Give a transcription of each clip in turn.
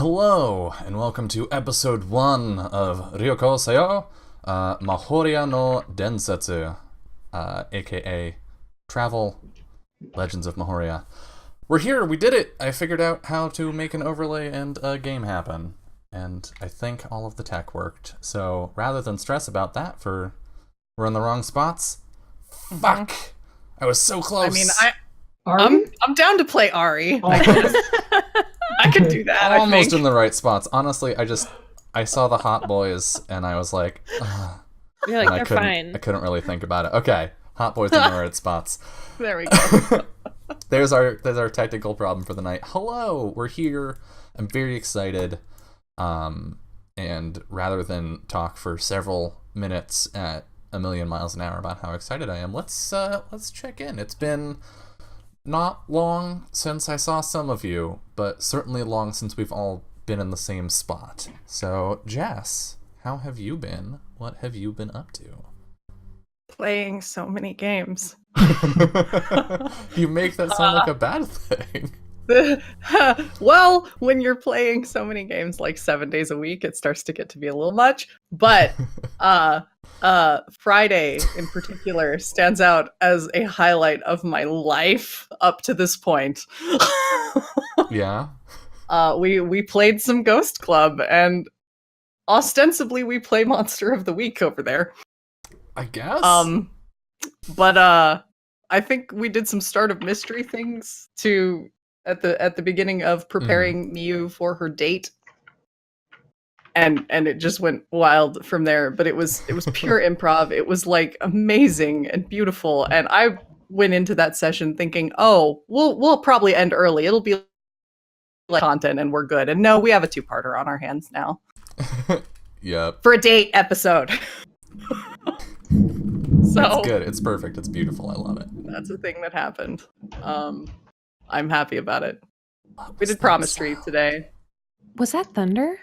Hello, and welcome to episode 1 of Ryoko Seyo, Mahōrea no Densetsu, aka Travel Legends of Mahōrea. We're here, we did it! I figured out how to make an overlay and a game happen. And I think all of the tech worked. So rather than stress about that we're in the wrong spots, fuck! I was so close! I mean, I'm down to play Ari. I could do that. Almost in the right spots. Honestly, I saw the hot boys and I was like, ugh. You're like, they're fine. I couldn't really think about it. Okay, hot boys in the right spots. There we go. There's our technical problem for the night. Hello, we're here. I'm very excited. And rather than talk for several minutes at a million miles an hour about how excited I am, let's check in. It's been not long since I saw some of you, but certainly long since we've all been in the same spot. So, Jess, how have you been? What have you been up to? Playing so many games. You make that sound like a bad thing. Well, when you're playing so many games like 7 days a week, it starts to get to be a little much. But Friday in particular stands out as a highlight of my life up to this point. Yeah. We played some Ghost Club, and ostensibly we play Monster of the Week over there. I guess. But I think we did some Start of Mystery things to at the beginning of preparing Miyu for her date. And it just went wild from there, but it was pure improv. It was like amazing and beautiful, and I went into that session thinking, "Oh, we'll probably end early. It'll be like content and we're good." And no, we have a 2-parter on our hands now. Yep. For a date episode. So That's good. It's perfect. It's beautiful. I love it. That's a thing that happened. I'm happy about it. We did Promise Tree today. Was that thunder?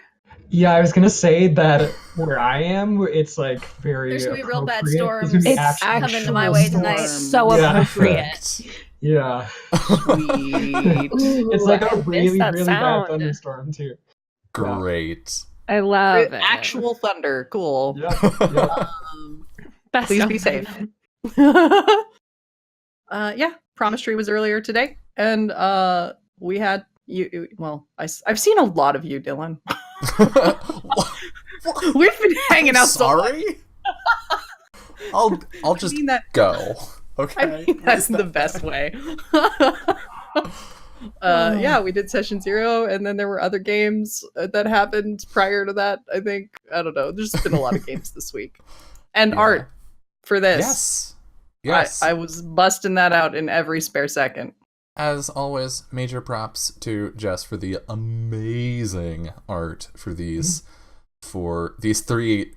Yeah, I was gonna say that where I am, it's like very. There's gonna be real bad appropriate. storms It's coming to my way tonight. So Yeah. appropriate. Yeah, Sweet. it's like a I miss really, that really sound. bad thunderstorm too. Great. I love it. Actual thunder. Cool. Yeah, yeah. Best Please of be safe. them. Yeah, Promise Tree was earlier today, and we had you. Well, I've seen a lot of you, Dylan. We've been hanging out so much. Sorry? I'll just mean that- go. I Okay. mean, that's the best way. Yeah, we did session 0, and then there were other games that happened prior to that. I think, I don't know. There's been a lot of games this week, and Yeah. art for this. Yes. Yes. I was busting that out in every spare second. As always, major props to Jess for the amazing art for these 3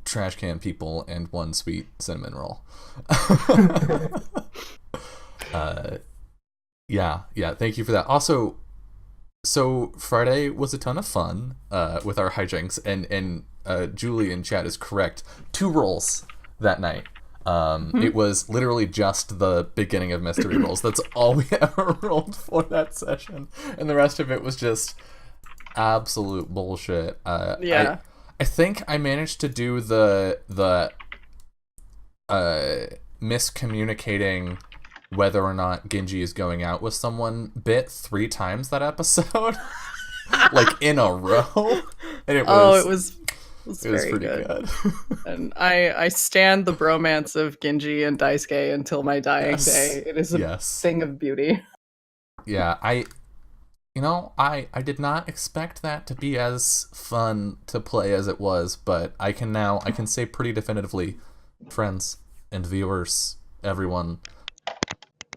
trash can people and 1 sweet cinnamon roll. Yeah, thank you for that. Also, so Friday was a ton of fun with our hijinks, and Julie in chat is correct. 2 rolls that night. It was literally just the beginning of mystery rolls. That's all we ever rolled for that session, and the rest of it was just absolute bullshit. Yeah. I think I managed to do the miscommunicating whether or not Genji is going out with someone bit 3 times that episode, like in a row, and it was very pretty good. And I stand the bromance of Genji and Daisuke until my dying Yes. day. It is a Yes. thing of beauty. Yeah, I did not expect that to be as fun to play as it was, but I can say pretty definitively, friends and viewers, everyone,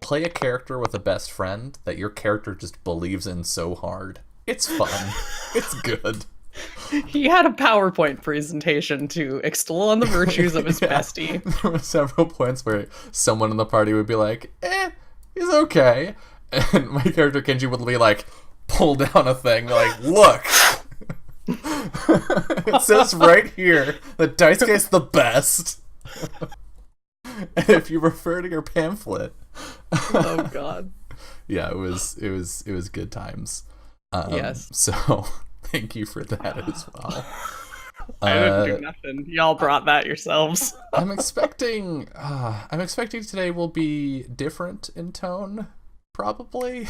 play a character with a best friend that your character just believes in so hard. It's fun. It's good. He had a PowerPoint presentation to extol on the virtues of his Yeah. bestie. There were several points where someone in the party would be like, he's okay. And my character Kenji would be like, pull down a thing, like, look! It says right here that Daisuke's the best. And if you refer to your pamphlet. Oh god. Yeah, it was good times. Yes. So Thank you for that as well. I didn't do nothing. Y'all brought that yourselves. I'm expecting today will be different in tone, probably,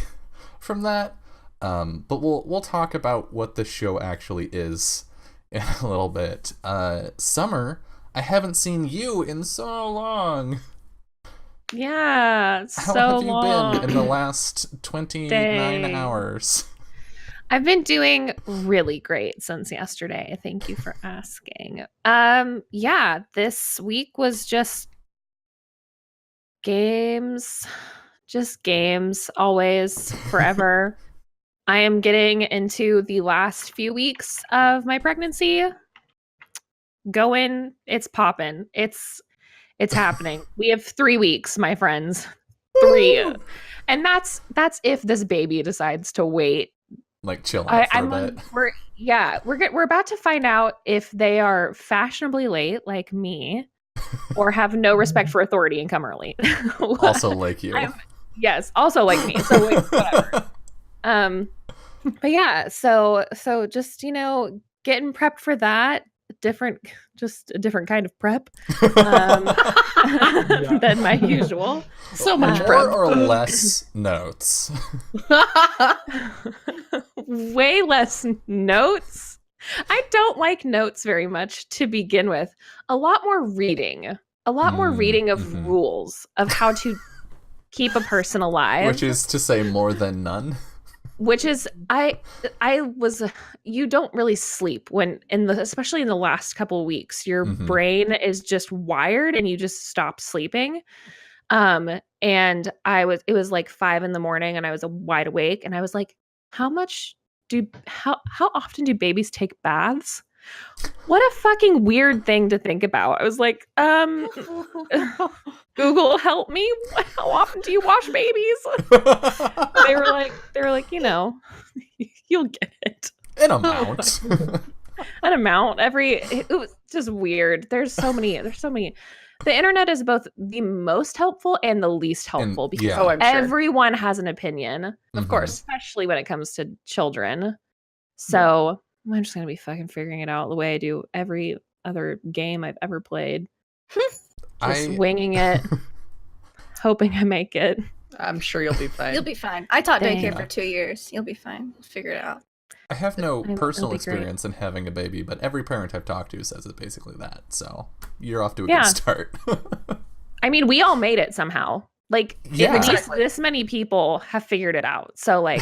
from that. But we'll talk about what the show actually is in a little bit. Summer, I haven't seen you in so long. Yeah, How so have you long. been in the last 29 Dang. hours? I've been doing really great since yesterday. Thank you for asking. Yeah, this week was just games, always, forever. I am getting into the last few weeks of my pregnancy. It's popping. It's happening. We have 3 weeks, my friends. 3. Woo! And that's if this baby decides to wait. Like chill out for a bit. We're about to find out if they are fashionably late like me or have no respect for authority and come early. Also like you. Yes, also like me. So like, whatever. But yeah, so just, getting prepped for that. Just a different kind of prep than my usual. So much More prep. or less notes. Way less notes. I don't like notes very much to begin with. A lot more reading. Of rules of how to keep a person alive. Which is to say more than none. Which is you don't really sleep when especially in the last couple of weeks, your brain is just wired and you just stop sleeping. And it was like 5 a.m. and I was wide awake and I was like, how often do babies take baths? What a fucking weird thing to think about. I was like, Google, help me. How often do you wash babies? They were like, you'll get it. An amount. An amount. It was just weird. There's so many. The internet is both the most helpful and the least helpful because I'm sure. everyone has an opinion, Of course. especially when it comes to children. So I'm just gonna be fucking figuring it out the way I do every other game I've ever played. Just winging it, hoping I make it. I'm sure you'll be fine. You'll be fine. I taught Dang. daycare for 2 years. You'll be fine. We'll figure it out. I have no personal it'll be experience in having a baby, but every parent I've talked to says it's basically that. So you're off to a Yeah. good start. I mean, we all made it somehow. Like, Yeah. Exactly. this many people have figured it out. So, like,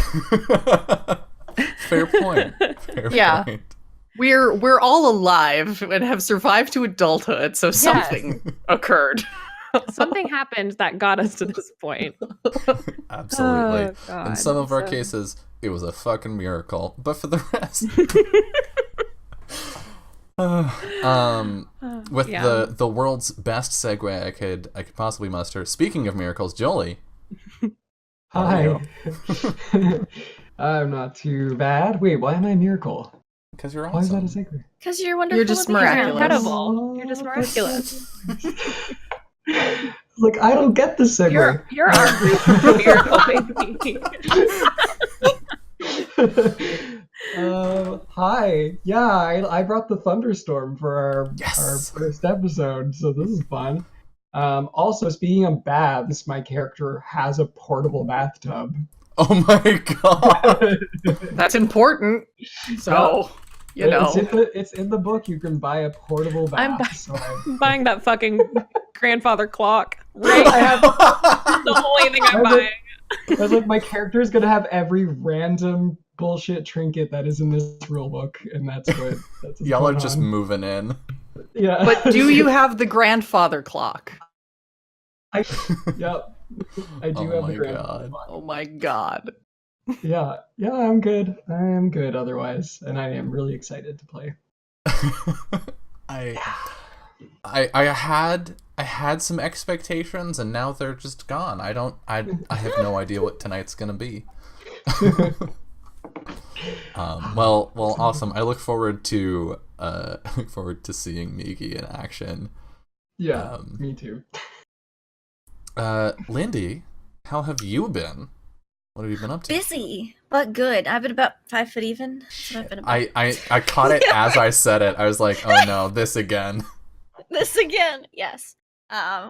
Fair point. Yeah. Point. We're all alive and have survived to adulthood, so something occurred. something happened that got us to this point. Absolutely. Oh, God. In some of our So- cases, it was a fucking miracle. But for the rest, with Yeah. the world's best segue I could possibly muster. Speaking of miracles, Jolie. Hi. I'm not too bad. Wait, why am I a miracle? Because you're Why is that a awesome. segue? Because you're wonderful. You're just and amazing. miraculous. Incredible. You're just miraculous. Like, I don't get the segue. You're our miracle baby. Hi. Yeah, I brought the thunderstorm for our Yes. first episode, so this is fun. Also, speaking of baths, my character has a portable bathtub. Oh my god. That's important. So, you know. It's in the book. You can buy a portable bath. I'm buying that fucking grandfather clock. Right? I have the only thing I'm buying. I was like, my character is gonna have every random bullshit trinket that is in this rule book, and that's what's Y'all are going just on. moving in. Yeah. But do you have the grandfather clock? Yep. I do Oh have my the grandfather God. clock. Oh my god. Yeah, I'm good. I am good otherwise, and I am really excited to play. I had some expectations and now they're just gone. I have no idea what tonight's gonna be. Well, awesome. I look forward to seeing Miki in action. Yeah, me too. Lindy, how have you been? What have you been up to? Busy, but good. I've been about 5 foot even. That's what I've been about. I caught it as I said it. I was like, oh no, this again. This again, yes.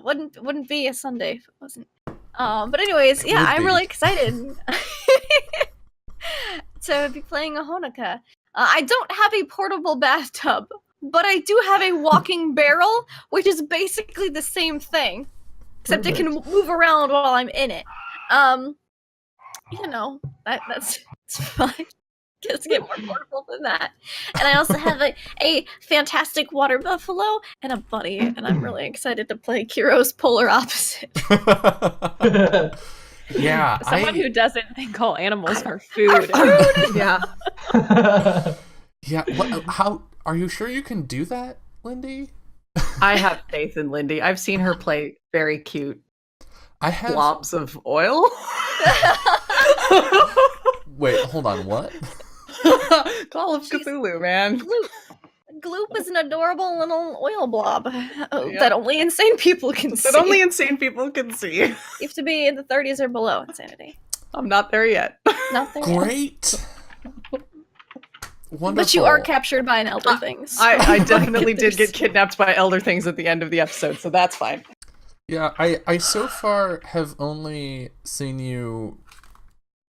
Wouldn't be a Sunday if it wasn't. But anyways, yeah, Would I'm be. really excited to be playing a Honoka. I don't have a portable bathtub, but I do have a walking barrel, which is basically the same thing, except it can move around while I'm in it. You know, that's it's fine. Just get more portable than that. And I also have a fantastic water buffalo and a bunny, and I'm really excited to play Kiro's polar opposite. Yeah, Someone who doesn't think all animals are food. Yeah. Yeah, how are you sure you can do that, Lindy? I have faith in Lindy. I've seen her play very cute I have. blobs of oil. Wait, hold on. What? Call of Cthulhu, man. Gloop is an adorable little oil blob that only insane people can see. That only insane people can see. You have to be in the 30s or below insanity. I'm not there yet. Not there yet. Great. Wonderful. But you are captured by an elder things. I definitely did get kidnapped by elder things at the end of the episode, so that's fine. Yeah, I so far have only seen you.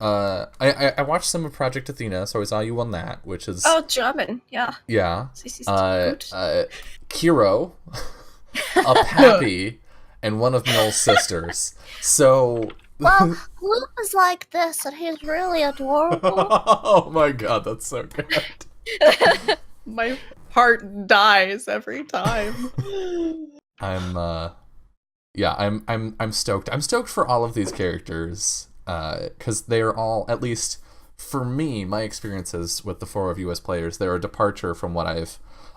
I watched some of Project Athena, so I saw you on that, which is German, yeah. yeah. This is Kiro, a Pappy, and one of Noel's sisters. So. Well, Gloop is like this, and he's really adorable. Oh my god, that's so good. My heart dies every time. I'm stoked. I'm stoked for all of these characters, because they are all, at least for me, my experiences with the 4 of you as players, they're a departure from what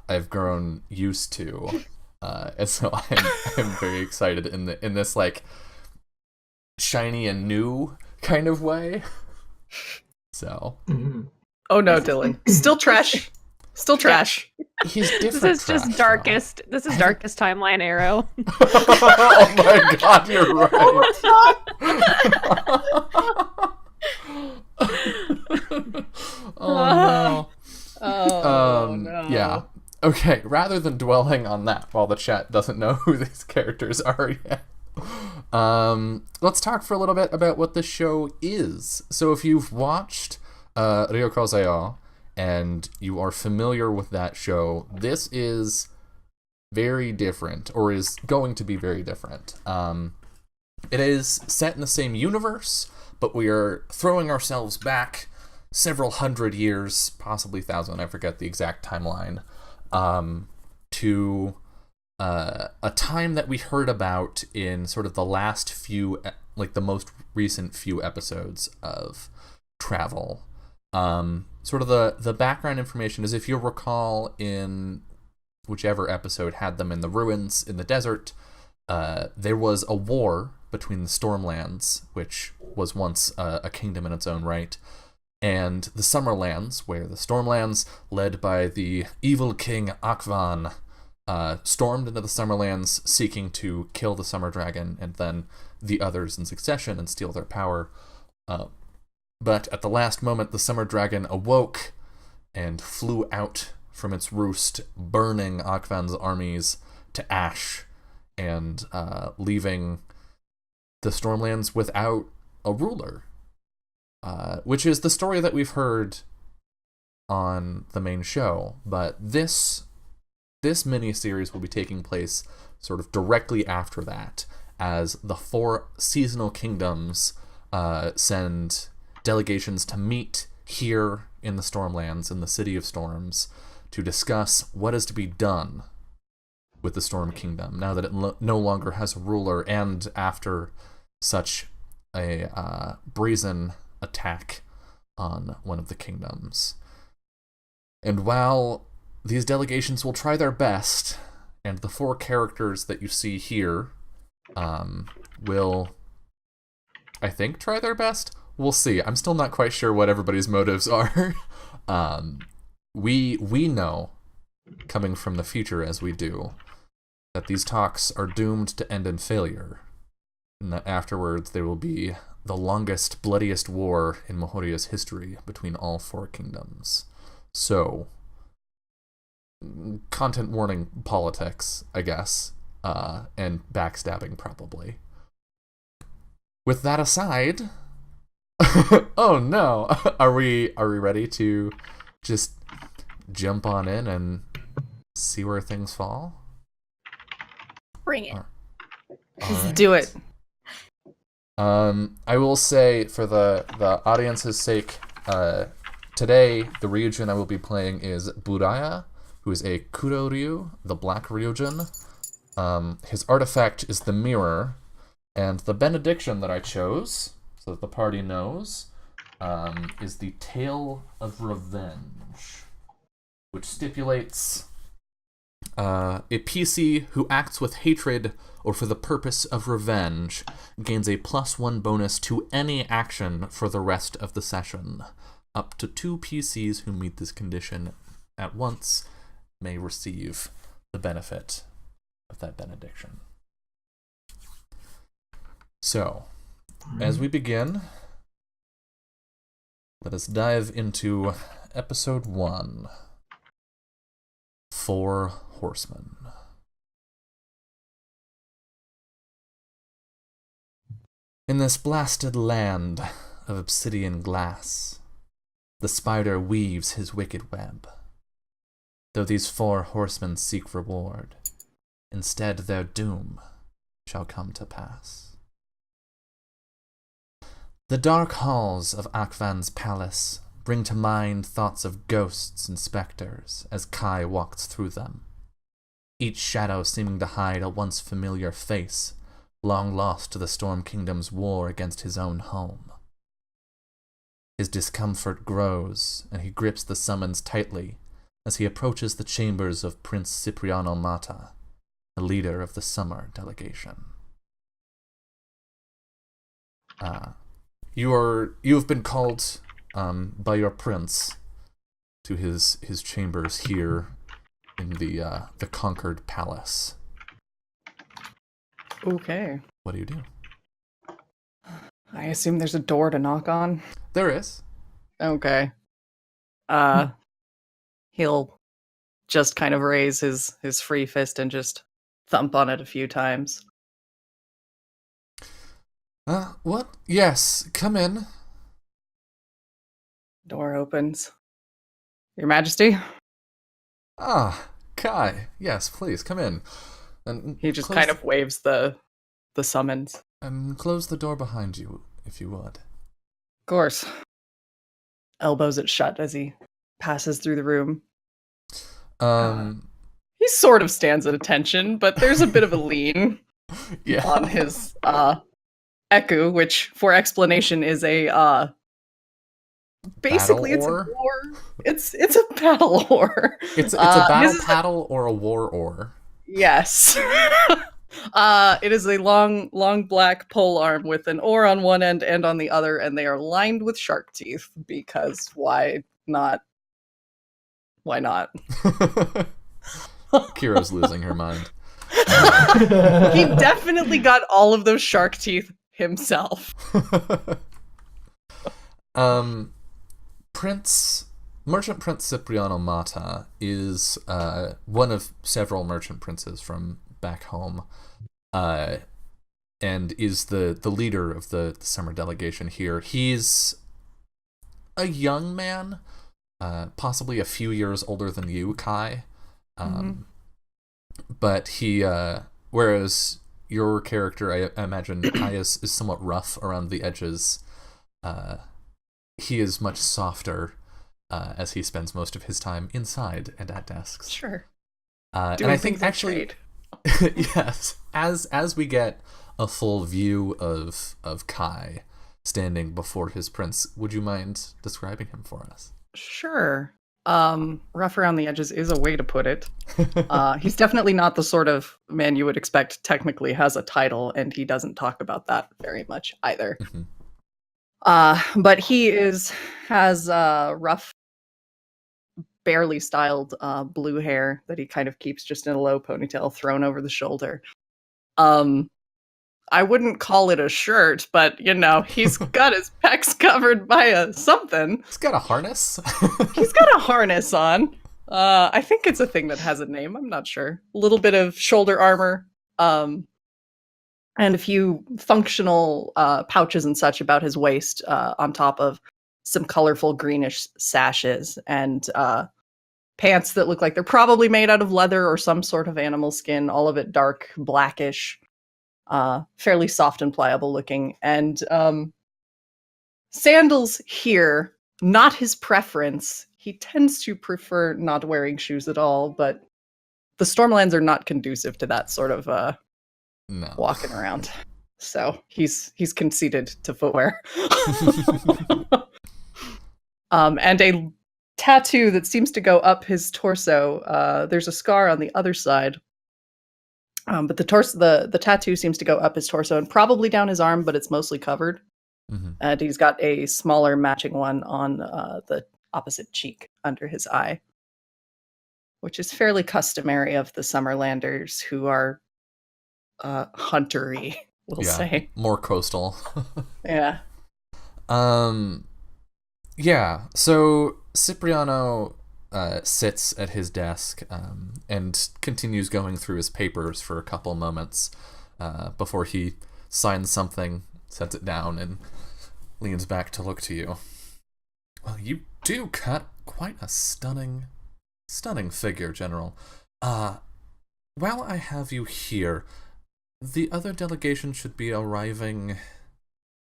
I've grown used to, and so I'm very excited in this like shiny and new kind of way. So. Oh no, Dylan. Still trash. Still trash. He's different. This is just trash, darkest. Though. This is darkest timeline arrow. Oh my god, you're right. Oh no. Oh no. Yeah. Okay, rather than dwelling on that while the chat doesn't know who these characters are yet, let's talk for a little bit about what this show is. So if you've watched Ryokozeo and you are familiar with that show, this is very different, or is going to be very different. It is set in the same universe, but we are throwing ourselves back several hundred years, possibly 1,000, I forget the exact timeline, to a time that we heard about in sort of the last few, like the most recent few episodes of Travel. Sort of the background information is, if you'll recall, in whichever episode had them in the ruins in the desert, there was a war between the Stormlands, which was once a kingdom in its own right, and the Summerlands, where the Stormlands, led by the evil king Akvan, stormed into the Summerlands seeking to kill the Summer Dragon and then the others in succession and steal their power. But at the last moment, the Summer Dragon awoke and flew out from its roost, burning Akvan's armies to ash and leaving the Stormlands without a ruler, which is the story that we've heard on the main show. But this mini-series will be taking place sort of directly after that, as the 4 seasonal kingdoms send delegations to meet here in the Stormlands, in the City of Storms, to discuss what is to be done with the Storm Kingdom now that it no longer has a ruler, and after such a brazen attack on one of the kingdoms. And while these delegations will try their best, and the 4 characters that you see here will, I think, try their best. We'll see. I'm still not quite sure what everybody's motives are. We know, coming from the future as we do, that these talks are doomed to end in failure, and that afterwards there will be the longest, bloodiest war in Mahōrea's history between all 4 kingdoms. So, content warning politics, I guess, and backstabbing probably. With that aside, oh no, are we ready to just jump on in and see where things fall? Bring it. Just do it. I will say, for the audience's sake, today the Ryujin I will be playing is Buraya, who is a Kuroryu, the Black Ryujin. His artifact is the Mirror, and the benediction that I chose, so that the party knows, is the Tale of Revenge, which stipulates a PC who acts with hatred or for the purpose of revenge gains a +1 bonus to any action for the rest of the session. Up to 2 PCs who meet this condition at once may receive the benefit of that benediction. So, as we begin, let us dive into episode 1. 4 Horsemen. In this blasted land of obsidian glass, the spider weaves his wicked web. Though these 4 horsemen seek reward, instead their doom shall come to pass. The dark halls of Akvan's palace bring to mind thoughts of ghosts and specters as Kai walks through them, each shadow seeming to hide a once familiar face, long lost to the Storm Kingdom's war against his own home. His discomfort grows, and he grips the summons tightly as he approaches the chambers of Prince Cipriano Mata, the leader of the summer delegation. You have been called by your prince to his chambers here in the conquered palace. Okay. What do you do? I assume there's a door to knock on. There is. Okay. He'll just kind of raise his free fist and just thump on it a few times. What? Yes, come in. Door opens. Your Majesty? Ah, Kai. Yes, please, come in. And He just kind of waves the summons. And close the door behind you, if you would. Of course. Elbows it shut as he passes through the room. He sort of stands at attention, but there's a bit of a lean Yeah. on his Eku, which for explanation is a basically it's a Battle oar? war. It's a battle oar. It's a battle this is paddle or a war oar. Yes. It is a long black pole arm with an oar on one end and on the other, and they are lined with shark teeth because why not? Why not? Kira's losing her mind. He definitely got all of those shark teeth himself. Merchant Prince Cipriano Mata is one of several merchant princes from back home, and is the leader of the summer delegation here. He's a young man, possibly a few years older than you, Kai. But he, whereas your character, I imagine, Kai is somewhat rough around the edges. He is much softer, as he spends most of his time inside and at desks. Sure. And I think actually, yes, as we get a full view of Kai standing before his prince, would you mind describing him for us? Sure. Rough around the edges is a way to put it. He's definitely not the sort of man you would expect technically has a title, and he doesn't talk about that very much either. But he has rough, barely styled blue hair that he kind of keeps just in a low ponytail thrown over the shoulder. I wouldn't call it a shirt, but he's got his pecs covered by something. He's got a harness. He's got a harness on. I think it's a thing that has a name. I'm not sure. A little bit of shoulder armor, and a few functional pouches and such about his waist, on top of some colorful greenish sashes and pants that look like they're probably made out of leather or some sort of animal skin. All of it dark, blackish, fairly soft and pliable looking. And sandals here, not his preference. He tends to prefer not wearing shoes at all, but the Stormlands are not conducive to that sort of walking around. So he's conceded to footwear. And a tattoo that seems to go up his torso. There's a scar on the other side. But the tattoo seems to go up his torso and probably down his arm, but it's mostly covered. Mm-hmm. And he's got a smaller matching one on the opposite cheek under his eye, which is fairly customary of the Summerlanders, who are huntery, we'll say. More coastal. Yeah. Yeah, so Cipriano sits at his desk and continues going through his papers for a couple moments before he signs something, sets it down, and leans back to look to you. Well, you do cut quite a stunning figure, General. While I have you here, the other delegation should be arriving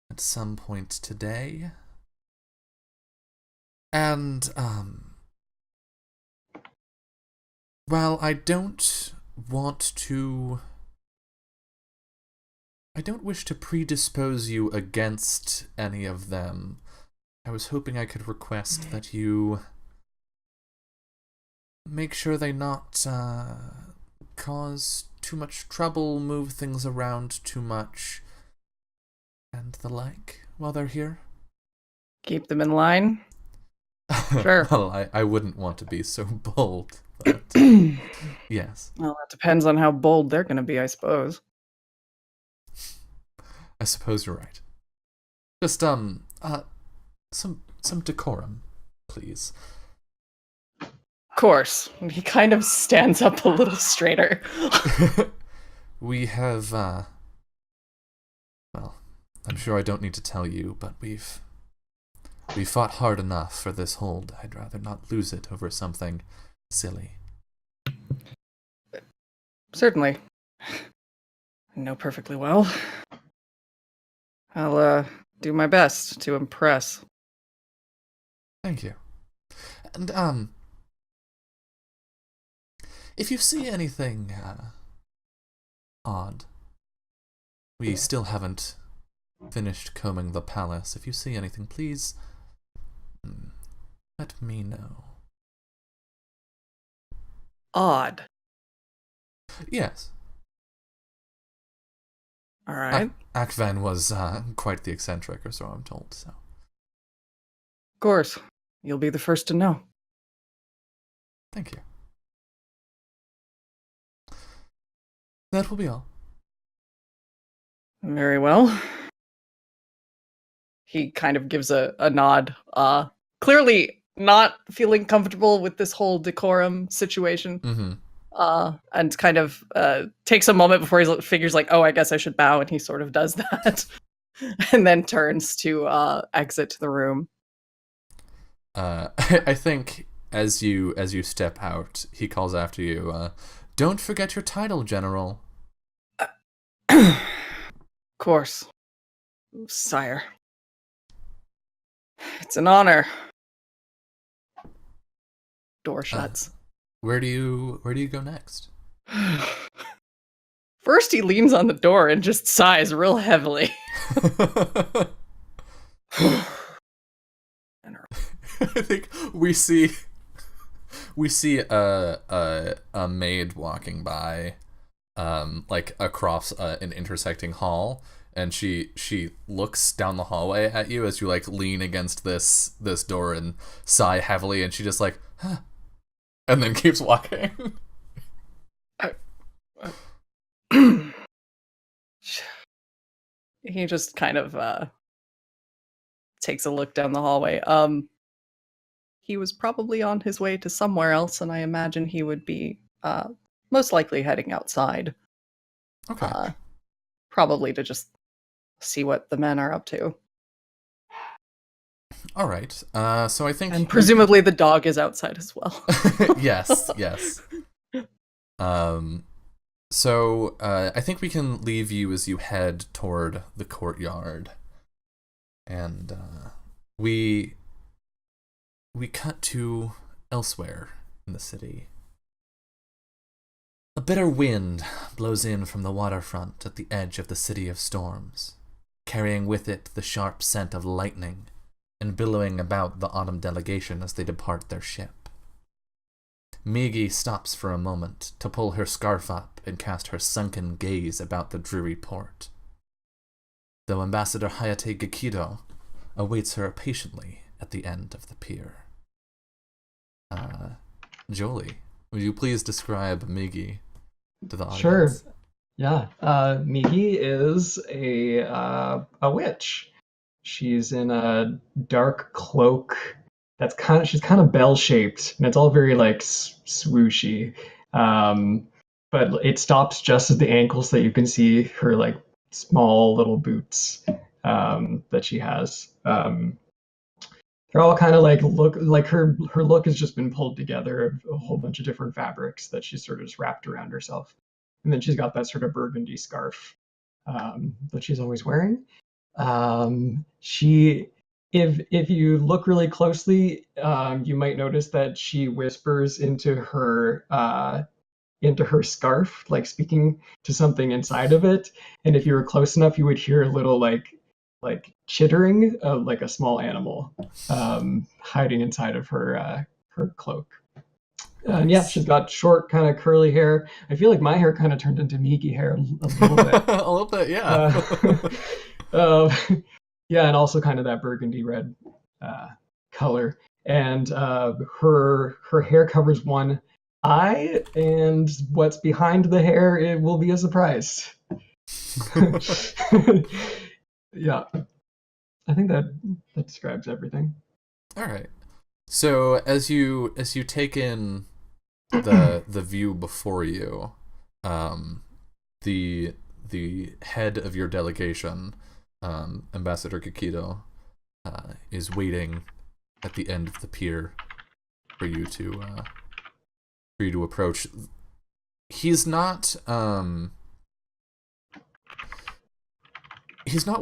at some point today. And, well, I don't wish to predispose you against any of them. I was hoping I could request that you make sure they not cause too much trouble, move things around too much, and the like while they're here. Keep them in line. Sure. Well, I wouldn't want to be so bold, but yes. Well, that depends on how bold they're going to be, I suppose. I suppose you're right. Just some decorum, please. Of course. He kind of stands up a little straighter. We have, well, I'm sure I don't need to tell you, but we fought hard enough for this hold. I'd rather not lose it over something silly. Certainly. I know perfectly well. I'll do my best to impress. Thank you. And, if you see anything, odd, we still haven't finished combing the palace. If you see anything, please let me know. Odd. Yes. All right. Akvan was quite the eccentric, or so I'm told, so. Of course. You'll be the first to know. Thank you. That will be all. Very well. He kind of gives a nod, clearly not feeling comfortable with this whole decorum situation. Mm-hmm. And kind of takes a moment before he figures like, oh, I guess I should bow, and he sort of does that. And then turns to exit the room. I think as you step out, he calls after you, don't forget your title, General. Of course, sire. It's an honor. Door shuts. Where do you go next? First, he leans on the door and just sighs real heavily. I think we see a maid walking by, like across an intersecting hall, and she looks down the hallway at you as you like lean against this door and sigh heavily, and she just like, huh, and then keeps walking. he just kind of takes a look down the hallway. He was probably on his way to somewhere else, and I imagine he would be most likely heading outside. Okay. Probably to just see what the men are up to. All right. So I think... And presumably the dog is outside as well. Yes. So I think we can leave you as you head toward the courtyard. And we cut to elsewhere in the city. A bitter wind blows in from the waterfront at the edge of the City of Storms, carrying with it the sharp scent of lightning and billowing about the autumn delegation as they depart their ship. Migi stops for a moment to pull her scarf up and cast her sunken gaze about the dreary port, though Ambassador Hayate Gekido awaits her patiently at the end of the pier. Jolie, would you please describe Migi to the audience? Sure. Yeah. Migi is a witch. She's in a dark cloak she's kind of bell-shaped, and it's all very like swooshy. But it stops just at the ankles that you can see her like small little boots that she has. They're all kind of like look like her look has just been pulled together of a whole bunch of different fabrics that she's sort of just wrapped around herself. And then she's got that sort of burgundy scarf that she's always wearing. If you look really closely, you might notice that she whispers into her scarf, like speaking to something inside of it. And if you were close enough, you would hear a little like chittering of like a small animal hiding inside of her cloak. And yeah, she's got short, kind of curly hair. I feel like my hair kind of turned into Migi hair a little bit. A little bit, yeah. Yeah, and also kind of that burgundy red color. And her hair covers one eye, and what's behind the hair, it will be a surprise. Yeah, I think that describes everything. All right. So as you take in the view before you, the head of your delegation, Ambassador Kikido, is waiting at the end of the pier for you to approach. He's not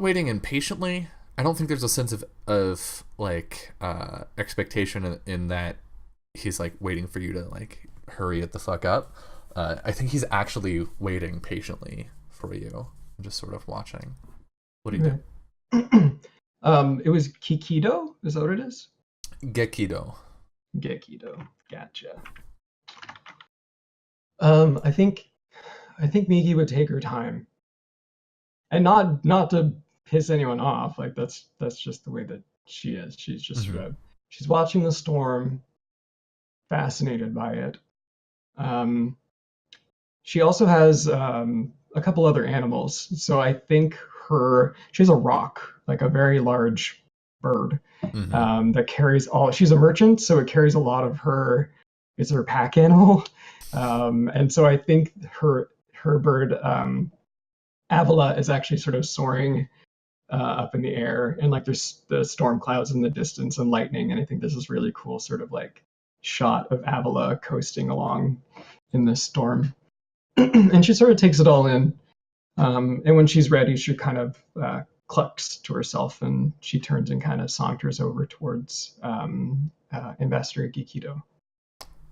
waiting impatiently. I don't think there's a sense of like expectation in that he's like waiting for you to like hurry it the fuck up. I think he's actually waiting patiently for you, just sort of watching. What do you do? It was Kikido? Is that what it is? Gekido. Gotcha. I think Migi would take her time, and not to piss anyone off. Like that's just the way that she is. She's just she's watching the storm, fascinated by it. She also has a couple other animals. So I think she has a rock, like a very large bird, that carries all. She's a merchant, so it carries a lot of her. It's her pack animal, and so I think her bird Avila is actually sort of soaring up in the air, and like there's the storm clouds in the distance and lightning, and I think this is really cool sort of like shot of Avila coasting along in this storm. And she sort of takes it all in, and when she's ready, she kind of clucks to herself, and she turns and kind of saunters over towards Ambassador Gikido.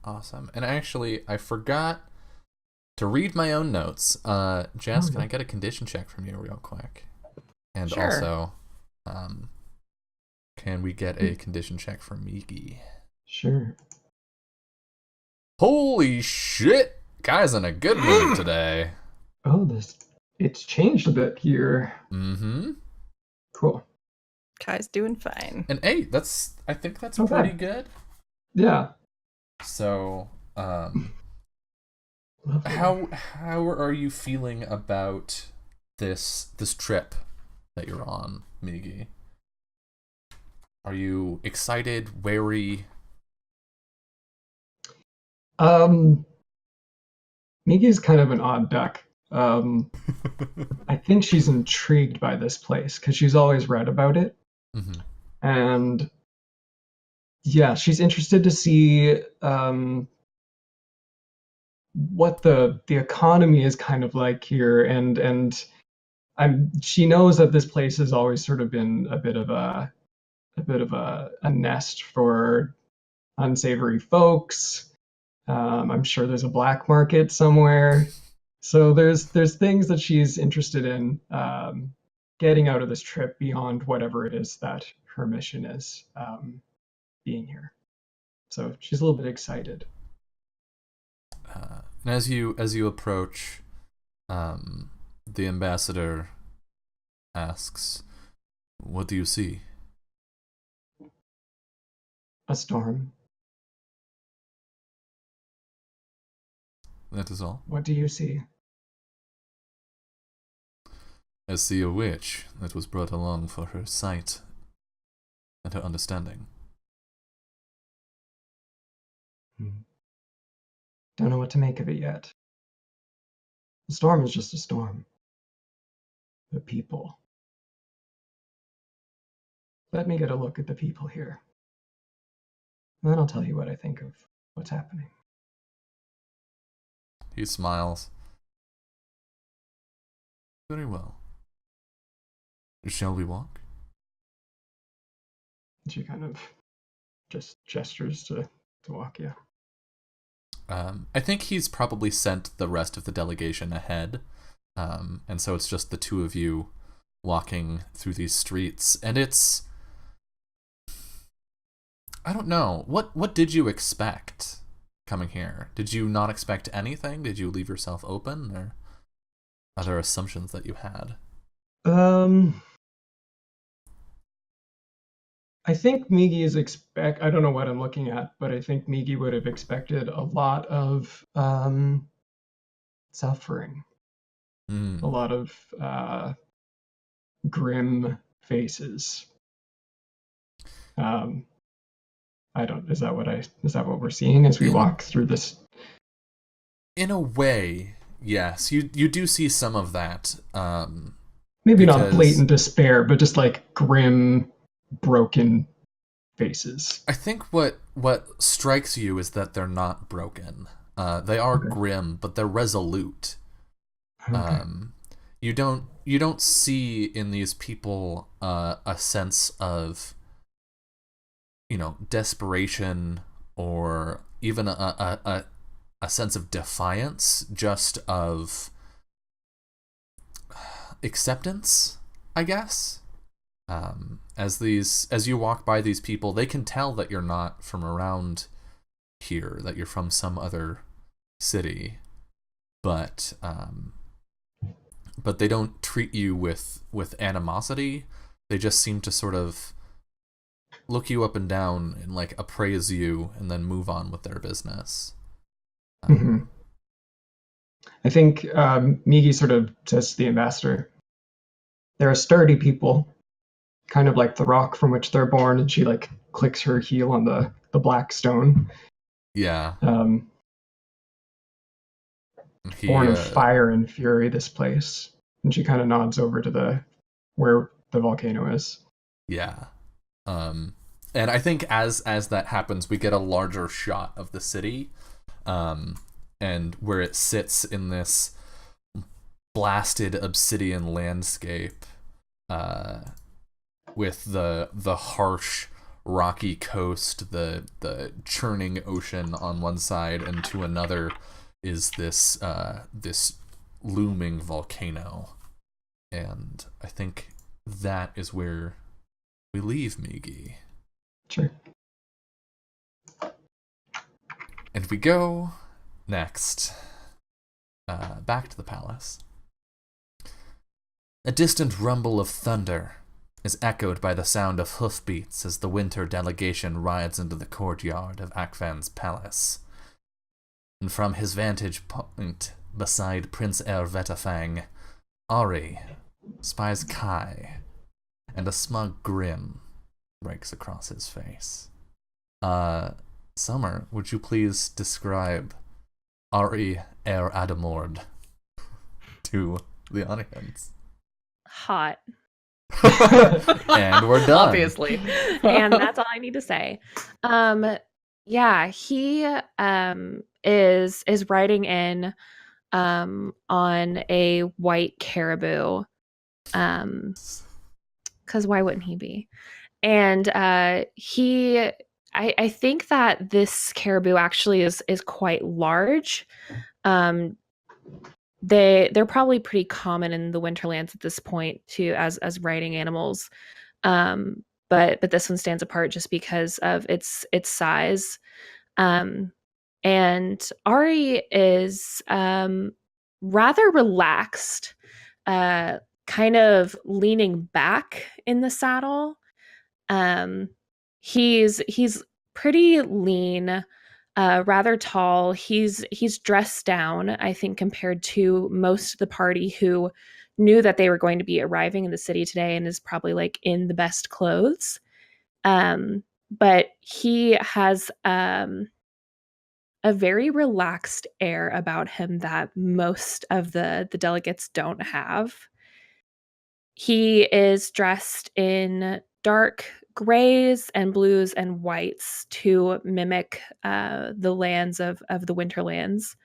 Awesome. And actually, I forgot to read my own notes. Jess, can I get a condition check from you real quick? And Sure. also, can we get a condition check from Migi? Sure. Holy shit! Guy's in a good mood today. Oh, it's changed a bit here. Mm-hmm. Cool. Kai's doing fine. And 8, I think that's Okay. pretty good. Yeah. So, Lovely. how are you feeling about this trip that you're on, Migi. Are you excited, wary? Migi's kind of an odd duck. I think she's intrigued by this place because she's always read about it. Mm-hmm. And yeah, she's interested to see what the economy is kind of like here, and she knows that this place has always sort of been a bit of a nest for unsavory folks. I'm sure there's a black market somewhere. So there's things that she's interested in getting out of this trip beyond whatever it is that her mission is, being here. So she's a little bit excited. And as you approach, the ambassador asks, "What do you see?" A storm. That is all. What do you see? I see a witch that was brought along for her sight and her understanding. Don't know what to make of it yet. The storm is just a storm. The people. Let me get a look at the people here. And then I'll tell you what I think of what's happening. He smiles. Very well. Shall we walk? She kind of just gestures to walk, yeah. I think he's probably sent the rest of the delegation ahead, and so it's just the two of you walking through these streets, and it's... I don't know. What did you expect coming here? Did you not expect anything? Did you leave yourself open, or are there assumptions that you had? I think Migi is I don't know what I'm looking at, but I think Migi would have expected a lot of suffering, a lot of grim faces. Is that what we're seeing as we walk through this? In a way, yes. You do see some of that. Maybe not blatant despair, but just like grim, broken faces. I think what strikes you is that they're not broken. They are grim, but they're resolute. Okay. You don't see in these people a sense of, desperation or even a sense of defiance, just of acceptance, I guess. As you walk by these people, they can tell that you're not from around here, that you're from some other city, but they don't treat you with animosity. They just seem to sort of look you up and down and like appraise you and then move on with their business. I think Migi sort of says to the ambassador, "They're a sturdy people, kind of like the rock from which they're born," and she like clicks her heel on the black stone. Yeah. Born of fire and fury, this place. And she kind of nods over to where the volcano is. Yeah. And I think as that happens, we get a larger shot of the city, and where it sits in this blasted obsidian landscape, with the harsh rocky coast, the churning ocean on one side, and to another is this looming volcano. And I think that is where we leave Migi. Sure. And we go next back to the palace. A distant rumble of thunder is echoed by the sound of hoofbeats as the winter delegation rides into the courtyard of Akvan's palace. And from his vantage point beside Prince Ervetafang, Ari spies Kai and a smug grin breaks across his face. Summer, would you please describe Ari Adamord to the audience? Hot. And we're done. Obviously. And that's all I need to say. Yeah, he is riding in on a white caribou. Because why wouldn't he be? And I think that this caribou actually is quite large. They're probably pretty common in the Winterlands at this point too, as riding animals. But this one stands apart just because of its size. And Ari is rather relaxed, kind of leaning back in the saddle. He's pretty lean, rather tall. He's dressed down, I think, compared to most of the party who knew that they were going to be arriving in the city today and is probably like in the best clothes. But he has a very relaxed air about him that most of the delegates don't have. He is dressed in dark grays and blues and whites to mimic the lands of the Winterlands,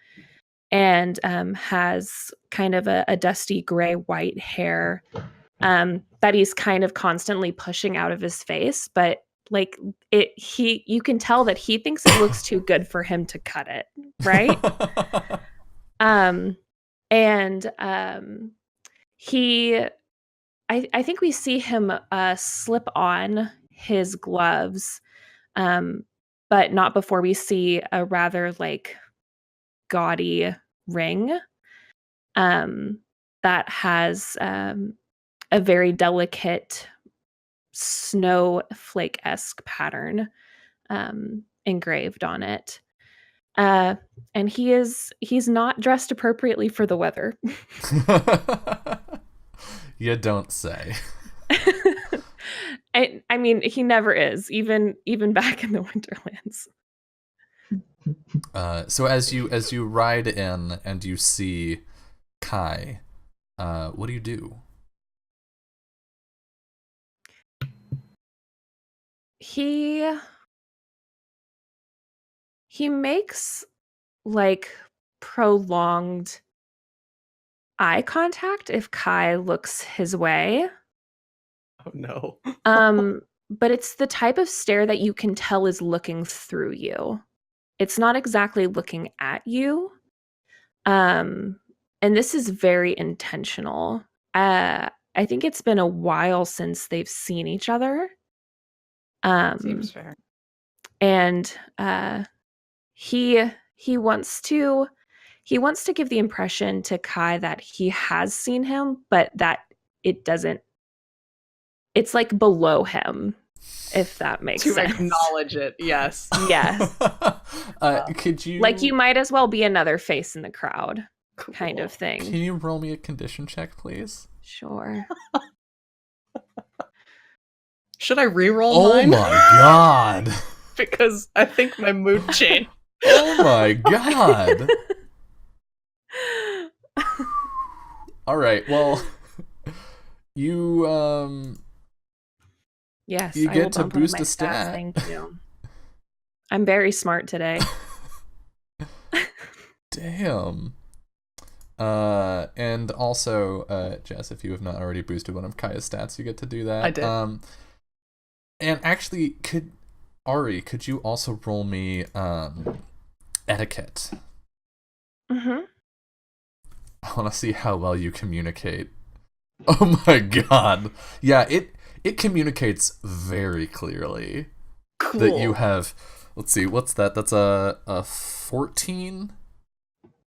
and has kind of a dusty gray-white hair that he's kind of constantly pushing out of his face, but like you can tell that he thinks it looks too good for him to cut it, right? I think we see him slip on his gloves, but not before we see a rather like gaudy ring that has a very delicate snowflake-esque pattern engraved on it. And he's not dressed appropriately for the weather. You don't say. I mean, he never is, even back in the Winterlands. So as you ride in and you see Kai, what do you do? He makes like prolonged eye contact if Kai looks his way. Oh no. But it's the type of stare that you can tell is looking through you. It's not exactly looking at you. And this is very intentional. I think it's been a while since they've seen each other. Seems fair. And he wants to give the impression to Kai that he has seen him, but that it doesn't. It's like below him, if that makes sense. To acknowledge it, yes. Yes. Could you like you might as well be another face in the crowd, Cool. kind of thing. Can you roll me a condition check, please? Sure. Should I re-roll Oh mine? my god! Because I think my mood changed. Oh my god! All right. Well, you Yes, You I get will to bump one of boost my a stats, stat. Thank you. I'm very smart today. Damn. And also, Jess, if you have not already boosted one of Kaya's stats, you get to do that. I did. And actually, could you also roll me etiquette? Mm-hmm. I want to see how well you communicate. Oh my god. Yeah, it communicates very clearly Cool. that you have, let's see, what's that? That's a 14,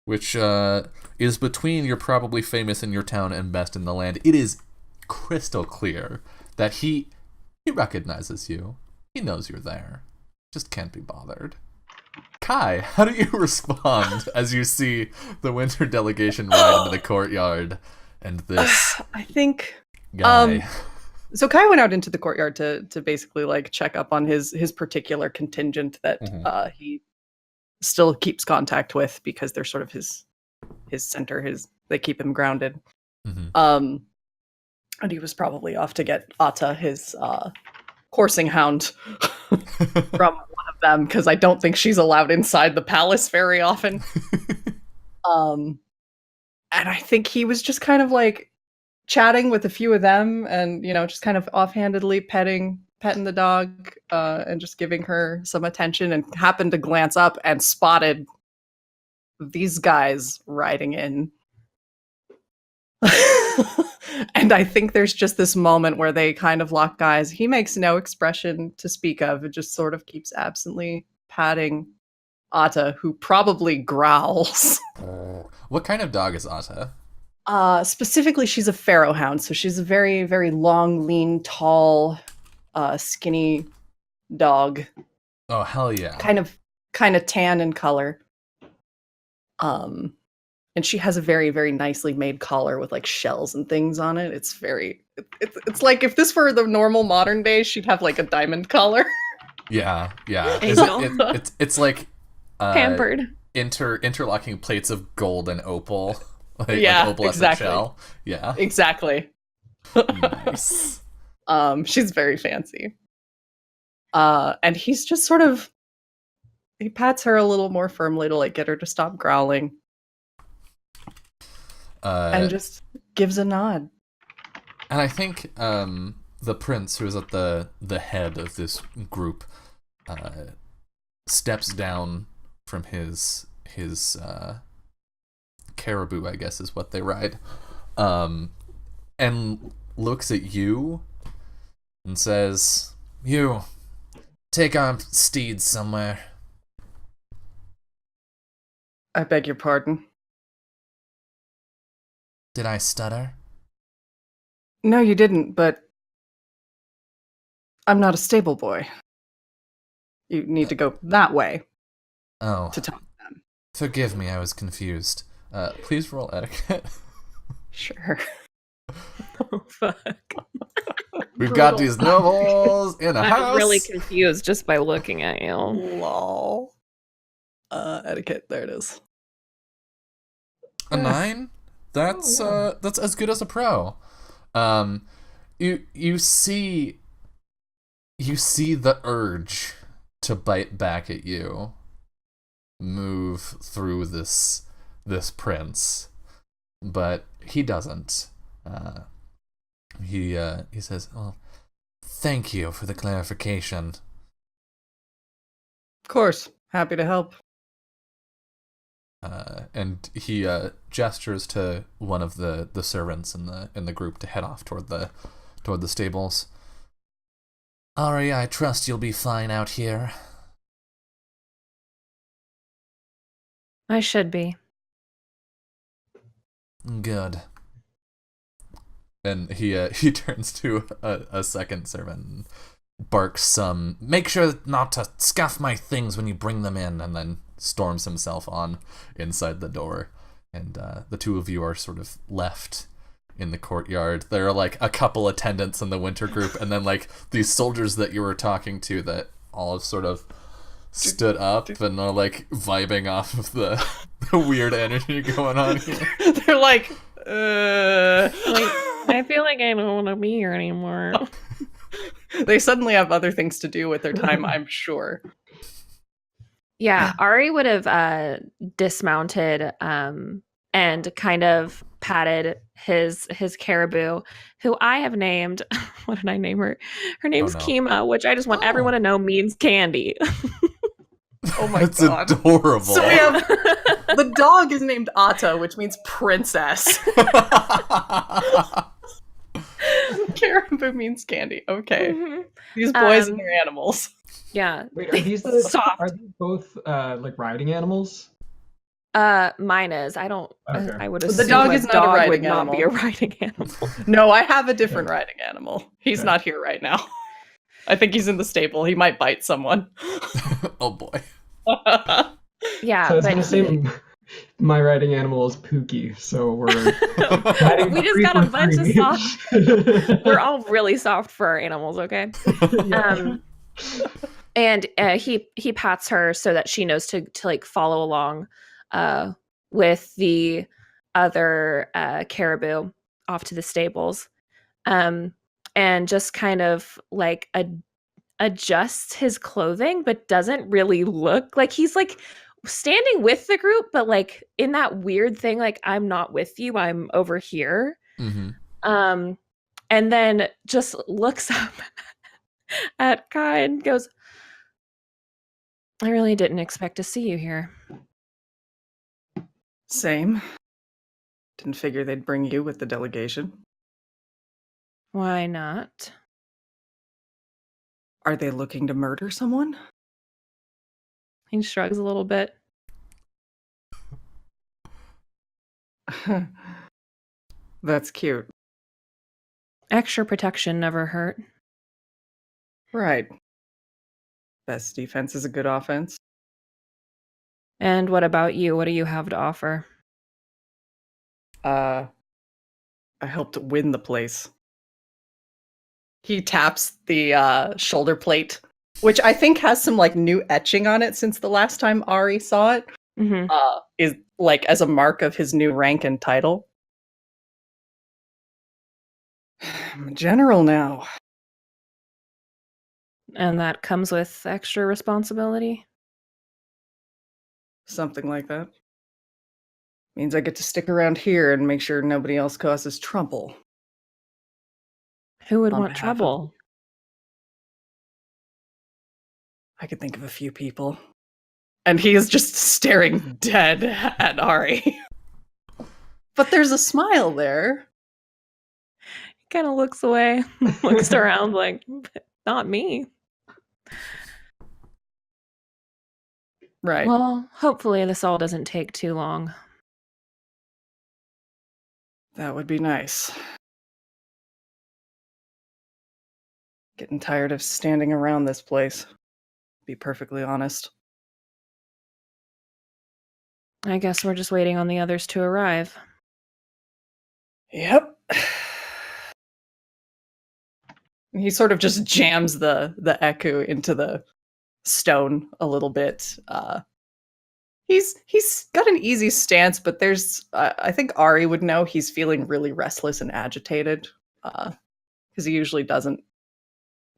which is between you're probably famous in your town and best in the land. It is crystal clear that he recognizes you. He knows you're there. Just can't be bothered. Kai, how do you respond as you see the winter delegation ride into the courtyard and this I think guy? So Kai went out into the courtyard to basically like check up on his particular contingent that he still keeps contact with because they're sort of his center. They keep him grounded. And he was probably off to get Atta, his coursing hound, from one of them, because I don't think she's allowed inside the palace very often. And I think he was just kind of like chatting with a few of them and, just kind of offhandedly petting the dog and just giving her some attention, and happened to glance up and spotted these guys riding in. And I think there's just this moment where they kind of lock eyes. He makes no expression to speak of. It just sort of keeps absently patting Atta, who probably growls. What kind of dog is Atta? Specifically, she's a pharaoh hound, so she's a very, very long, lean, tall, skinny dog. Oh, hell yeah. Kind of tan in color. And she has a very, very nicely made collar with like shells and things on it. It's it's like if this were the normal modern day, she'd have like a diamond collar. Yeah. Angel. It's like Pampered. Interlocking plates of gold and opal. Like opalescent exactly. shell. Yeah. Exactly. Nice. She's very fancy. And he's just sort of, he pats her a little more firmly to like get her to stop growling. And just gives a nod. And I think the prince, who is at the head of this group, steps down from his caribou, I guess is what they ride, and looks at you and says, "You, take our steeds somewhere." I beg your pardon. Did I stutter? No, you didn't, but I'm not a stable boy. You need to go that way. Oh. To talk to them. Forgive me, I was confused. Please roll etiquette. Sure. Oh, fuck. We've got these nobles in a house. I'm really confused just by looking at you. Lol. Etiquette, there it is. A 9? That's as good as a pro. You see the urge to bite back at you move through this prince, but he doesn't. He says, "Well, thank you for the clarification." Of course, happy to help. And he gestures to one of the servants in the group to head off toward the stables. Ari, I trust you'll be fine out here. I should be. Good. And he turns to a second servant and barks some, "Make sure not to scuff my things when you bring them in," and then storms himself on inside the door. And the two of you are sort of left in the courtyard. There are like a couple attendants in the winter group, and then like these soldiers that you were talking to that all have sort of stood up and are like vibing off of the weird energy going on here. They're like, I feel like I don't want to be here anymore. They suddenly have other things to do with their time, I'm sure. Yeah, Ari would have dismounted and kind of patted his caribou, who I have named. What did I name her? Her name's Kima, which I just want everyone to know means candy. Oh my That's god, adorable. So we have the dog is named Atta, which means princess. Caribou means candy. Okay, these boys and their animals. Yeah. Wait, are these soft? Are these both like riding animals? Mine is. I don't. Okay. I would The assume dog a is not a dog riding would not animal. be a riding animal. No, I have a different riding animal. He's not here right now. I think he's in the stable. He might bite someone. Oh boy. Yeah, So it's but gonna seem my riding animal is Pookie, so we're riding We just three got a for bunch of three. soft. We're all really soft for our animals, okay? Yeah. And he pats her so that she knows to like follow along with the other caribou off to the stables, and just kind of like adjusts his clothing, but doesn't really look like he's like standing with the group, but like in that weird thing, like I'm not with you, I'm over here. Mm-hmm. And then just looks up at Kai and goes, I really didn't expect to see you here. Same. Didn't figure they'd bring you with the delegation. Why not? Are they looking to murder someone? He shrugs a little bit. That's cute. Extra protection never hurt. Right. Best defense is a good offense. And what about you? What do you have to offer? I helped win the place. He taps the shoulder plate, which I think has some like new etching on it since the last time Ari saw it. Mm-hmm. Is like as a mark of his new rank and title. I'm a general now. And that comes with extra responsibility? Something like that. Means I get to stick around here and make sure nobody else causes trouble. Who would On want behalf of- trouble? I could think of a few people. And he is just staring dead at Ari. But there's a smile there. He kind of looks away, looks around like, not me. Right. Well, hopefully this all doesn't take too long. That would be nice. Getting tired of standing around this place. Be perfectly honest. I guess we're just waiting on the others to arrive. Yep. He sort of just jams the Eku into the stone a little bit. He's got an easy stance, but there's I think Ari would know he's feeling really restless and agitated because he usually doesn't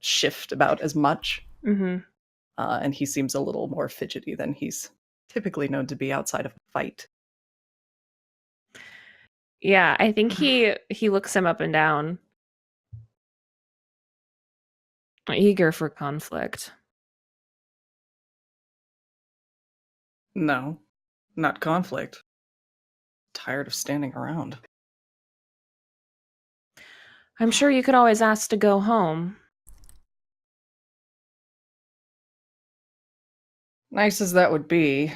shift about as much. Mm-hmm. And he seems a little more fidgety than he's typically known to be outside of a fight. Yeah, I think he looks him up and down. Eager for conflict. No, not conflict. Tired of standing around. I'm sure you could always ask to go home. Nice as that would be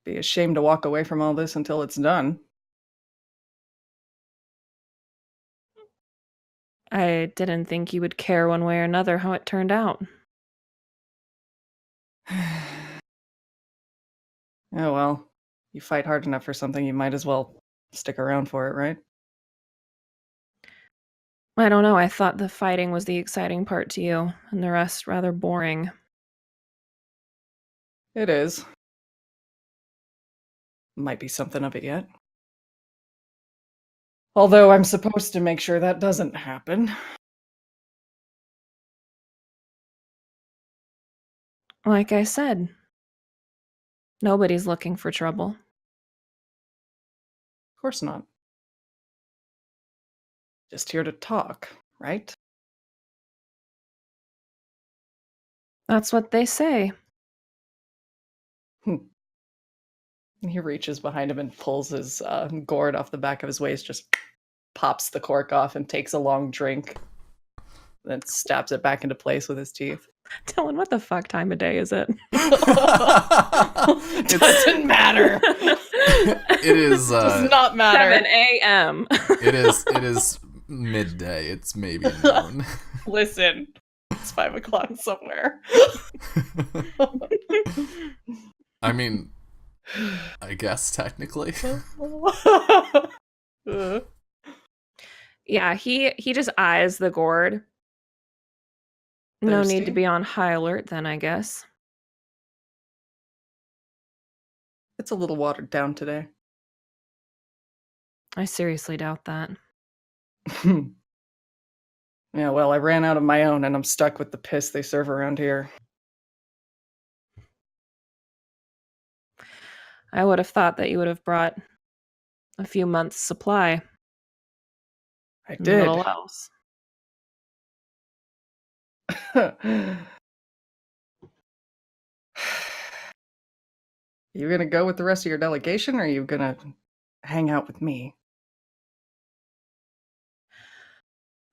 ashamed to walk away from all this until it's done. I didn't think you would care one way or another how it turned out. Oh well, you fight hard enough for something, you might as well stick around for it, right? I don't know, I thought the fighting was the exciting part to you, and the rest rather boring. It is. Might be something of it yet. Although I'm supposed to make sure that doesn't happen. Like I said, nobody's looking for trouble. Of course not. Just here to talk, right? That's what they say. And he reaches behind him and pulls his gourd off the back of his waist, just pops the cork off and takes a long drink. Then stabs it back into place with his teeth. Dylan, what the fuck time of day is it? Doesn't matter. It is Does not matter. 7 a.m. it is midday. It's maybe noon. Listen, it's 5 o'clock somewhere. I mean, I guess, technically. Yeah, he just eyes the gourd. No need Thirsty? to be on high alert then, I guess. It's a little watered down today. I seriously doubt that. Yeah, well, I ran out of my own and I'm stuck with the piss they serve around here. I would have thought that you would have brought a few months' supply. I and did. Little else. You gonna go with the rest of your delegation, or are you gonna hang out with me?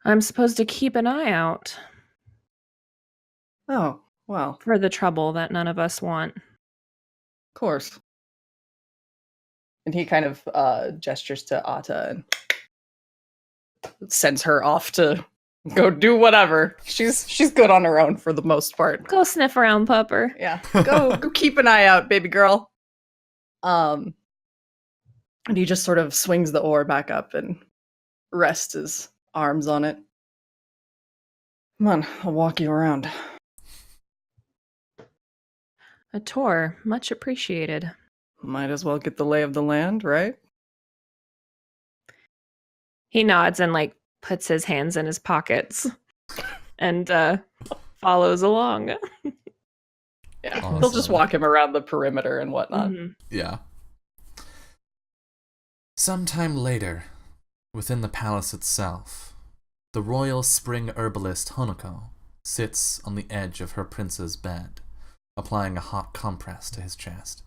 I'm supposed to keep an eye out Oh, well, for the trouble that none of us want. of course. And he kind of gestures to Atta and sends her off to go do whatever. She's good on her own for the most part. Go sniff around, pupper. Yeah, go keep an eye out, baby girl. And he just sort of swings the oar back up and rests his arms on it. Come on, I'll walk you around. A tour, much appreciated. Might as well get the lay of the land, right? He nods and like puts his hands in his pockets and follows along. Yeah, Awesome. they'll just walk him around the perimeter and whatnot. Mhm. Yeah. Sometime later, within the palace itself, the royal spring herbalist Honoko sits on the edge of her prince's bed, applying a hot compress to his chest.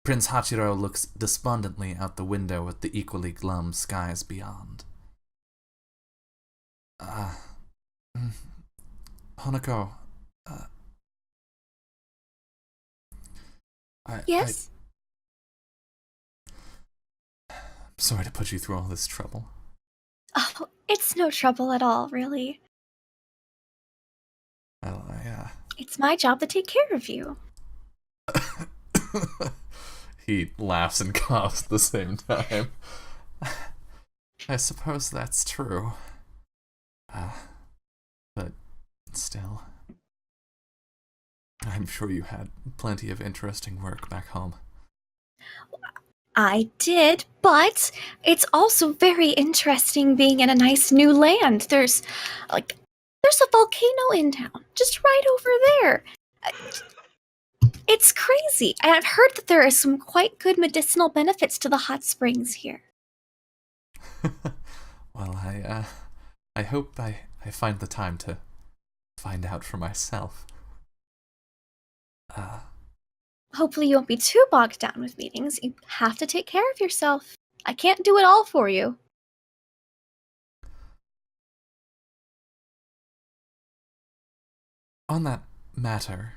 Prince Hachiro looks despondently out the window at the equally glum skies beyond. Honoko, Yes? I'm sorry to put you through all this trouble. Oh, it's no trouble at all, really. Well, It's my job to take care of you. He laughs and coughs at the same time. I suppose that's true. But still, I'm sure you had plenty of interesting work back home. I did, but it's also very interesting being in a nice new land. There's a volcano in town, just right over there. It's crazy. And I've heard that there are some quite good medicinal benefits to the hot springs here. Well, I hope I find the time to find out for myself. Hopefully you won't be too bogged down with meetings. You have to take care of yourself. I can't do it all for you. On that matter,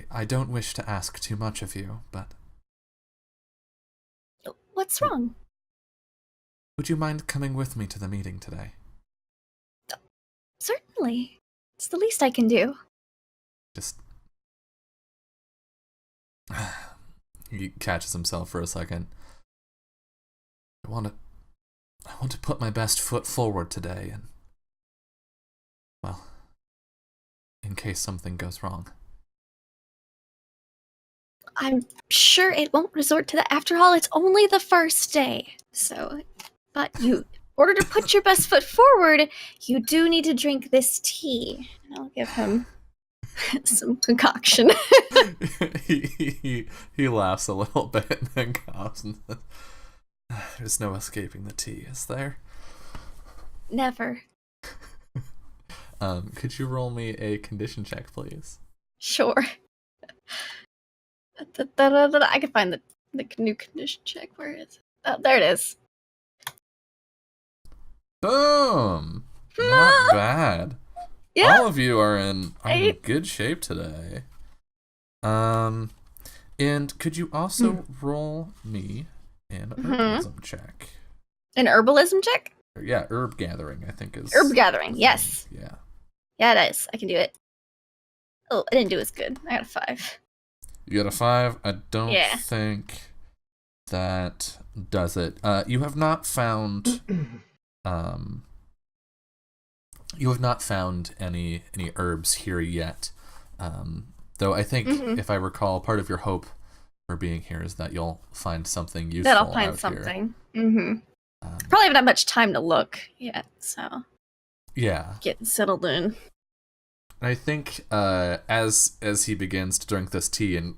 I don't wish to ask too much of you, but What's wrong? would you mind coming with me to the meeting today? Certainly. It's the least I can do. Just... He catches himself for a second. I want to put my best foot forward today, and, well, in case something goes wrong. I'm sure it won't resort to that. After all, it's only the first day. But in order to put your best foot forward, you do need to drink this tea. And I'll give him some concoction. he laughs a little bit and then coughs and says, "There's no escaping the tea, is there?" Never. Could you roll me a condition check, please? Sure. I can find the new condition check. Where is it? Oh, there it is. Boom! Not bad. Yeah. All of you are in good shape today. And could you also roll me an herbalism check? An herbalism check? Yeah, herb gathering, I think is... Herb gathering, yes. Yeah. Yeah, it is. I can do it. Oh, I didn't do as good. I got a 5. You got a 5? I don't Yeah. think that does it. You have not found any herbs here yet. Though I think, if I recall, part of your hope for being here is that you'll find something useful. That I'll find out something. Here. Mm-hmm. Probably haven't had much time to look yet, so yeah, getting settled in. I think as he begins to drink this tea and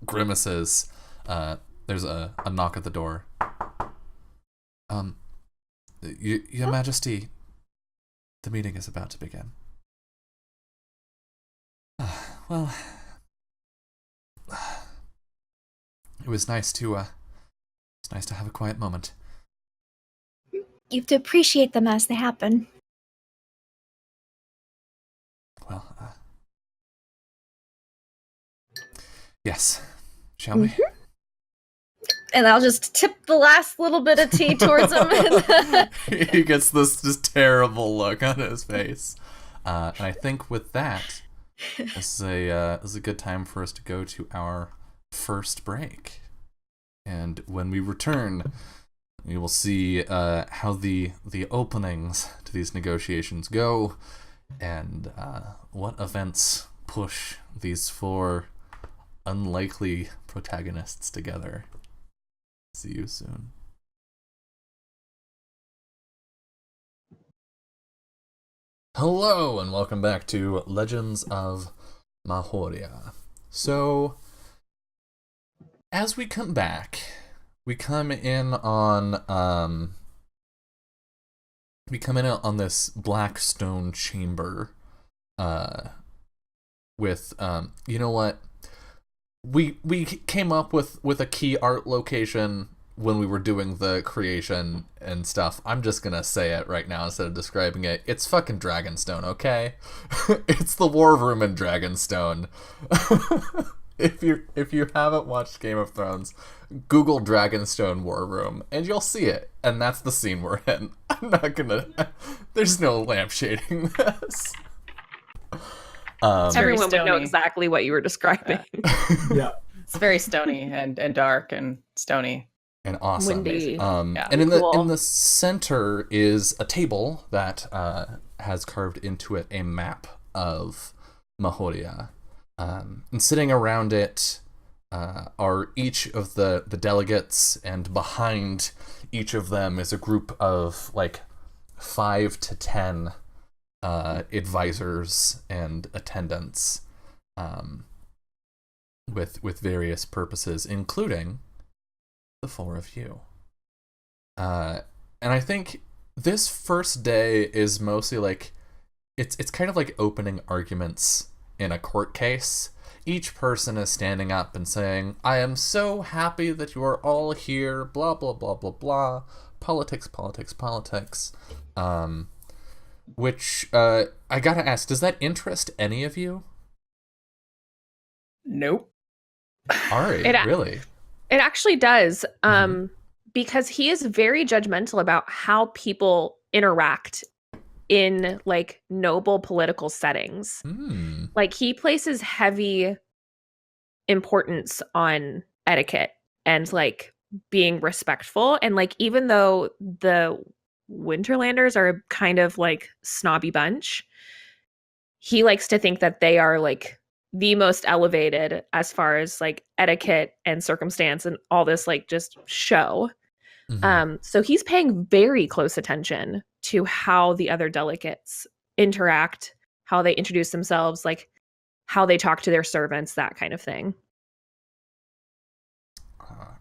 grimaces, there's a knock at the door. Your Majesty, the meeting is about to begin. Well, it was nice to have a quiet moment. You have to appreciate them as they happen. Well, yes. Shall we? And I'll just tip the last little bit of tea towards him. He gets this just terrible look on his face. And I think with that, this is a good time for us to go to our first break. And when we return, we will see how the openings to these negotiations go, and what events push these 4 unlikely protagonists together. See you soon. Hello, and welcome back to Legends of Mahōrea. So, as we come back, we come in on this black stone chamber, with you know what? We came up with a key art location when we were doing the creation and stuff. I'm just gonna say it right now instead of describing it. It's fucking Dragonstone, okay? It's the war room in Dragonstone. If you haven't watched Game of Thrones, Google Dragonstone War Room and you'll see it. And that's the scene we're in. I'm not gonna. There's no lampshading this. Everyone would know stony. exactly what you were describing. Yeah. It's very stony and dark and stony. And awesome. Windy. Yeah. And in Cool. the center is a table that has carved into it a map of Mahōrea. And sitting around it are each of the delegates, and behind each of them is a group of like 5 to 10 advisors and attendants, with various purposes, including the 4 of you. And I think this first day is mostly like it's kind of like opening arguments in a court case. Each person is standing up and saying, "I am so happy that you are all here, blah blah blah blah blah, politics, politics, politics." Which I gotta ask, does that interest any of you? Nope. Ari, It- really? It actually does, because he is very judgmental about how people interact in like noble political settings. Like he places heavy importance on etiquette and like being respectful, and like even though the Winterlanders are a kind of like snobby bunch, he likes to think that they are like the most elevated as far as like etiquette and circumstance and all this like just show. So he's paying very close attention to how the other delegates interact, how they introduce themselves, like how they talk to their servants, that kind of thing.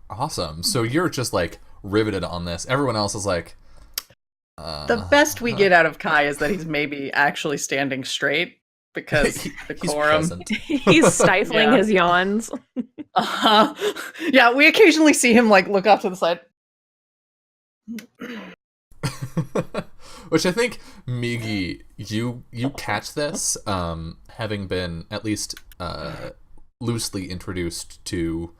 Awesome. So you're just like riveted on this. Everyone else is like, The best we get out of Kai is that he's maybe actually standing straight because the he's quorum. present. He's stifling Yeah. his yawns. Yeah, we occasionally see him like look off to the side. Which I think, Migi, you catch this, having been at least loosely introduced to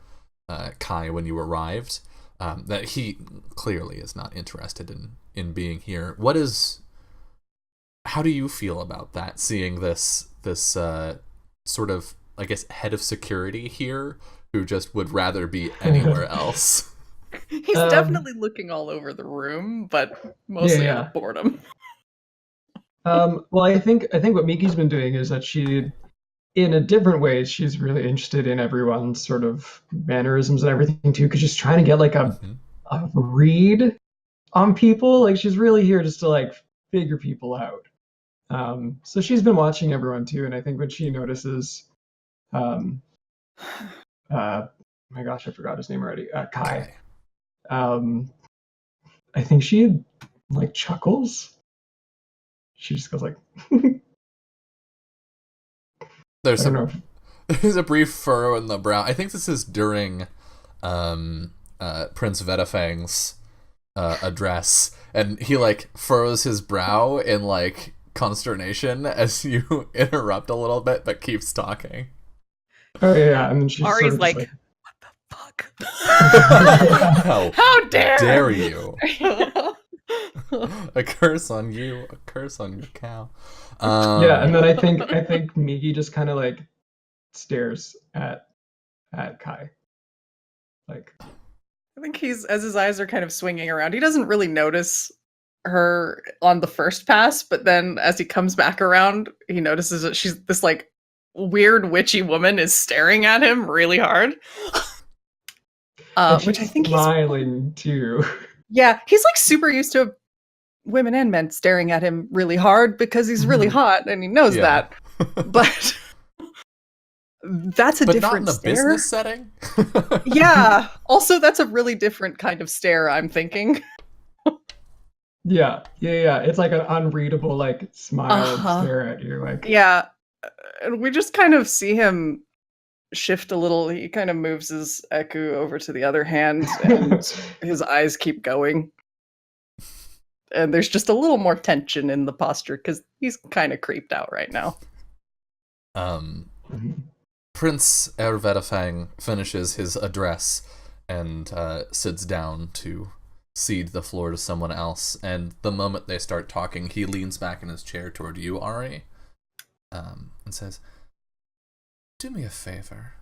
Kai when you arrived, that he clearly is not interested in being here. How do you feel about that, seeing this sort of, I guess, head of security here who just would rather be anywhere else. He's definitely looking all over the room, but mostly out of boredom. Well, I think what Miki's been doing is that she, in a different way, she's really interested in everyone's sort of mannerisms and everything too, because she's trying to get like a read on people. Like she's really here just to like figure people out. So she's been watching everyone too, and I think when she notices, my gosh, I forgot his name already. Kai. I think she like chuckles. She just goes like. There's a brief furrow in the brow. I think this is during Prince Vedafang's address, and he like furrows his brow in like consternation as you interrupt a little bit, but keeps talking. Oh yeah, and then she's Ari's sort of like, like, what the fuck? How dare you? A curse on you, a curse on your cow. Yeah, and then I think Miki just kind of like stares at Kai. Like, I think as his eyes are kind of swinging around, he doesn't really notice her on the first pass, but then as he comes back around, he notices that she's this like weird witchy woman is staring at him really hard. Which I think smiling too. Yeah, he's like super used to women and men staring at him really hard because he's really hot and he knows that. But that's a different not in the stare. Business setting. Yeah. Also, that's a really different kind of stare, I'm thinking. Yeah. It's like an unreadable like smile and stare at you. Like, yeah, and we just kind of see him shift a little. He kind of moves his Eku over to the other hand, and his eyes keep going. And there's just a little more tension in the posture because he's kind of creeped out right now. Prince Vedafang finishes his address and sits down to cede the floor to someone else. And the moment they start talking, he leans back in his chair toward you, Ari, and says, "Do me a favor,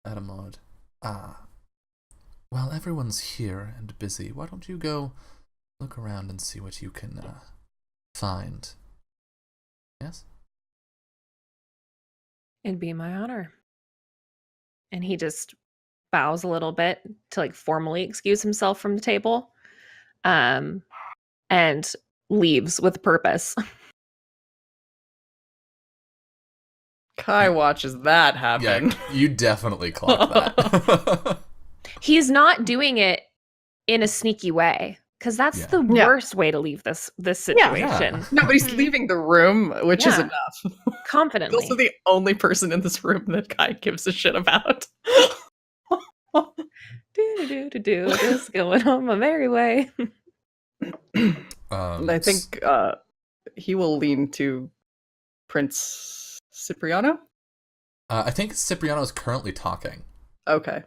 Adamod. While everyone's here and busy, why don't you go look around and see what you can find?" Yes? It'd be my honor. And he just bows a little bit to like formally excuse himself from the table, and leaves with purpose. Kai watches that happen. Yeah, you definitely clocked that. He's not doing it in a sneaky way, because that's the worst way to leave this situation. Yeah. Nobody's leaving the room, which is enough. Confidently. He's also the only person in this room that Kai gives a shit about. Just going on my merry way. I think he will lean to Prince Cipriano. I think Cipriano is currently talking. Okay.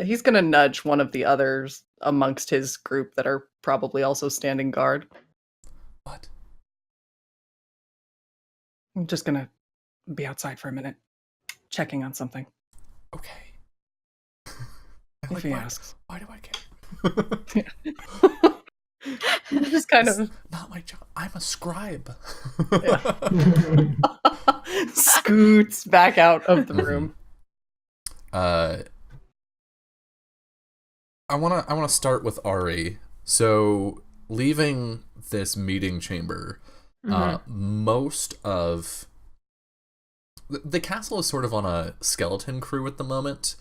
He's gonna nudge one of the others amongst his group that are probably also standing guard. What? I'm just gonna be outside for a minute, checking on something. Okay. If he asks. Why do I care? Just kind of not my job. I'm a scribe. Scoots back out of the room. I wanna start with Ari. So leaving this meeting chamber, most of the castle is sort of on a skeleton crew at the moment.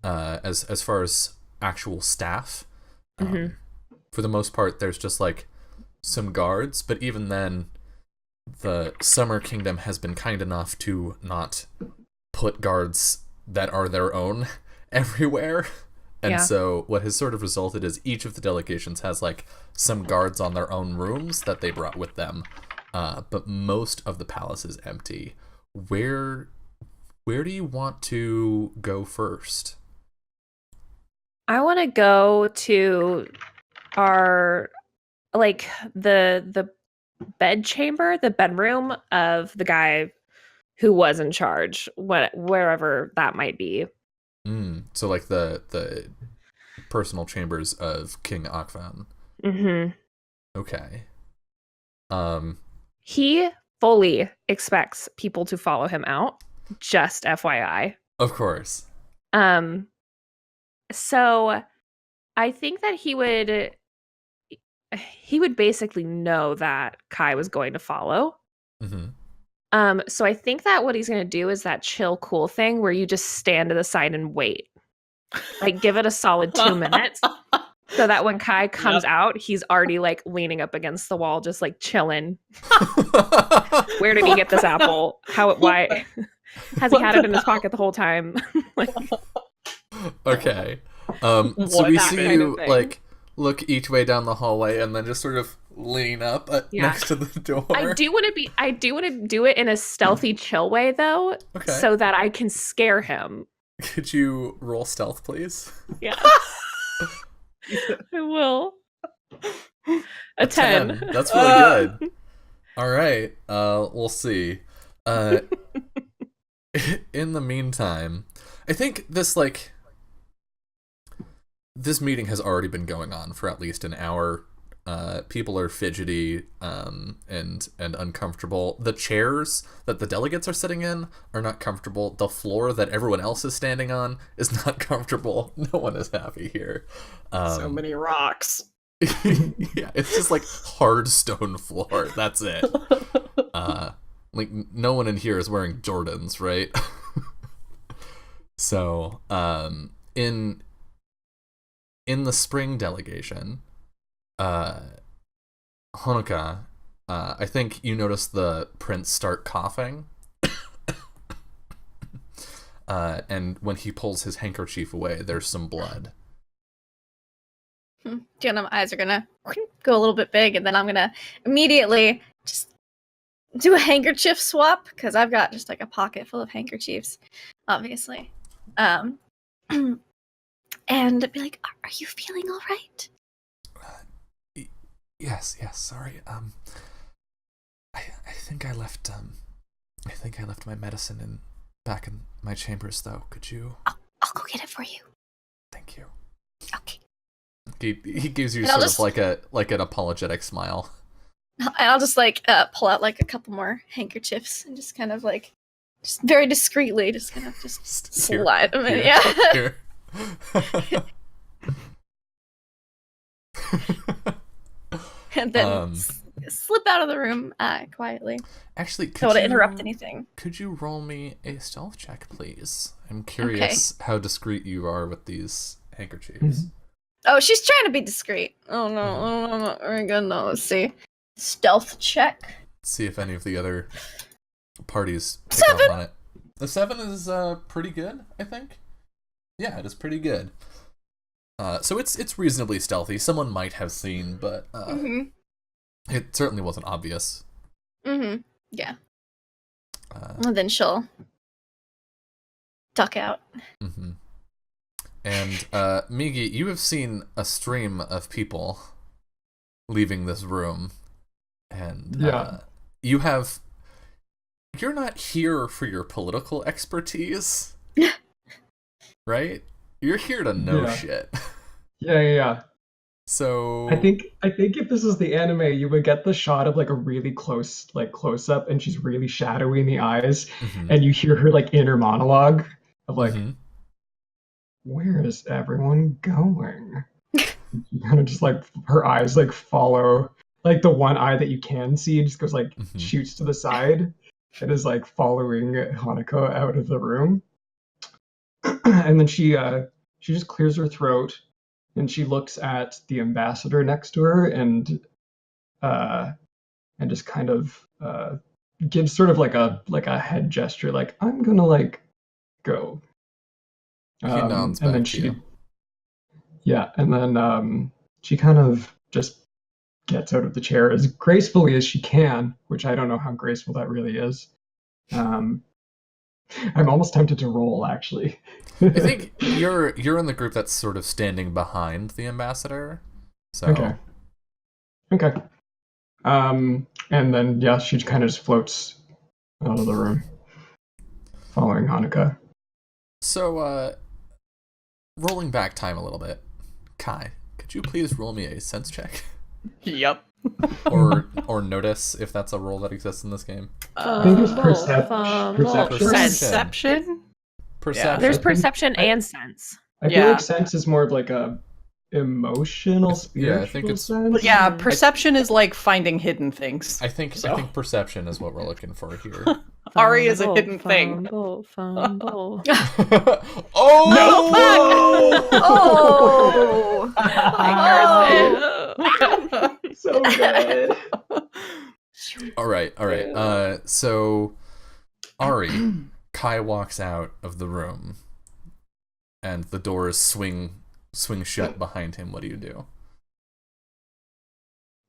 As far as actual staff, for the most part, there's just like some guards. But even then, the Summer Kingdom has been kind enough to not put guards that are their own everywhere. And so what has sort of resulted is each of the delegations has like some guards on their own rooms that they brought with them. But most of the palace is empty. Where do you want to go first? I want to go to our, like, the bed chamber, the bedroom of the guy who was in charge, wherever that might be. So like the personal chambers of King Akvan. Mm-hmm. Okay. He fully expects people to follow him out. Just FYI. Of course. So I think that he would basically know that Kai was going to follow. Mm-hmm. So I think that what he's going to do is that chill, cool thing where you just stand to the side and wait. Like, give it a solid 2 minutes so that when Kai comes out, he's already, like, leaning up against the wall, just, like, chilling. Where did he get this apple? Why? Has he had it in his pocket the whole time? Like, okay. So we see you, like, look each way down the hallway and then just sort of lean up next to the door. I do want to do it in a stealthy, chill way, though, so that I can scare him. Could you roll stealth, please? Yeah. I will. A 10. That's really good. All right. We'll see. In the meantime, I think this meeting has already been going on for at least an hour. People are fidgety and uncomfortable. The chairs that the delegates are sitting in are not comfortable. The floor that everyone else is standing on is not comfortable. No one is happy here. So many rocks. Yeah, it's just like hard stone floor. That's it. Like no one in here is wearing Jordans, right? So, in the spring delegation, Honoka, I think you notice the prince start coughing. And when he pulls his handkerchief away, there's some blood. My eyes are gonna go a little bit big, and then I'm gonna immediately just do a handkerchief swap, because I've got just like a pocket full of handkerchiefs, obviously. And be like, are you feeling all right? Yes, sorry. I think I left my medicine back in my chambers, though. Could you? I'll go get it for you. Thank you. Okay. He gives you sort of like an apologetic smile. And I'll just pull out like a couple more handkerchiefs and just kind of like, just very discreetly, just kind of slide them in. Yeah. Here. And then slip out of the room quietly. Actually, don't want to interrupt anything. Could you roll me a stealth check, please? I'm curious how discreet you are with these handkerchiefs. Mm-hmm. Oh, she's trying to be discreet. Oh no, I'm not very good. No, let's see. Stealth check. Let's see if any of the other parties pick up on it. The 7 is pretty good, I think. Yeah, it is pretty good. So it's reasonably stealthy. Someone might have seen, but it certainly wasn't obvious. Yeah. And then she'll duck out. And Migi, you have seen a stream of people leaving this room, and you're not here for your political expertise, right? You're here to know shit. Yeah. So I think if this is the anime, you would get the shot of like a really close up, and she's really shadowy in the eyes, and you hear her like inner monologue of like, where is everyone going? You kind of just like her eyes like follow, like the one eye that you can see just goes like shoots to the side and is like following Hanako out of the room. And then she just clears her throat and she looks at the ambassador next to her and just kind of gives sort of like a head gesture, like I'm gonna like go. He nods and back then to you. Yeah, and then she kind of just gets out of the chair as gracefully as she can, which I don't know how graceful that really is. I'm almost tempted to roll, actually. I think you're in the group that's sort of standing behind the ambassador. So Okay. And then she kind of just floats out of the room. following Hanukkah. So, rolling back time a little bit, Kai, could you please roll me a sense check? Yep. or notice if that's a role that exists in this game? I think it's Perception. Perception? Perception. There's perception and sense. I feel like sense is more of like a emotional, spiritual I think it's sense. But yeah, perception is like finding hidden things. I think perception is what we're looking for here. Ari is a hidden thing. Fumble. Oh No! Oh! Oh! So good. All right. So Ari, Kai walks out of the room, and the doors swing shut behind him. What do you do?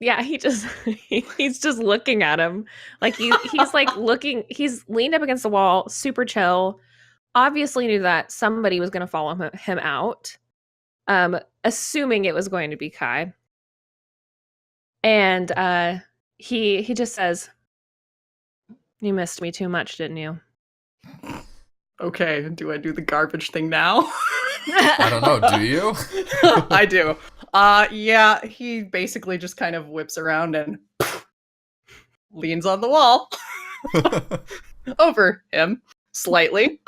Yeah, he's just looking at him. Like he's like looking, he's leaned up against the wall, super chill. Obviously knew that somebody was going to follow him out. Assuming it was going to be Kai. And he just says, "You missed me too much, didn't you?" Okay, do I do the garbage thing now? I don't know, do you? I do. Yeah, he basically just kind of whips around and leans on the wall over him slightly.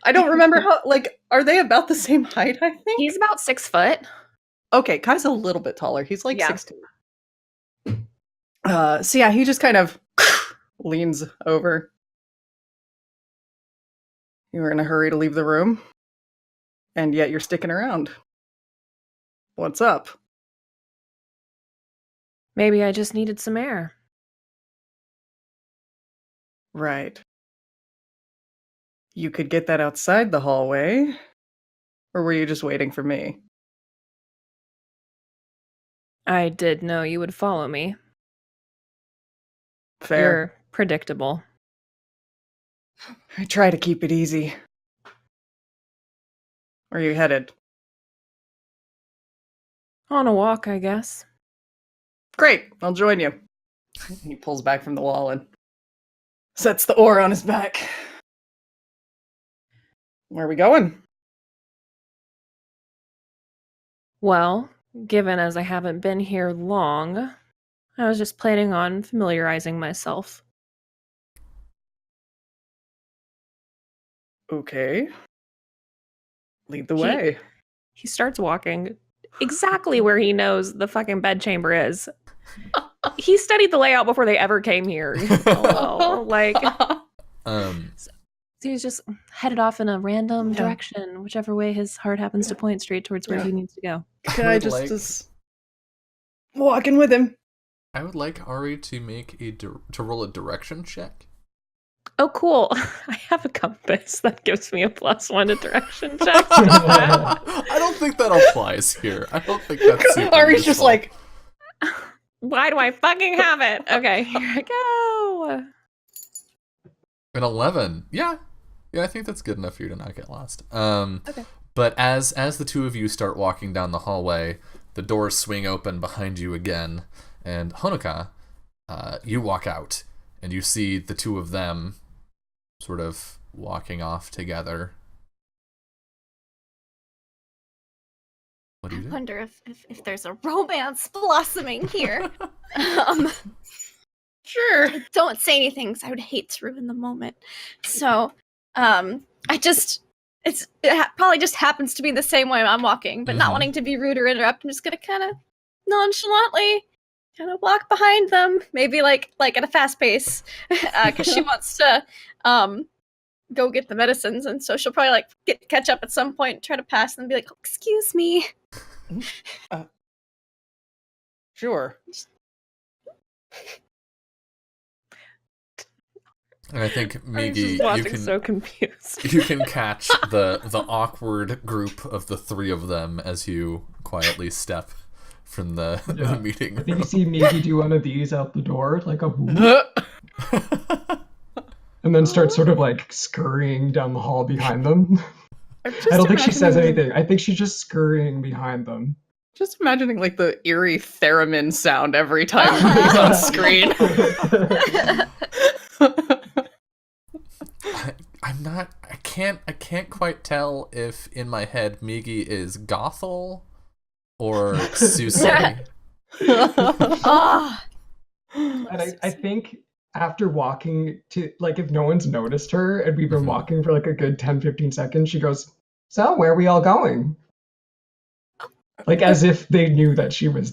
I don't remember how, like, are they about the same height, I think? He's about 6 foot. Okay, Kai's a little bit taller. He's like Yeah. 6'2". So yeah, he just kind of leans over. You were in a hurry to leave the room, and yet you're sticking around. What's up? Maybe I just needed some air. Right. You could get that outside the hallway, or were you just waiting for me? I did know you would follow me. Fair. You're predictable. I try to keep it easy. Where are you headed? On a walk, I guess. Great, I'll join you. He pulls back from the wall and sets the oar on his back. Where are we going? Well, given as I haven't been here long, I was just planning on familiarizing myself. Okay. Lead the way. He starts walking exactly where he knows the fucking bedchamber is. He studied the layout before they ever came here. Hello. Like, Um, so he's just headed off in a random direction, whichever way his heart happens to point straight towards where he needs to go. Guy just is walking with him. I would like Ari to make to roll a direction check. Oh, cool. I have a compass that gives me a +1 to direction checks. I don't think that applies here. I don't think that's super Ari's just useful. like, Why do I fucking have it? Okay, here I go. An 11. Yeah, I think that's good enough for you to not get lost. Okay. But as the two of you start walking down the hallway, the doors swing open behind you again, and Honoka, you walk out, and you see the two of them sort of walking off together. What do you I do? wonder if there's a romance blossoming here. sure. Don't say anything, 'cause I would hate to ruin the moment. So, probably just happens to be the same way I'm walking, but not wanting to be rude or interrupt. I'm just gonna kind of nonchalantly kind of walk behind them, maybe like at a fast pace, because she wants to go get the medicines, and so she'll probably catch up at some point, try to pass, and be like, oh, "Excuse me." Sure. And I think I'm Migi, just you watching can so confused. you can catch the awkward group of the three of them as you quietly step from the meeting I think you room. see Migi do one of these out the door, like a whoop, and then start sort of like scurrying down the hall behind them. I don't think she says anything. I think she's just scurrying behind them. Just imagining like the eerie theremin sound every time he's on screen. I can't quite tell if in my head Migi is Gothel or Susie. Ah, And I think after walking to, like, if no one's noticed her and we've been Mhm. walking for like a good 10-15 seconds, she goes, "So, where are we all going?" Like as if they knew that she was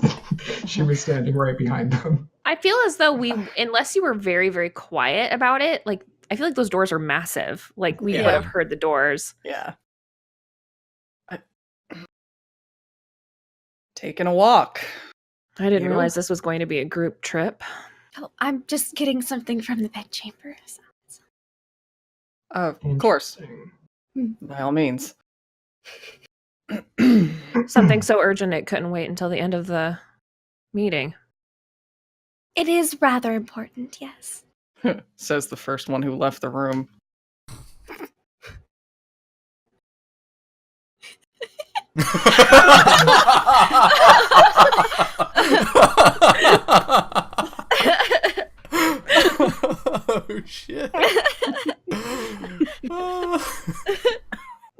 standing right behind them. I feel as though unless you were very, very quiet about it, like, I feel like those doors are massive. Like, we would have heard the doors. Yeah. Taking a walk. I didn't You? realize this was going to be a group trip. oh, I'm just getting something from the bedchamber. Of course. Interesting. By all means. Something so urgent it couldn't wait until the end of the meeting. It is rather important, yes. Says the first one who left the room. Oh shit.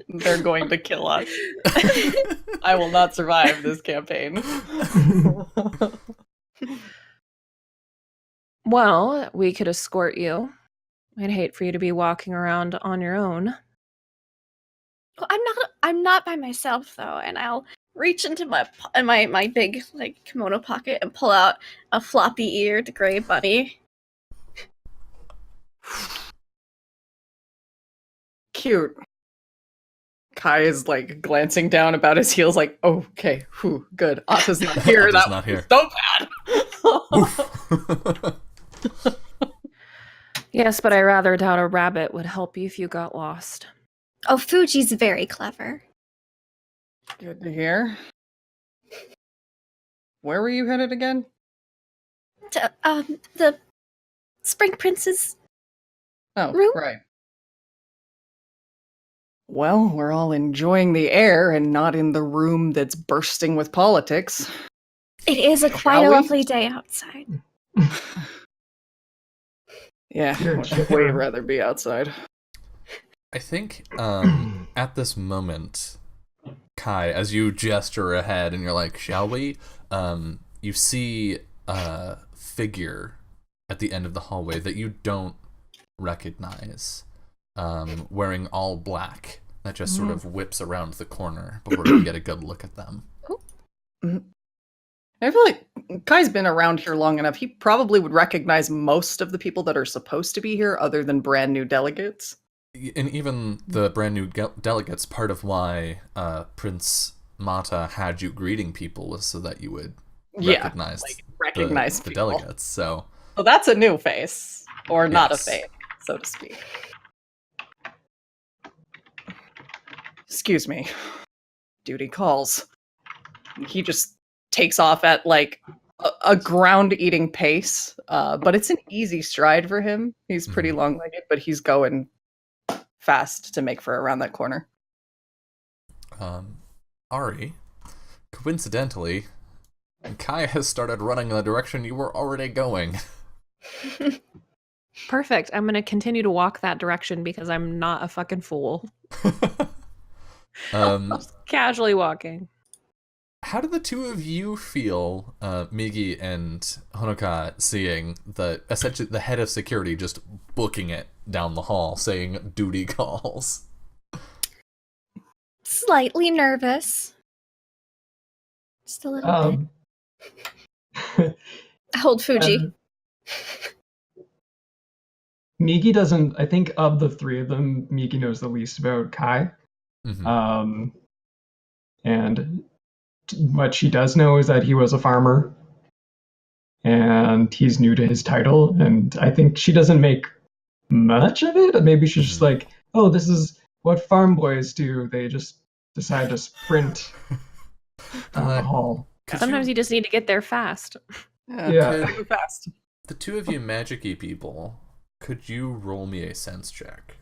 They're going to kill us. I will not survive this campaign. Well, we could escort you. I'd hate for you to be walking around on your own. Well, I'm not by myself though, and I'll reach into my big like kimono pocket and pull out a floppy-eared gray bunny. Cute. Kai is like glancing down about his heels, like, oh, okay, whew, good. Atta's not here. Atta's That not was here. so bad. Yes, but I rather doubt a rabbit would help you if you got lost. Oh, Fuji's very clever. Good to hear. Where were you headed again? To, the Spring Princess. Oh, Room? right. Well, we're all enjoying the air and not in the room that's bursting with politics. It is quite Shall a we? lovely day outside. Yeah, Sure, I'd sure. way rather be outside. I think at this moment, Kai, as you gesture ahead and you're like, shall we? You see a figure at the end of the hallway that you don't recognize, wearing all black, that just sort of whips around the corner before you get a good look at them. I feel like Kai's been around here long enough. He probably would recognize most of the people that are supposed to be here other than brand new delegates. And even the brand new delegates, part of why Prince Mata had you greeting people was so that you would recognize, recognize the people. delegates. So that's a new face, or not a Yes. face, so to speak. Excuse me. Duty calls. He just takes off at like a ground-eating pace, but it's an easy stride for him. He's pretty long-legged, but he's going fast to make for around that corner. Ari, coincidentally, Kai has started running in the direction you were already going. Perfect. I'm going to continue to walk that direction because I'm not a fucking fool. Just casually walking. How do the two of you feel, Migi and Honoka, seeing essentially the head of security just booking it down the hall, saying duty calls? Slightly nervous. Just a little bit. I hold Fuji. Migi doesn't. I think of the three of them, Migi knows the least about Kai. Mm-hmm. And what she does know is that he was a farmer, and he's new to his title. And I think she doesn't make much of it. Maybe she's just like, "Oh, this is what farm boys do. They just decide to sprint down the hall." Sometimes you just need to get there fast. Yeah. Move fast. The two of you magic-y people, could you roll me a sense check?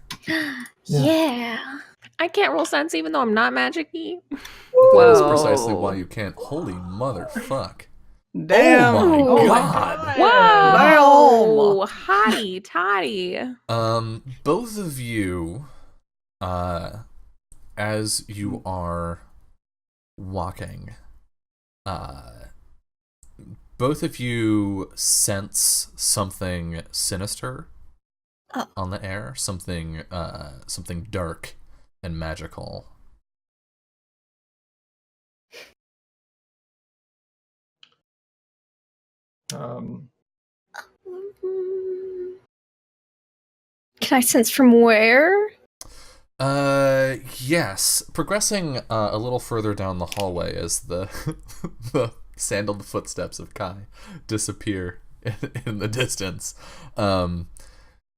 Yeah. I can't roll sense even though I'm not magic-y. That's precisely why you can't. Holy motherfuck. Damn. Oh my Oh my god. Whoa! Hottie toddy. Both of you, as you are walking, both of you sense something sinister on the air, something dark and magical. Can I sense from where? Yes. Progressing a little further down the hallway as the the sandaled footsteps of Kai disappear in the distance,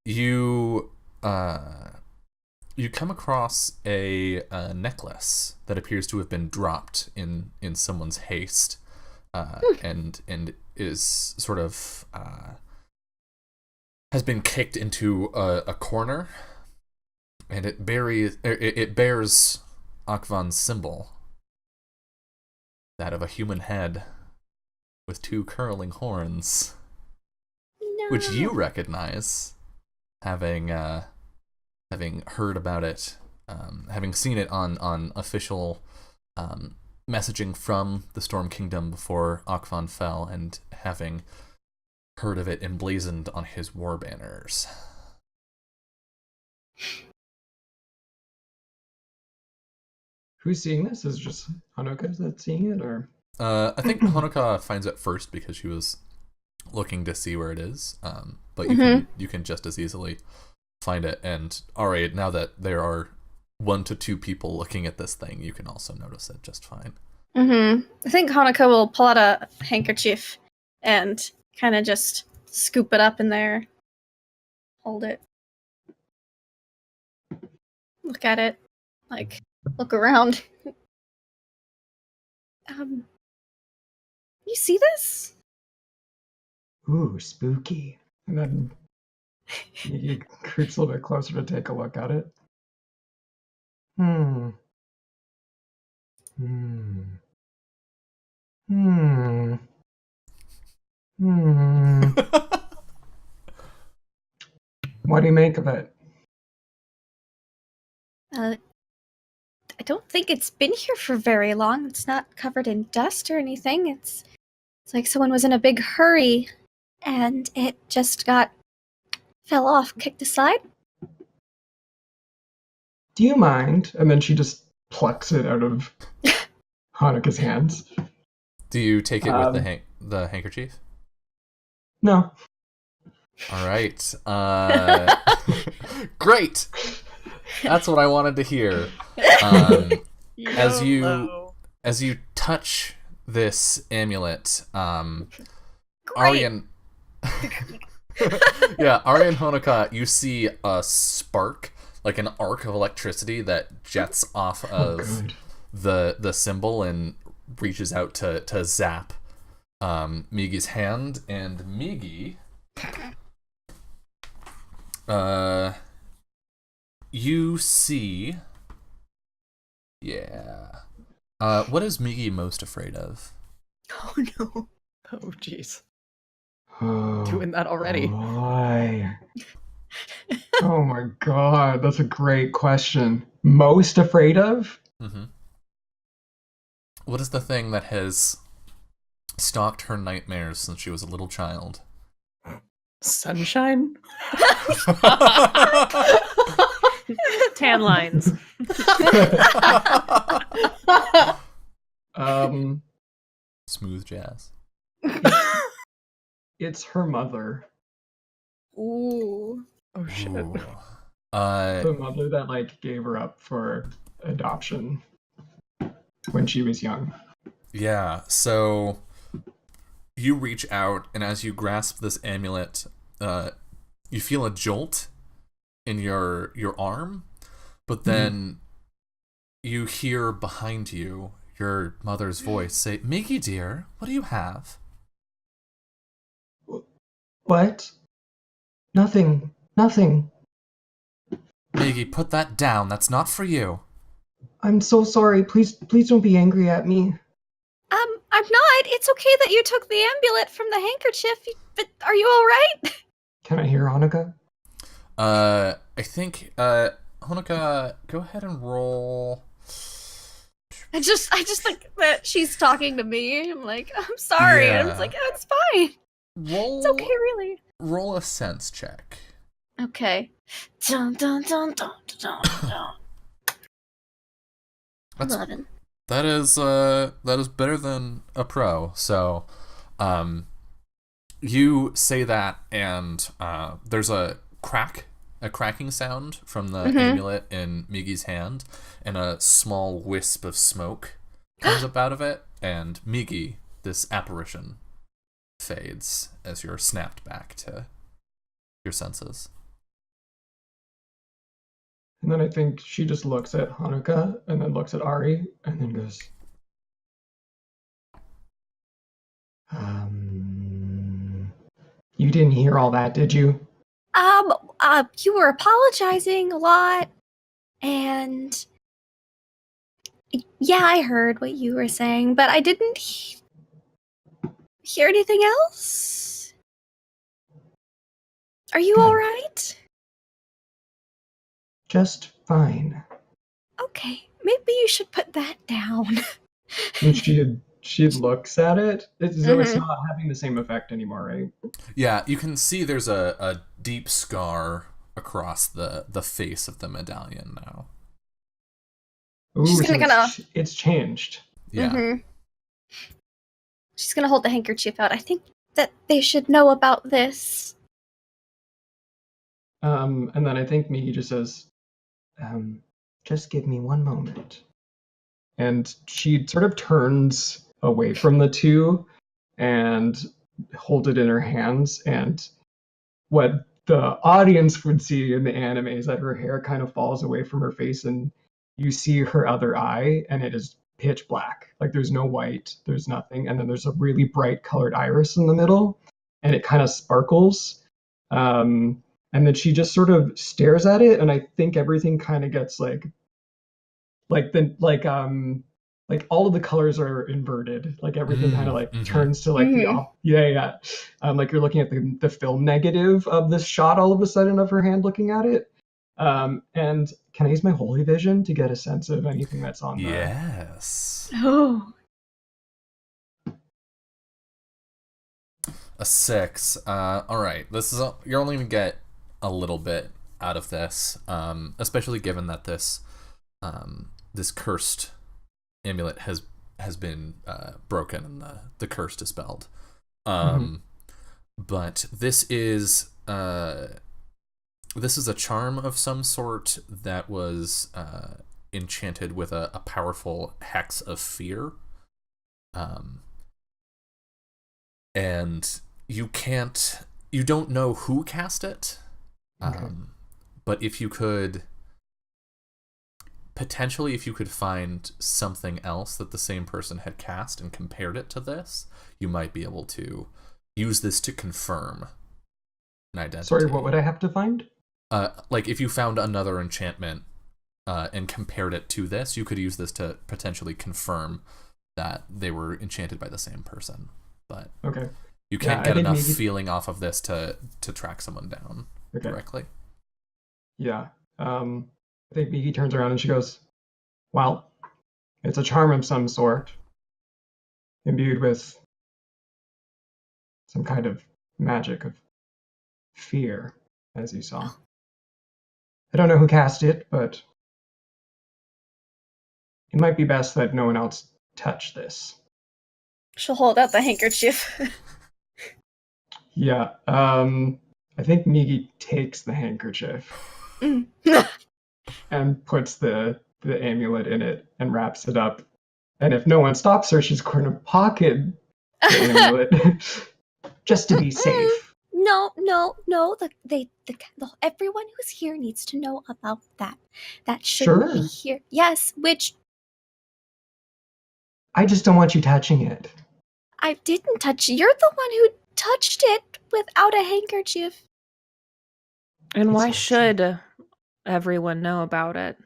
you come across a necklace that appears to have been dropped in someone's haste, and is sort of has been kicked into a corner, and it bears Akvan's symbol, that of a human head with two curling horns, No. which you recognize, having heard about it, having seen it on official messaging from the Storm Kingdom before Akvan fell, and having heard of it emblazoned on his war banners. Who's seeing this? Is it just Honoka that's seeing it, or? I think Honoka finds it first because she was looking to see where it is. But you can just as easily find it. And alright, now that there are 1 to 2 people looking at this thing, you can also notice it just fine. I think Honoka will pull out a handkerchief and kind of just scoop it up in there. Hold it. Look at it. Like, look around. You see this? Ooh, spooky. And then he creeps a little bit closer to take a look at it. What do you make of it? I don't think it's been here for very long. It's not covered in dust or anything. It's like someone was in a big hurry and it just fell off, kicked aside. Do you mind? And then she just plucks it out of Hanukkah's hands. Do you take it with the handkerchief? No. All right. Great. That's what I wanted to hear. As you touch this amulet, Ari and Ari and Honoka, you see a spark, like an arc of electricity that jets off of the symbol and reaches out to zap Migi's hand, and Migi, you see, what is Migi most afraid of? Oh no. Oh jeez. Oh, Doing that already. Why? Oh my god, that's a great question. Most afraid of? What is the thing that has stalked her nightmares since she was a little child? Sunshine? Tan lines. Smooth jazz. It's her mother. Ooh. Oh shit. Ooh. The mother that gave her up for adoption when she was young. Yeah, so you reach out, and as you grasp this amulet, you feel a jolt in your arm, but then you hear behind you your mother's voice say, "Migi dear, what do you have?" What? Nothing. Migi, put that down. That's not for you. I'm so sorry. Please don't be angry at me. I'm not. It's okay that you took the amulet from the handkerchief, but are you all right? Can I hear Hanukkah? I think, Honoka, go ahead and roll. I just think that she's talking to me. I'm like, I'm sorry. And it's like, oh, it's fine. It's okay, really. Roll a sense check. Okay. Dun, dun, dun, dun, dun, dun. 11. That is better than a pro. So, you say that, and there's a cracking sound from the amulet in Migi's hand, and a small wisp of smoke comes up out of it, and Migi, this apparition, fades as you're snapped back to your senses. And then I think she just looks at Hanukkah and then looks at Ari and then goes, you didn't hear all that, did you? You were apologizing a lot, and yeah, I heard what you were saying, but I didn't hear anything else. Are you all right? Just fine. Okay, maybe you should put that down. And she looks at it. So it's not having the same effect anymore, right? Yeah, you can see there's a deep scar across the face of the medallion now. Ooh, She's gonna it's changed. Yeah. She's gonna hold the handkerchief out. I think that they should know about this. And then I think Migi just says, just give me one moment. And she sort of turns away from the two and holds it in her hands. And what the audience would see in the anime is that her hair kind of falls away from her face, and you see her other eye, and it is pitch black. Like there's no white, there's nothing. And then there's a really bright colored iris in the middle, and it kind of sparkles. And then she just sort of stares at it, and I think everything kind of gets like all of the colors are inverted. Like everything kind of like turns to like like you're looking at the film negative of this shot all of a sudden of her hand looking at it. And can I use my holy vision to get a sense of anything that's on there? Yes. Oh. A 6. All right. You're only gonna get a little bit out of this, especially given that this cursed amulet has been broken and the curse dispelled. But this is a charm of some sort that was enchanted with a powerful hex of fear. And you don't know who cast it. But if you could find something else that the same person had cast and compared it to this, you might be able to use this to confirm an identity. Sorry, what would I have to find? Like if you found another enchantment and compared it to this, you could use this to potentially confirm that they were enchanted by the same person. But you can't get enough feeling off of this to track someone down directly. Yeah. I think Migi turns around and she goes, well, it's a charm of some sort, imbued with some kind of magic of fear, as you saw. I don't know who cast it, but it might be best that no one else touch this. She'll hold out the handkerchief. Yeah, I think Migi takes the handkerchief and puts the amulet in it and wraps it up. And if no one stops her, she's going to pocket the amulet just to be safe. No. Everyone who's here needs to know about that. That shouldn't be here. Yes, which... I just don't want you touching it. I didn't touch it. You're the one who touched it without a handkerchief. And why should everyone know about it?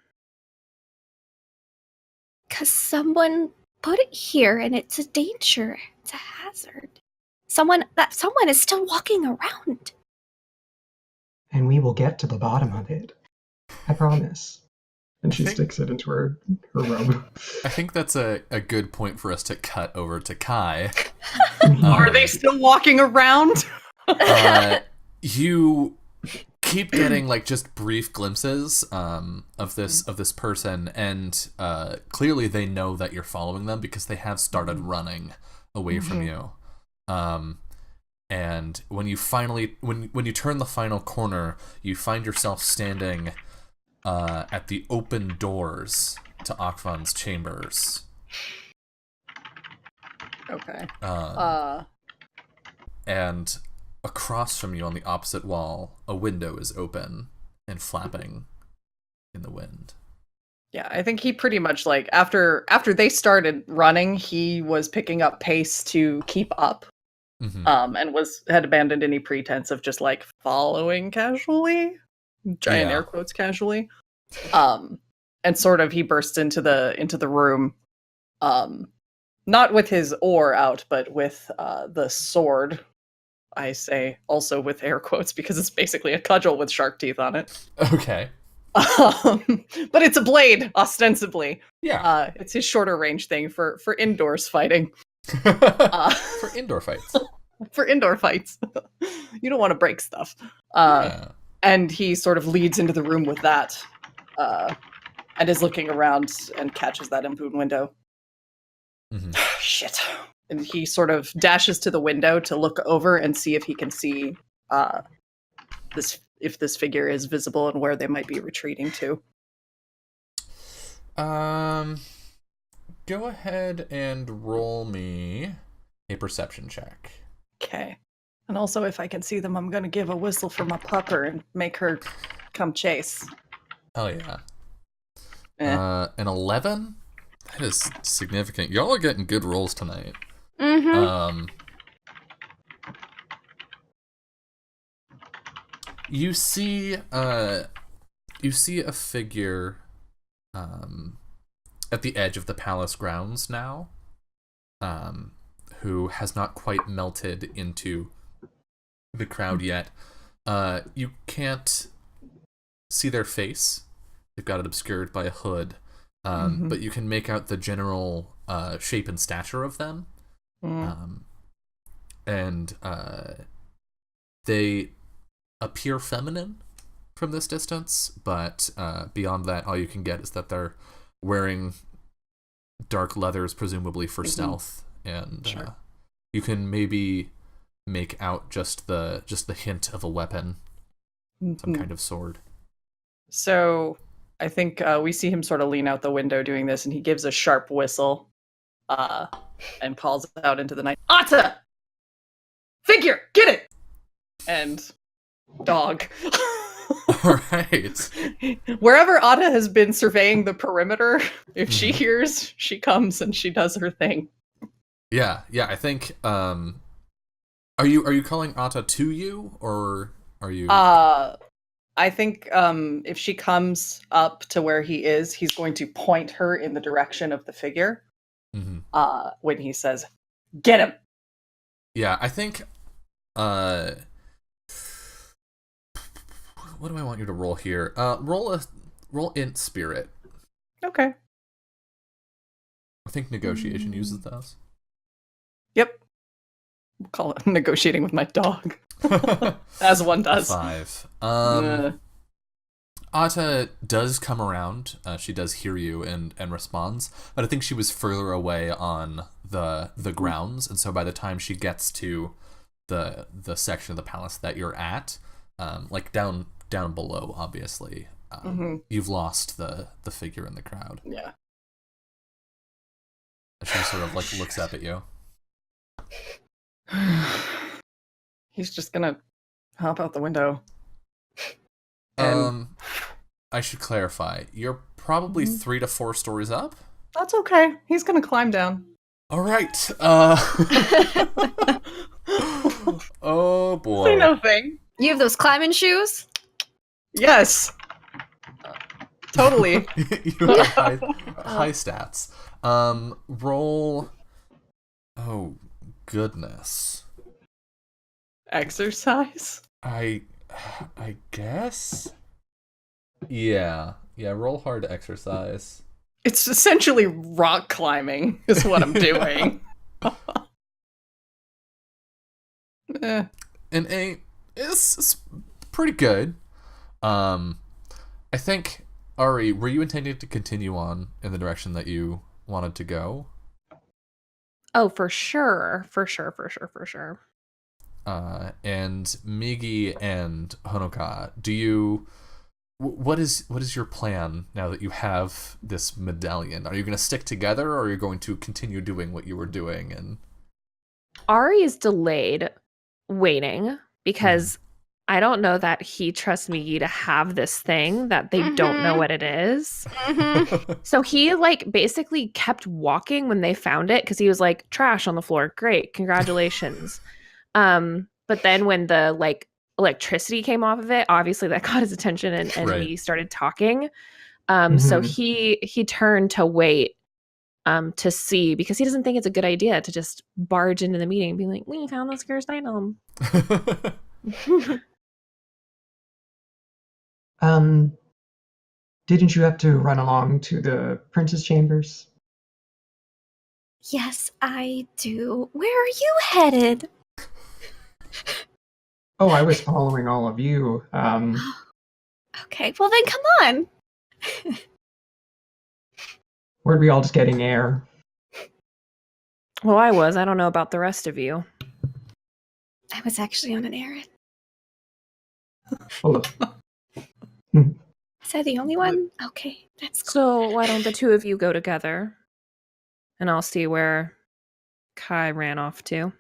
Because someone put it here, and it's a danger. It's a hazard. Someone is still walking around. And we will get to the bottom of it. I promise. And she sticks it into her robe. I think that's a good point for us to cut over to Kai. Are they still walking around? You keep getting like just brief glimpses of this person, and clearly they know that you're following them because they have started running away from you. And when you finally when you turn the final corner, you find yourself standing at the open doors to Akvan's chambers. Okay. And across from you on the opposite wall, a window is open and flapping in the wind. Yeah, I think he pretty much like after they started running, he was picking up pace to keep up. And had abandoned any pretense of just like following casually, giant air quotes casually. And sort of he bursts into the room, not with his oar out, but with the sword. I say also with air quotes because it's basically a cudgel with shark teeth on it. Okay. But it's a blade, ostensibly. Yeah. It's his shorter range thing for indoors fighting. For indoor fights. For indoor fights. You don't want to break stuff. And he sort of leads into the room with that. And is looking around and catches that open window. Shit. And he sort of dashes to the window to look over and see if he can see if this figure is visible and where they might be retreating to. Go ahead and roll me a perception check. Okay. And also, if I can see them, I'm going to give a whistle for my pupper and make her come chase. Oh, yeah. An 11? That is significant. Y'all are getting good rolls tonight. You see a figure at the edge of the palace grounds now, who has not quite melted into the crowd yet. You can't see their face. They've got it obscured by a hood, but you can make out the general shape and stature of them. And they appear feminine from this distance, but beyond that, all you can get is that they're wearing dark leathers, presumably for stealth, and you can maybe make out just the hint of a weapon, some kind of sword. So I think we see him sort of lean out the window doing this, and he gives a sharp whistle and calls out into the night, "Atta! Figure! Get it!" And dog. All right. Wherever Atta has been surveying the perimeter, if she hears, she comes and she does her thing. Yeah. I think. Are you calling Atta to you, or are you? I think if she comes up to where he is, he's going to point her in the direction of the figure. When he says, "Get him." Yeah, I think. What do I want you to roll here? Roll int spirit. Okay. I think negotiation uses those. Yep. We'll call it negotiating with my dog. As one does. 5. Atta does come around. She does hear you and responds, but I think she was further away on the grounds, and so by the time she gets to the section of the palace that you're at, like down below, obviously, you've lost the figure in the crowd. Yeah. She sort of like looks up at you. He's just gonna hop out the window. I should clarify. You're probably 3 to 4 stories up. That's okay. He's gonna climb down. All right. Oh boy. Say no thing. You have those climbing shoes? Yes. Totally. You have high stats. Roll. Oh goodness. Exercise? I guess. Yeah. Roll hard exercise. It's essentially rock climbing, is what I'm doing. An 8 is pretty good. I think, Ari, were you intending to continue on in the direction that you wanted to go? Oh, for sure. And Migi and Honoka, what is your plan now that you have this medallion? Are you going to stick together, or are you going to continue doing what you were doing? And Ari is delayed waiting because I don't know that he trusts Migi to have this thing that they don't know what it is. So he like basically kept walking when they found it because he was like, trash on the floor. Great. Congratulations. But then when the like electricity came off of it, obviously that got his attention and Right. he started talking. So he turned to wait to see, because he doesn't think it's a good idea to just barge into the meeting and be like, we found this cursed item. Didn't you have to run along to the prince's chambers? Yes, I do. Where are you headed? Oh, I was following all of you. Okay, well then come on. Weren't we all just getting air? Well, I don't know about the rest of you. I was actually on an errand. Oh, Is I the only one? Okay, that's cool. So why don't the two of you go together? And I'll see where Kai ran off to.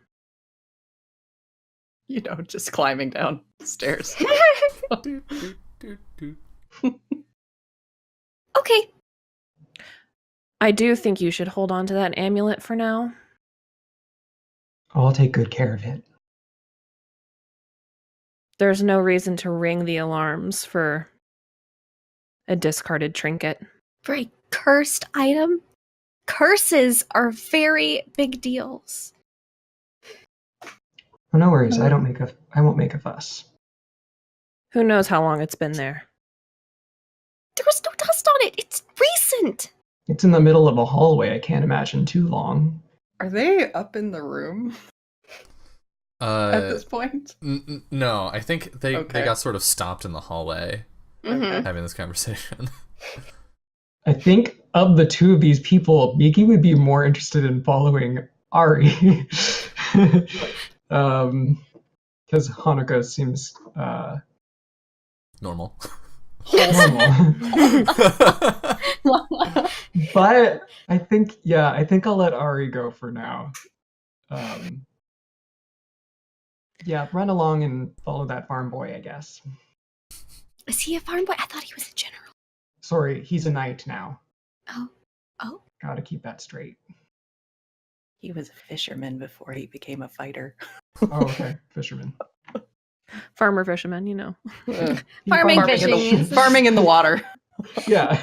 You know, just climbing down stairs. Okay. I do think you should hold on to that amulet for now. I'll take good care of it. There's no reason to ring the alarms for a discarded trinket. For a cursed item? Curses are very big deals. Well, no worries. I won't make a fuss. Who knows how long it's been there? There was no dust on it. It's recent. It's in the middle of a hallway. I can't imagine too long. Are they up in the room at this point? No, I think they Okay. got sort of stopped in the hallway Mhm. having this conversation. I think of the two of these people, Miki would be more interested in following Ari. Because Hanukkah seems Normal. normal. But I think I'll let Ari go for now. Run along and follow that farm boy, I guess. Is he a farm boy? I thought he was a general. Sorry, he's a knight now. Oh. Gotta keep that straight. He was a fisherman before he became a fighter. Oh, okay. Fisherman. Farmer fisherman, you know. He Farming, farmed fishing. in the- Farming in the water. Yeah.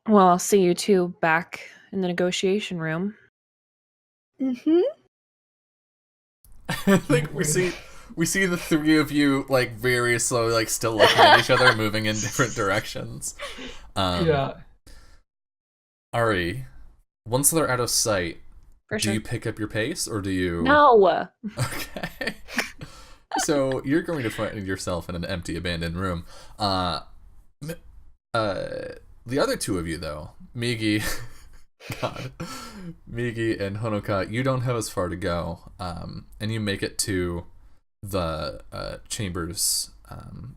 Well, I'll see you two back in the negotiation room. Mm-hmm. I think we see the three of you like very slowly, like still looking at each other, moving in different directions. Yeah. Ari, once they're out of sight, For do sure. you pick up your pace or do you? No. Okay. So you're going to find yourself in an empty, abandoned room. The other two of you, though, Migi, Migi and Honoka, you don't have as far to go, and you make it to the chambers,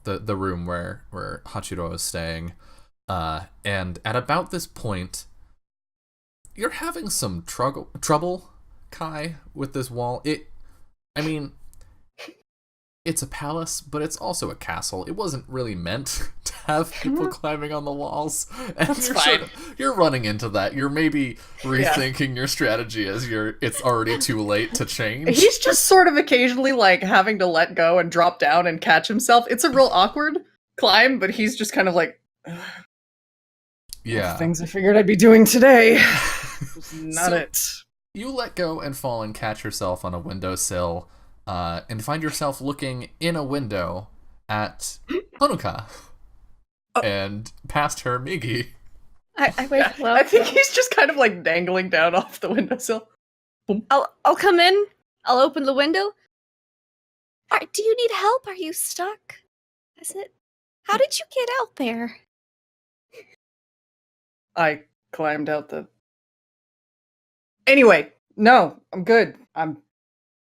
the room where Hachiro is staying, and at about this point, you're having some trouble, Kai, with this wall. It's a palace, but it's also a castle. It wasn't really meant to have people climbing on the walls. And That's you're fine. you're running into that. You're maybe rethinking your strategy as it's already too late to change. He's just sort of occasionally like having to let go and drop down and catch himself. It's a real awkward climb, but he's just kind of like, Yeah. things I figured I'd be doing today. Was not So- it. You let go and fall and catch yourself on a windowsill, and find yourself looking in a window at Honoka. And past her, Migi. I wait. Hello. I think he's just kind of like dangling down off the windowsill. I'll come in. I'll open the window. Do you need help? Are you stuck? Is it? How did you get out there? I climbed out the. Anyway, no, I'm good. I'm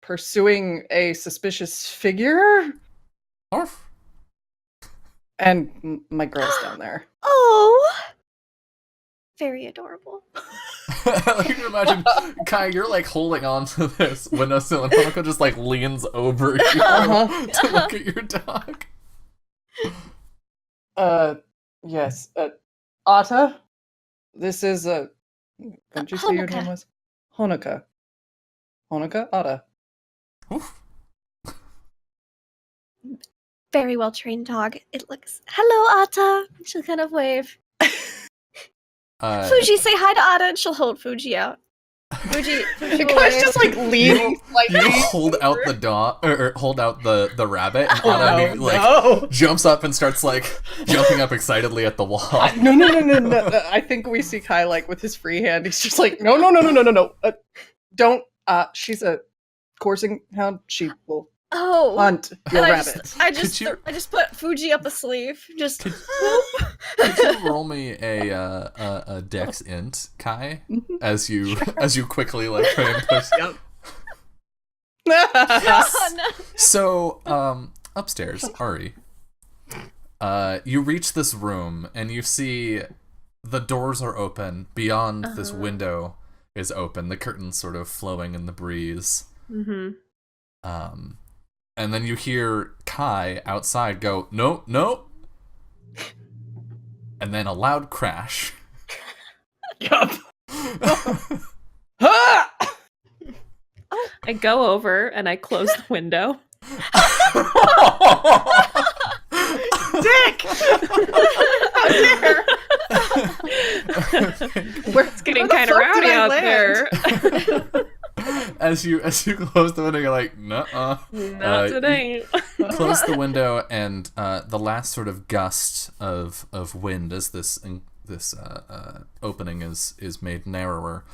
pursuing a suspicious figure, Arf. and my girl's down there. Oh, very adorable. I can imagine, Kai, you're like holding on to this windowsill, and Honoka just like leans over you to look at your dog. Yes. Atta? This is a. What did you say your Honoka. name was? Honoka. Honoka? Atta. Oof. Very well trained dog. It looks. Hello, Atta. She'll kind of wave. Fuji, say hi to Atta, and she'll hold Fuji out. Fuji The will guy's wave. just like leaning You slightly. hold out the dog, or hold out the rabbit, and Oh, Anna immediately, like no. jumps up and starts like jumping up excitedly at the wall. No. I think we see Kai like with his free hand. He's just like, no. Don't. She's a coursing hound. She will Oh. hunt your And rabbit. I Could just put Fuji up a sleeve. Just. Could you roll me a dex int, Kai, as you quickly like try and push? Oh, no. So, upstairs, Ari, you reach this room and you see the doors are open. Beyond this window is open. The curtains sort of flowing in the breeze. Mm-hmm. And then you hear Kai outside go, "No, no," and then a loud crash. Yup. Ah! I go over and I close the window. Dick! How dare! It's getting Where the kind of fuck did rowdy I out land? there. As you close the window, you're like, "Nuh-uh." Not today. Close the window, and the last sort of gust of wind as this opening is made narrower,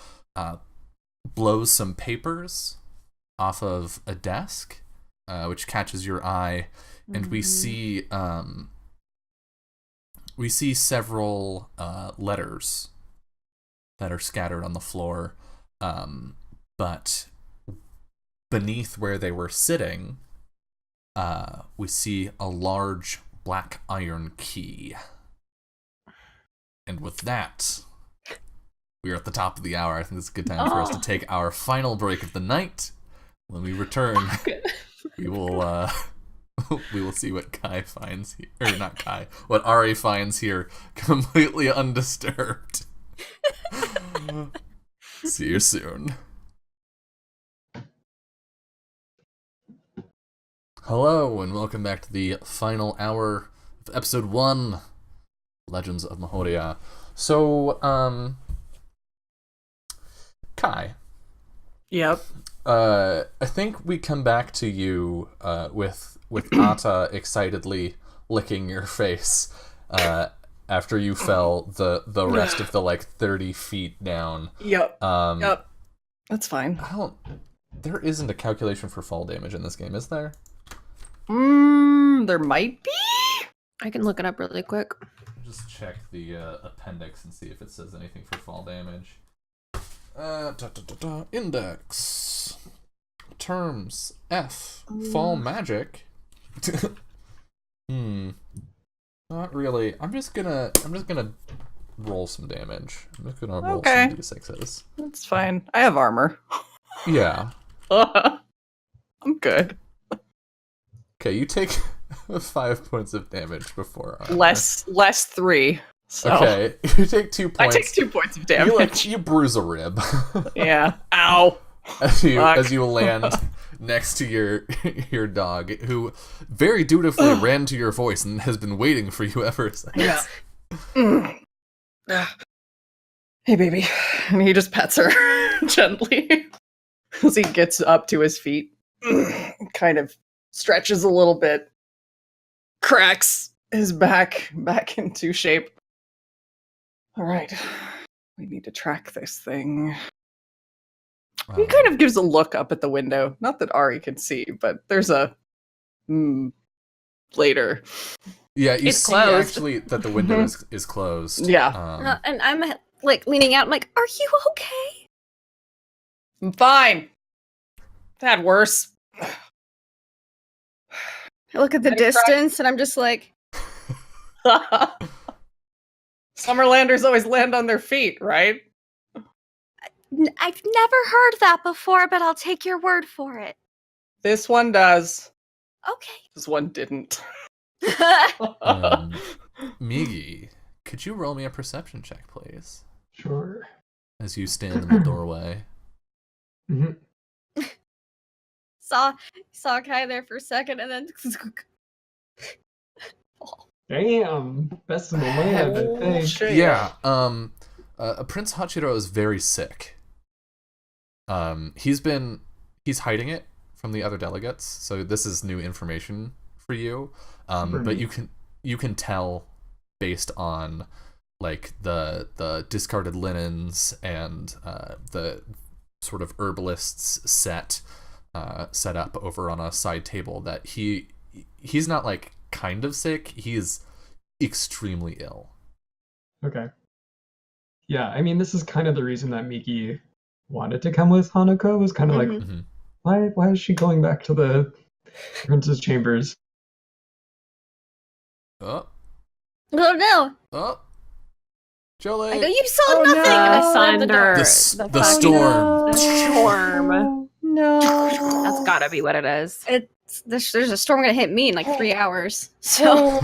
blows some papers off of a desk, which catches your eye, and we see several letters that are scattered on the floor, but beneath where they were sitting, we see a large black iron key. And with that, we are at the top of the hour. I think it's a good time for us to take our final break of the night. When we return, we will see what Kai finds here, or not Kai, what Ari finds here, completely undisturbed. See you soon. Hello, and welcome back to the final hour of episode 1, Legends of Mahōrea. So, Kai, Yep. I think we come back to you with Atta excitedly licking your face after you fell the rest of the like 30 feet down. Yep. Um, Yep. That's fine. There isn't a calculation for fall damage in this game, is there? There might be. I can look it up really quick. Just check the appendix and see if it says anything for fall damage. Index. Terms. F. Fall magic. Not really. I'm just gonna roll some damage. I'm just gonna roll Okay. some d6s. That's fine. I have armor. Yeah. I'm good. Okay, you take 5 points of damage before armor. Less 3. So Okay, you take 2 I points. take 2 points of damage. You bruise a rib. Yeah. Ow. as Fuck. you land next to your dog, who very dutifully ran to your voice and has been waiting for you ever since. Yeah. Hey, baby. And he just pets her gently as he gets up to his feet. Kind of stretches a little bit. Cracks his back into shape. All right. We need to track this thing. He kind of gives a look up at the window. Not that Ari can see, but there's a later. Yeah, you It's see closed. actually that the window is closed. Yeah. And I'm like leaning out. I'm like, "Are you okay?" I'm fine. I've had worse. I look at the I tried- distance, and I'm just like, Summerlanders always land on their feet, right? I've never heard that before, but I'll take your word for it. This one does. Okay. This one didn't. Migi, could you roll me a perception check, please? Sure. As you stand in the doorway. Mm-hmm. saw Kai there for a second, and then Damn, best in the land, I think. Shit. Yeah. Prince Hachiro is very sick. He's hiding it from the other delegates, so this is new information for you. But you can tell based on like the discarded linens and the sort of herbalist's set up over on a side table that he's not like kind of sick, he is extremely ill. Okay. Yeah, I mean, this is kind of the reason that Miki wanted to come with Hanako, was kind of like, why is she going back to the prince's chambers? Oh no, Jolie! I know you saw nothing. The And I slammed the door. thunder. The storm. The storm. No. That's gotta be what it is. There's a storm gonna hit me in like 3 hours. So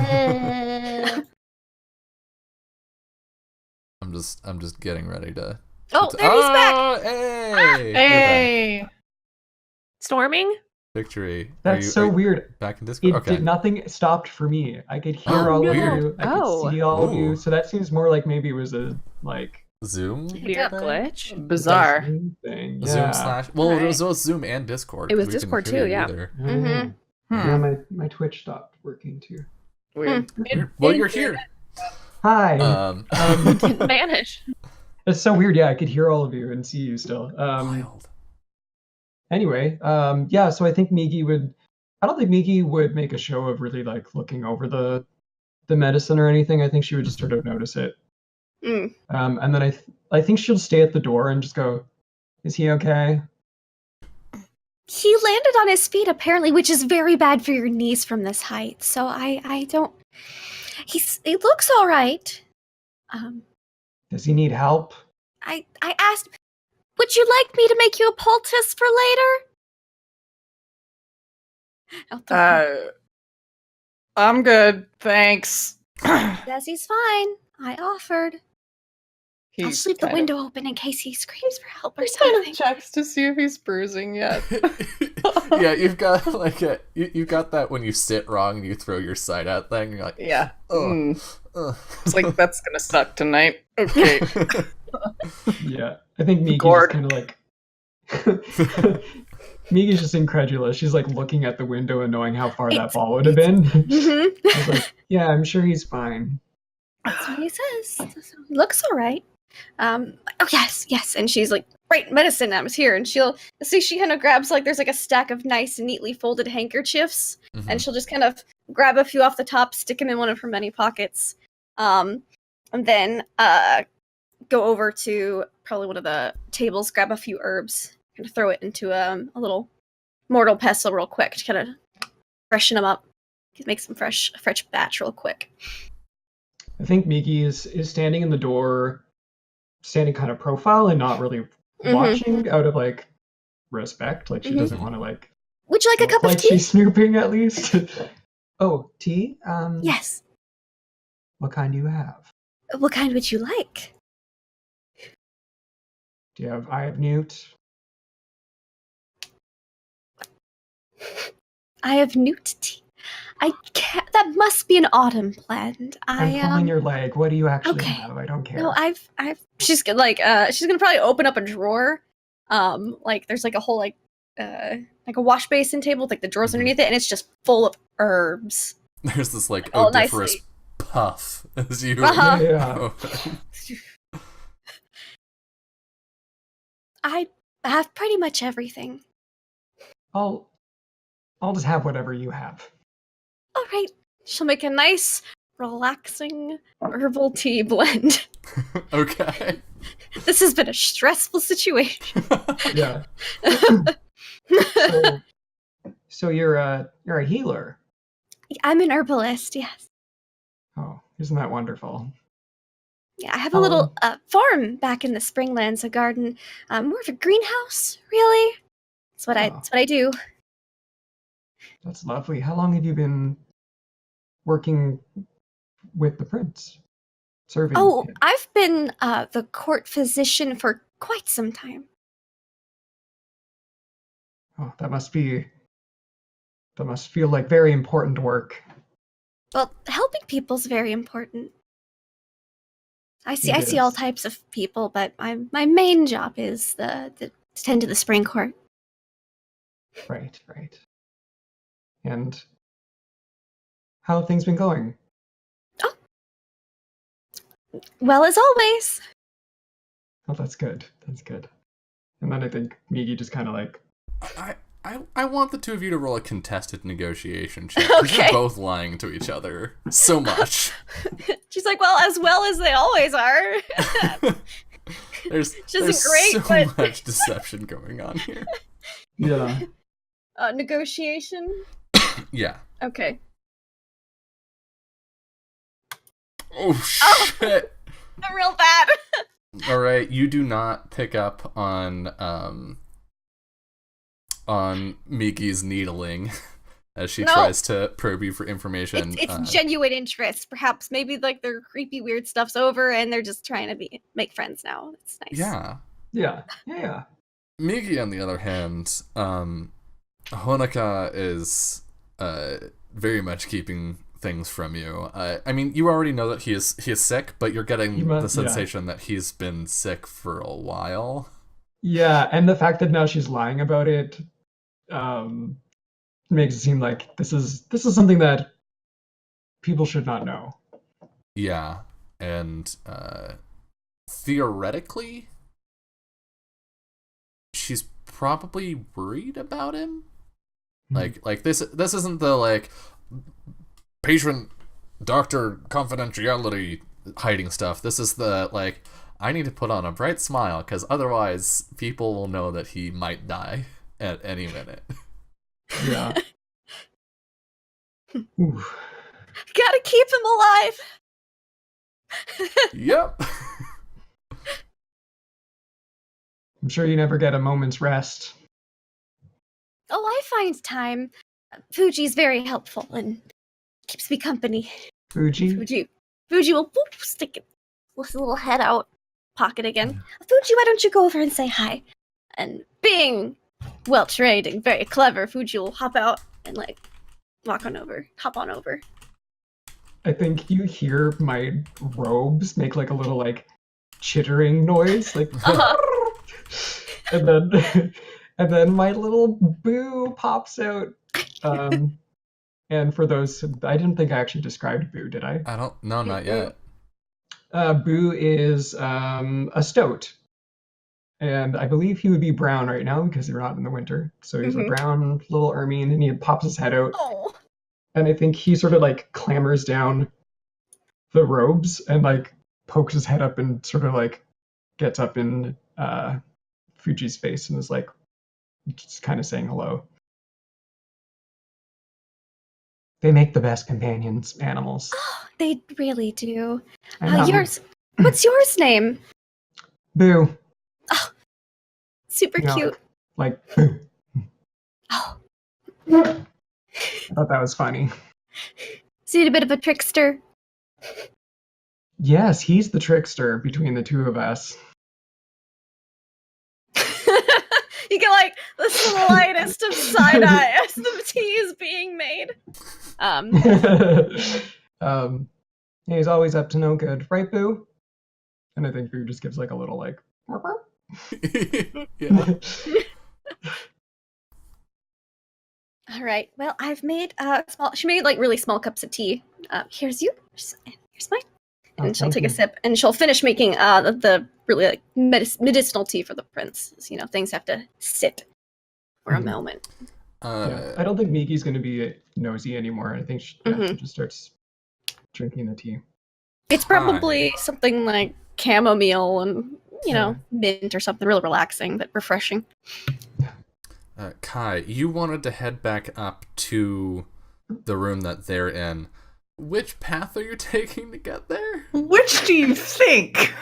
I'm just getting ready to. oh, there he's back. Hey! Hey. Storming? Victory. That's so weird. Back in Discord. It Okay. did nothing stopped for me. I could hear all no. of you. I could see all of you. So that seems more like maybe it was a like Zoom. Weird thing? glitch. Bizarre. thing. Zoom Yeah. slash. Well, Right. it was both Zoom and Discord. It was 'cause we couldn't Discord hear too, you yeah. either. Mhm. Hmm. Yeah, my Twitch stopped working too. Weird. Well, you're here. Hi. Didn't vanish. It's so weird. Yeah, I could hear all of you and see you still. Wild. Anyway, yeah. So I think Migi would. I don't think Migi would make a show of really like looking over the medicine or anything. I think she would just sort of notice it. Mm. And then I think she'll stay at the door and just go, "Is he okay?" He landed on his feet apparently, which is very bad for your knees from this height. So I don't. He looks all right. Does he need help? I asked, would you like me to make you a poultice for later? I'm good, thanks. Yes, he's fine. I offered. I'll He's leave the kind window open in case he screams for help or He kind something. of checks to see if he's bruising yet. Yeah, you've got like you got that when you sit wrong and you throw your side out thing. You're like, Yeah. oh, It's like, that's gonna suck tonight. Okay. Yeah, I think Migi's Gourd. kind of like. Migi's just incredulous. She's like looking at the window and knowing how far that ball would have been. Mhm. She's like, "Yeah, I'm sure he's fine." That's what he says. He looks all right. Oh yes, and she's like, right, medicine. I was here, and she'll see. She kind of grabs like there's like a stack of nice, neatly folded handkerchiefs, and she'll just kind of grab a few off the top, stick them in one of her many pockets, and then go over to probably one of the tables, grab a few herbs, kind of throw it into a little mortal pestle real quick to kind of freshen them up, make some fresh batch real quick. I think Migi is standing in the door, standing kind of profile and not really watching out of like respect. Like she doesn't want to like. Would you like a look cup like of tea? she's snooping at least. Oh, tea? Yes. What kind do you have? What kind would you like? Do you have Eye of Newt? I have nudity. I can't. That must be an autumn blend. I'm pulling your leg. What do you actually Okay. have? I don't care. No, I've. She's gonna she's gonna probably open up a drawer. Like there's like a whole like a wash basin table with like the drawers underneath it, and it's just full of herbs. There's this like Oh, odoriferous nicely. puff as you Uh-huh. Yeah. open. I have pretty much everything. I'll just have whatever you have. All right. She'll make a nice, relaxing herbal tea blend. Okay. This has been a stressful situation. Yeah. So you're a healer. I'm an herbalist, yes. Oh, isn't that wonderful? Yeah, I have a little farm back in the Springlands, a garden, more of a greenhouse, really. That's what I do. That's lovely. How long have you been working with the prince? Serving Oh, him? I've been the court physician for quite some time. Oh, that must feel like very important work. Well, helping people's very important. I see It all is. types of people, but my main job is to tend to the spring court. Right. And how have things been going? Well, as always. Oh, that's good. And then I think Migi just kind of like, I want the two of you to roll a contested negotiation check. 'Cause Okay. You're both lying to each other so much. She's like, well as they always are. There's isn't great, so but- much deception going on here. yeah. Negotiation? Yeah. Okay. Oh shit. I'm real bad. All right, you do not pick up on Miki's needling as she No. tries to probe you for information. It's genuine interest. Perhaps maybe like their creepy weird stuff's over and they're just trying to make friends now. It's nice. Yeah. Yeah. Miki, on the other hand, Honoka is very much keeping things from you. I mean, you already know that he is sick, but you're getting the sensation that he's been sick for a while. Yeah, and the fact that now she's lying about it makes it seem like this is something that people should not know. Yeah, and theoretically, she's probably worried about him. Like this isn't the like patient doctor confidentiality hiding stuff. This is the like, I need to put on a bright smile because otherwise people will know that he might die at any minute. Yeah. Ooh. Gotta keep him alive. Yep. I'm sure you never get a moment's rest. Oh, I find time. Fuji's very helpful and keeps me company. Fuji? Fuji will stick his little head out pocket again. Fuji, why don't you go over and say hi? And being well trained and very clever, Fuji will hop out and like hop on over. I think you hear my robes make like a little like chittering noise, like and then my little Boo pops out. And for those, I didn't think I actually described Boo, did I? No, not yet. Boo is a stoat. And I believe he would be brown right now because they're not in the winter. So he's a brown little ermine and he pops his head out. Oh. And I think he sort of like clambers down the robes and like pokes his head up and sort of like gets up in Fuji's face and is like just kind of saying hello. They make the best companions, animals. Oh, they really do. I know. What's yours name? Boo. Oh, super cute. Like, boo. Oh. I thought that was funny. Is he a bit of a trickster? Yes, he's the trickster between the two of us. You get like the slightest of side eye as the tea is being made. Yeah, he's always up to no good, right, Boo? And I think Boo just gives like a little like. Yeah. All right. Well, I've made small. She made like really small cups of tea. Here's mine. And she'll take a sip, and she'll finish making the really like medicinal tea for the prince. You know, things have to sit for a moment. Yeah, I don't think Miki's going to be nosy anymore. I think she just starts drinking the tea. It's probably something like chamomile and mint or something really relaxing but refreshing. Kai, you wanted to head back up to the room that they're in. Which path are you taking to get there? Which do you think?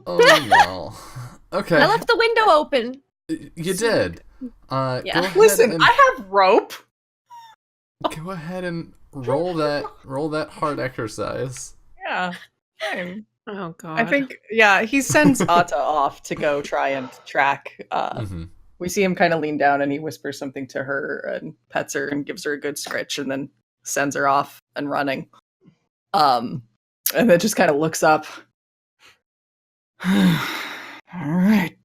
Oh no. Okay. I left the window open. You did. Yeah. Go ahead Listen, and, I have rope. go ahead and roll that hard exercise. Yeah. Fine. Oh god. I think he sends Atta off to go try and track. We see him kind of lean down and he whispers something to her and pets her and gives her a good scritch and then sends her off and running. And then just kind of looks up. All right.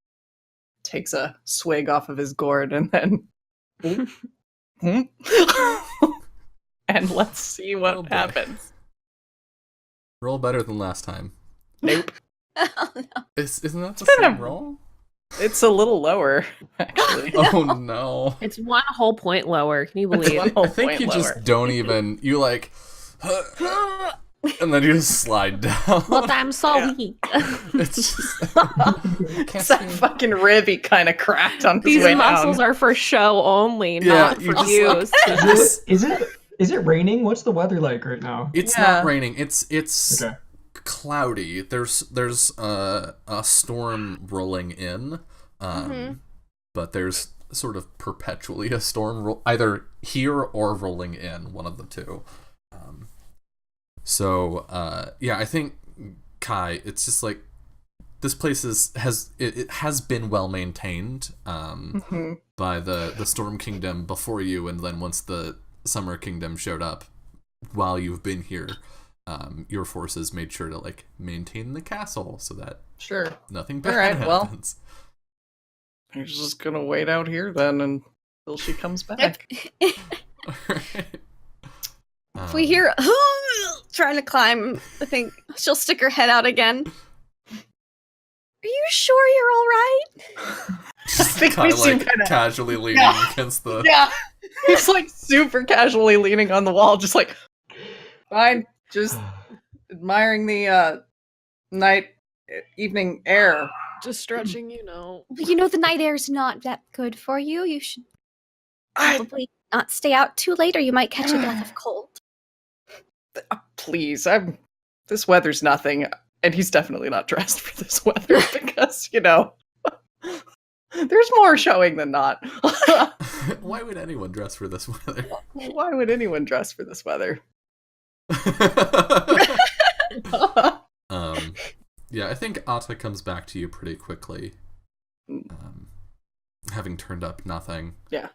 Takes a swig off of his gourd and then and let's see what happens. Roll better than last time. Nope. Oh, no. Isn't that the been same a- roll? It's a little lower, actually. Oh no. It's 1 whole point lower. Can you It's believe? 1 whole I think point you lower. just don't even you like and then you just slide down. But I'm so Yeah. weak. It's just It's that fucking rib he kind of cracked on his These way muscles down. are for show only, Yeah, not you for just- use. Is it raining? What's the weather like right now? It's Yeah. not raining. It's Okay. cloudy. There's a storm rolling in, but there's sort of perpetually a storm either here or rolling in, one of the two. I think Kai, it's just like this place has been well maintained by the Storm Kingdom before you, and then once the Summer Kingdom showed up, while you've been here, your forces made sure to like maintain the castle so that Sure. nothing bad Alright, well. happens. You're just gonna wait out here then until she comes back. If we hear trying to climb, I think she'll stick her head out again. Are you sure you're all right? I think we Kai, seem like, kind of casually leaning against the. yeah. He's like super casually leaning on the wall, just like fine, just admiring the evening air. Just stretching, you know. You know the night air's not that good for you. You should probably not stay out too late, or you might catch a death of cold. Please, this weather's nothing, and he's definitely not dressed for this weather because there's more showing than not. Why would anyone dress for this weather? Why would anyone dress for this weather? Yeah, I think Atta comes back to you pretty quickly, having turned up nothing. Yeah,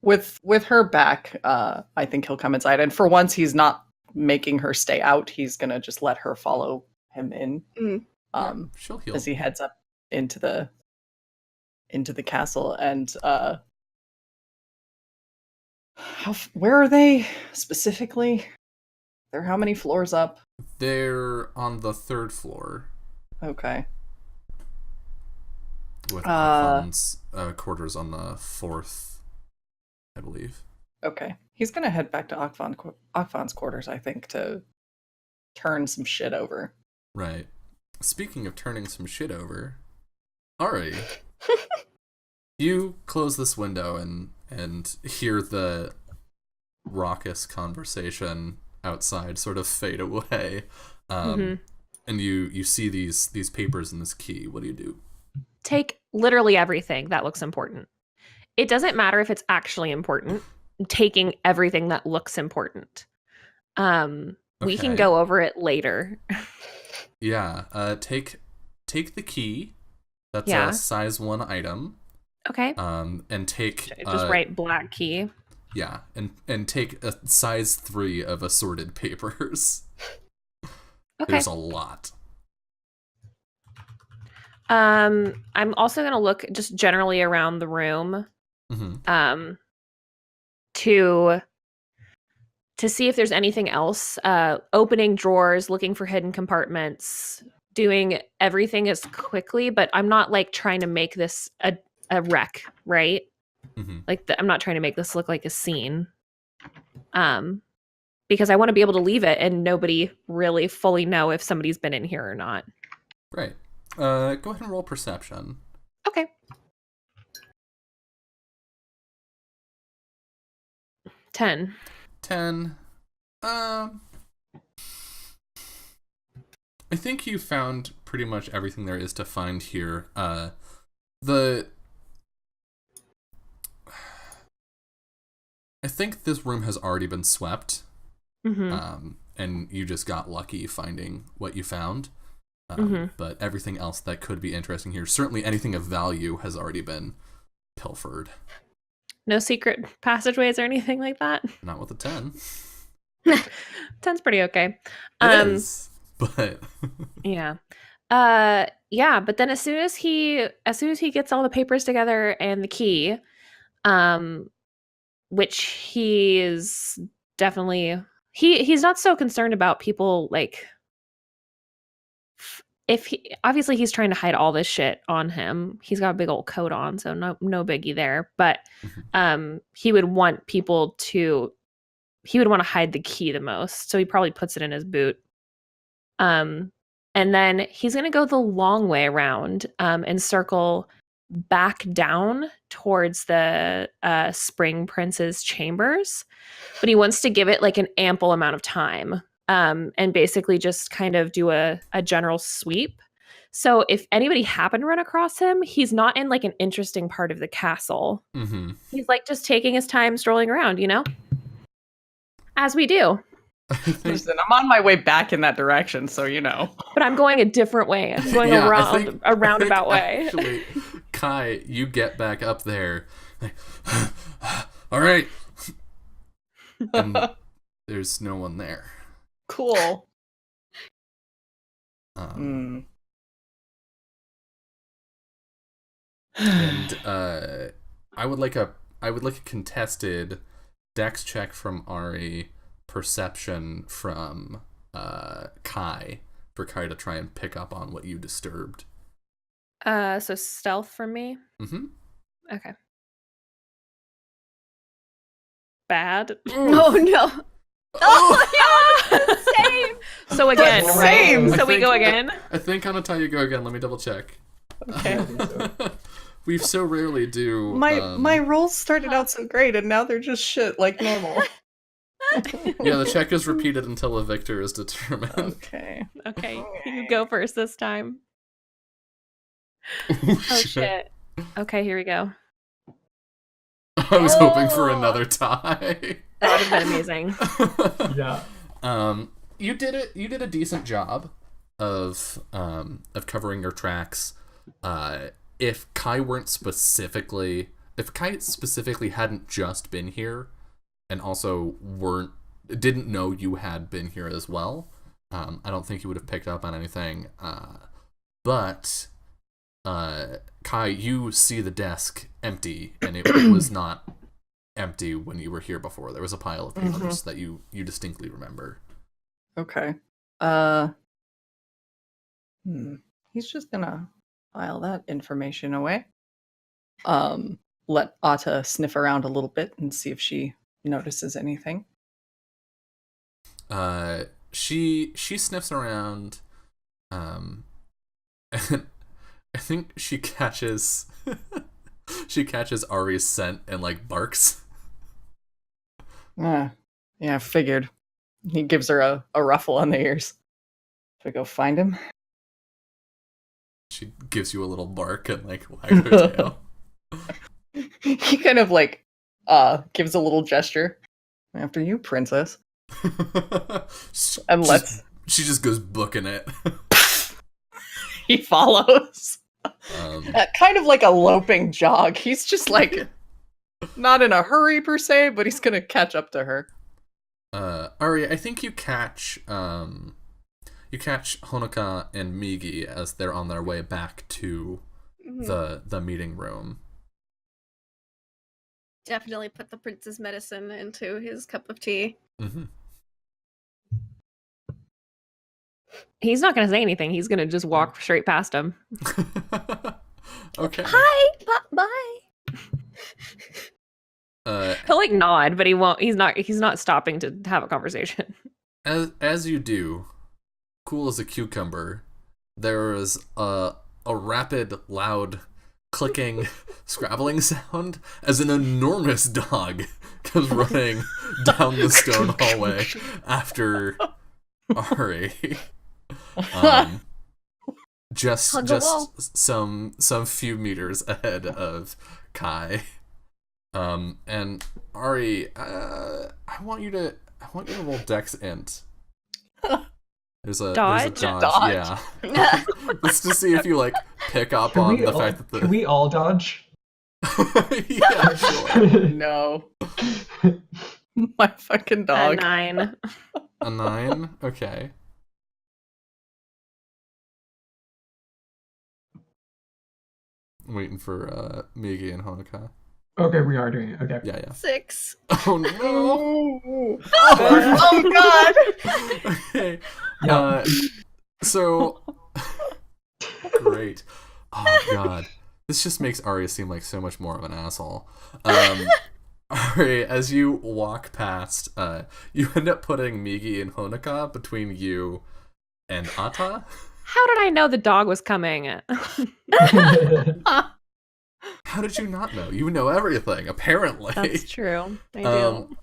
with her back, I think he'll come inside, and for once, he's not making her stay out. He's gonna just let her follow him in. She'll heal. As he heads up into the castle, and where are they specifically? They're how many floors up? They're on the 3rd floor Okay. with Akvan's quarters on the 4th, I believe. Okay. He's gonna head back to Akvan's quarters, I think, to turn some shit over. Right. Speaking of turning some shit over, Ari, you close this window and hear the raucous conversation outside sort of fade away. And you see these papers and this key. What do you do? Take literally everything that looks important. It doesn't matter if it's actually important. I'm taking everything that looks important. We can Okay. go over it later. Yeah. Take the key. That's Yeah. a size 1 item. Okay. And take Just write black key. Yeah, and take a size 3 of assorted papers. Okay. There's a lot. I'm also gonna look just generally around the room, to see if there's anything else. Opening drawers, looking for hidden compartments, doing everything as quickly, but I'm not like trying to make this a wreck, right? Like I'm not trying to make this look like a scene. Because I want to be able to leave it and nobody really fully know if somebody's been in here or not. Right. Go ahead and roll perception. Okay. 10. 10. I think you found pretty much everything there is to find here. I think this room has already been swept. And you just got lucky finding what you found. But everything else that could be interesting here, certainly anything of value, has already been pilfered. No secret passageways or anything like that? Not with a 10. 10's pretty okay. It is, but yeah. Yeah, but then as soon as he gets all the papers together and the key, which he is definitely he's not so concerned about people like obviously he's trying to hide all this shit on him. He's got a big old coat on, so no biggie there. But he would want to hide the key the most, so he probably puts it in his boot. And then he's gonna go the long way around and circle back down towards the Spring Prince's chambers, but he wants to give it like an ample amount of time. And basically just kind of do a general sweep. So if anybody happened to run across him, he's not in like an interesting part of the castle. He's like just taking his time strolling around, as we do. Listen, I'm on my way back in that direction, so But I'm going a different way. I'm going a roundabout way. Actually, Kai, you get back up there. Like, all right. And there's no one there. Cool. And I would like a contested dex check from Ari, perception from Kai, for Kai to try and pick up on what you disturbed. So stealth from me? Okay. Bad. Oh no. Oh yeah, same. So again, same. So we go again. I think on a tie you go again. Let me double check. Okay. We so rarely do. My rolls started out so great, and now they're just shit like normal. Yeah, the check is repeated until a victor is determined. Okay. You go first this time. Oh shit. Okay, here we go. I was hoping for another tie. That would have been amazing. Yeah. You did a decent job of covering your tracks. If Kai specifically hadn't just been here, and also didn't know you had been here as well, I don't think he would have picked up on anything. But Kai, you see the desk empty, and it was not empty when you were here before. There was a pile of papers that you distinctly remember. Okay. He's just gonna file that information away. Let Atta sniff around a little bit and see if she notices anything. She sniffs around, and I think she catches Ari's scent and like barks. Yeah, figured. He gives her a ruffle on the ears. Should we go find him? She gives you a little bark and like wags her tail. He kind of like gives a little gesture. After you, princess. And she just goes booking it. He follows. Kind of like a loping jog. He's just like not in a hurry per se, but he's gonna catch up to her. Ari, I think you catch Honoka and Migi as they're on their way back to the meeting room. Definitely put the prince's medicine into his cup of tea. Mm-hmm. He's not going to say anything. He's going to just walk straight past him. Okay. Hi, bye. He'll like nod, but he won't. He's not stopping to have a conversation. As you do, cool as a cucumber, there is a rapid, loud, clicking, scrabbling sound as an enormous dog comes running down the stone hallway after Ari. Just some few meters ahead of Kai. And Ari, I want you to roll Dex Int. There's a dodge. Yeah. Just to see if you like pick up on the fact that Can we all dodge? Yeah, sure. No. My fucking dog. A 9. A 9? Okay. I'm waiting for Migi and Honoka. Okay, we are doing it. Okay. Yeah. 6. Oh no! Oh god! Okay. Yep. So great. Oh god. This just makes Ari seem like so much more of an asshole. Ari, as you walk past, you end up putting Migi and Honoka between you and Ata. How did I know the dog was coming? How did you not know? You know everything, apparently. That's true. I do.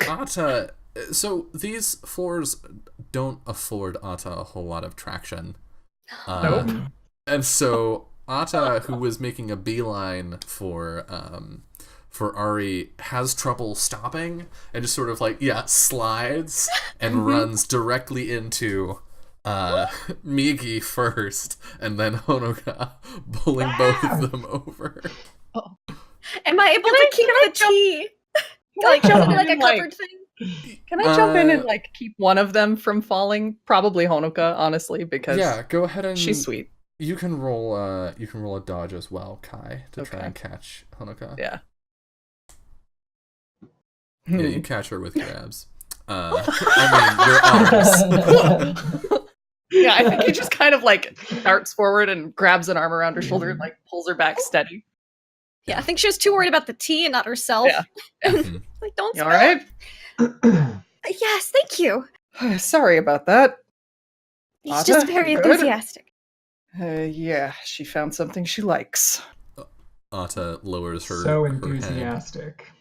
Ata, so these floors don't afford Ata a whole lot of traction. Nope. And so Ata, who was making a beeline for Ari, has trouble stopping and just sort of like, slides and runs directly into Migi first, and then Honoka, pulling both of them over. Oh. Am I able to keep the tea? Like, jump in like a covered thing? Can I jump in and like keep one of them from falling? Probably Honoka, honestly, because go ahead and she's sweet. You can roll a dodge as well, Kai, to try and catch Honoka. Yeah. Yeah, you catch her with grabs. I mean, your arms. Yeah, I think he just kind of like darts forward and grabs an arm around her shoulder and like pulls her back steady. Yeah, I think she was too worried about the tea and not herself. Yeah. Like, don't You spill all right? it. Yes, thank you. Sorry about that. He's Ata, just very you good? enthusiastic. Yeah, she found something she likes. Ata lowers her So her head. enthusiastic.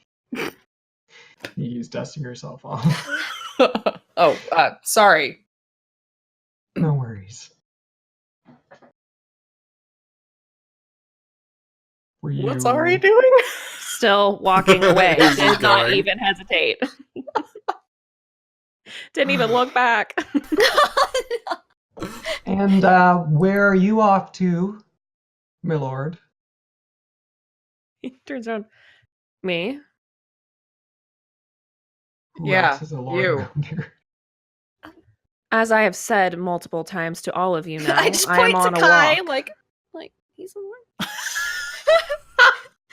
Migi's dusting herself off. Sorry. No worries. Were you... What's Ari doing? Still walking away. Where's he Did not going? even hesitate. Didn't even look back. And where are you off to, my lord? He turns around. Me? Who Yeah, else is a lord you. around here? As I have said multiple times to all of you now, I just I am point on to a Kai, walk. like he's a lord.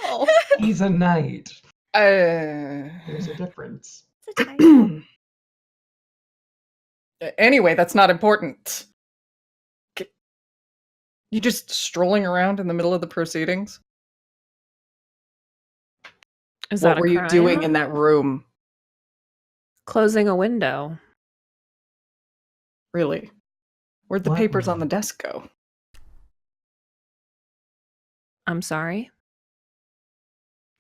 Oh, He's a knight. Uh, There's a difference. it's a title. Anyway, that's not important. You just strolling around in the middle of the proceedings? Is What that a were you crime? doing in that room? Closing a window. Really? Where'd the What papers on room? the desk go? I'm sorry.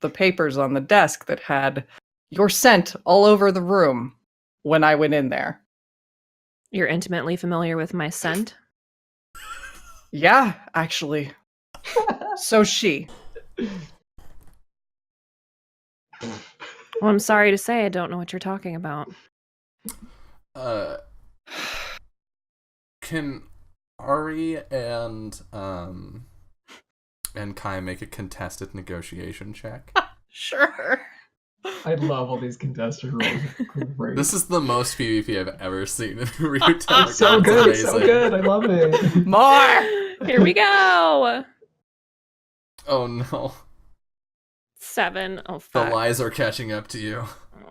The papers on the desk that had your scent all over the room when I went in there. You're intimately familiar with my scent? Yeah, actually. So she. Well, I'm sorry to say I don't know what you're talking about. Can Ari and and Kai make a contested negotiation check. Sure. I love all these contested rolls. Great. This is the most PvP I've ever seen in Ryutama. so It's good, amazing. so good. I love it. More. Here we go. Oh no. 7. Oh, The fuck. lies are catching up to you.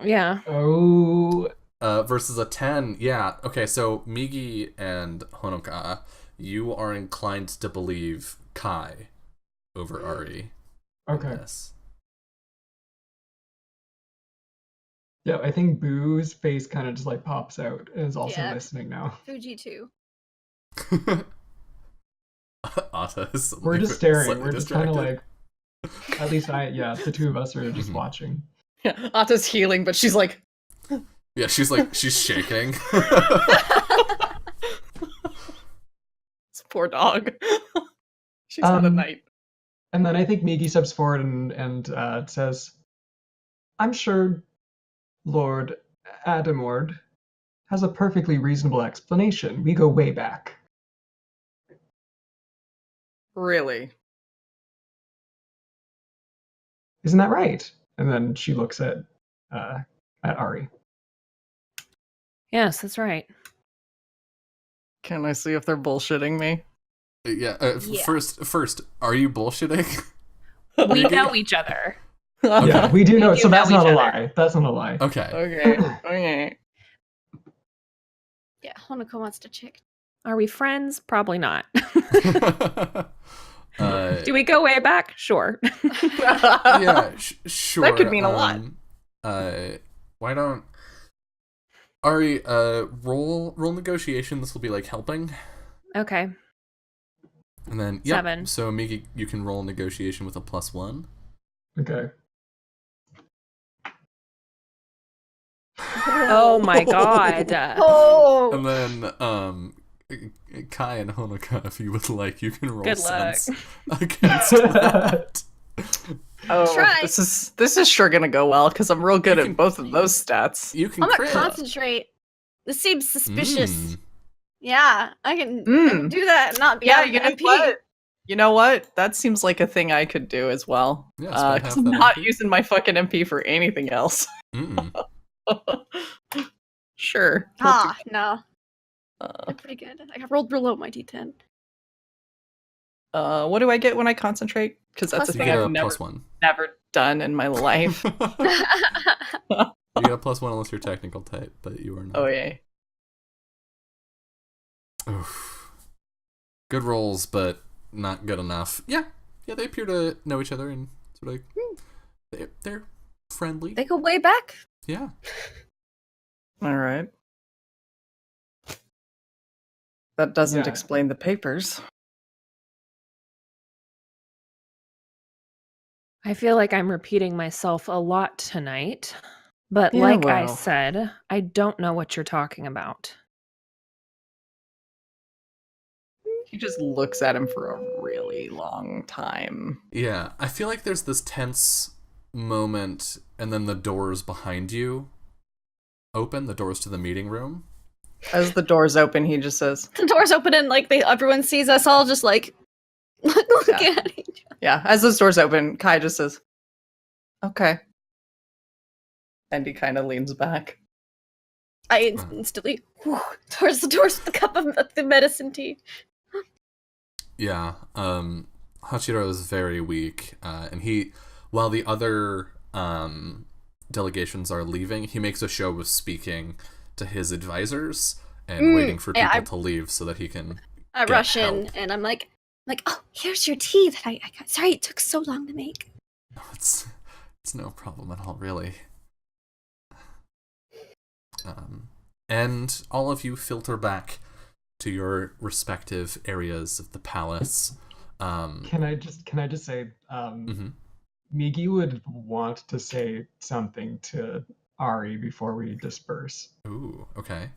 Yeah. Oh, Versus a 10. Yeah. Okay, so Migi and Honoka, you are inclined to believe Kai over Ari. okay. Yes. Yeah, I think Boo's face kind of just like pops out and is also Yeah. listening now. Fuji too. Ata is We're just slightly staring. We're just kind of distracted. like, at least the two of us are just Mhm. watching. Yeah, Ata's healing, but she's like, Yeah, she's shaking. this poor dog. She's had a night. And then I think Migi steps forward and says, "I'm sure Lord Adamord has a perfectly reasonable explanation. We go way back." Really? Isn't that right? And then she looks at Ari. Yes, that's right. Can I see if they're bullshitting me? Yeah, Yeah. First, are you bullshitting? We know each other. Yeah, we do know. We do So that's know not each a other. lie. That's not a lie. Okay. Okay. Okay. Yeah, Honoka wants to check. Are we friends? Probably not. uh, Do we go way back? Sure. yeah, sure. That could mean a lot. Why don't Ari roll negotiation? This will be like helping, Okay. and then 7. So Miki, you can roll negotiation with a +1. Okay. Oh my god. Oh, And then Kai and Honoka, if you would like, you can roll Good luck. sense against that. Oh, Try. this is sure gonna go well because I'm real good You at can- both of those stats. You can I'm gonna crit. concentrate. This seems suspicious. Mm. Yeah, I can do that and not be Yeah, out of you know MP. what? You know what? That seems like a thing I could do as well. Yeah, spend Because half I'm that not MP. using my fucking MP for anything else. Mm. Sure. Ah, no. Uh, They're pretty good. I rolled below my D10. what do I get when I concentrate? Because that's a Plus You thing get I've a never +1. done in my life. You get a +1 unless you're technical type, but you are not. Oh yeah. Oof. Good rolls, but not good enough. Yeah, they appear to know each other and sort of they're friendly. They go way back. Yeah. All right. That doesn't Yeah. explain the papers. I feel like I'm repeating myself a lot tonight. But Yeah, like I well. said, I don't know what you're talking about. He just looks at him for a really long time. Yeah, I feel like there's this tense moment and then the doors behind you open, the doors to the meeting room. As the doors open, he just says, The doors open and like everyone sees us all just like look Yeah. at each other. yeah, as those doors open, Kai just says, okay. And he kind of leans back. I instantly towards the doors with the cup of the medicine tea. Yeah, Hachiro is very weak, and while the other delegations are leaving, he makes a show of speaking to his advisors and waiting for people yeah, to leave so that he can I get rush in help. and I'm like, oh, here's your tea that I got. Sorry, it took so long to make. No, it's no problem at all, really. And all of you filter back to your respective areas of the palace. Can I just say, Mhm. Migi would want to say something to Ari before we disperse. Ooh, okay.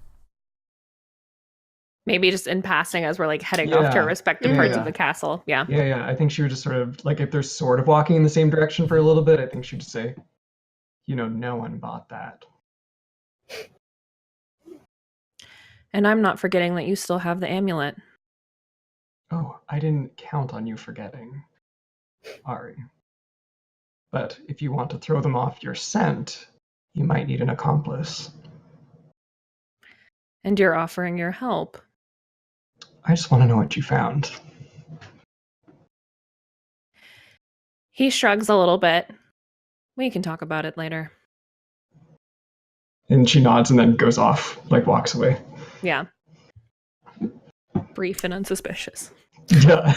Maybe just in passing as we're like heading off to our Yeah. respective parts Yeah. of the castle. Yeah. Yeah, I think she would just sort of, like, if they're sort of walking in the same direction for a little bit, I think she'd just say, no one bought that. And I'm not forgetting that you still have the amulet. Oh, I didn't count on you forgetting. Ari. But if you want to throw them off your scent, you might need an accomplice. And you're offering your help. I just want to know what you found. He shrugs a little bit. We can talk about it later. And she nods and then goes off, walks away. Yeah. Brief and unsuspicious. Yeah.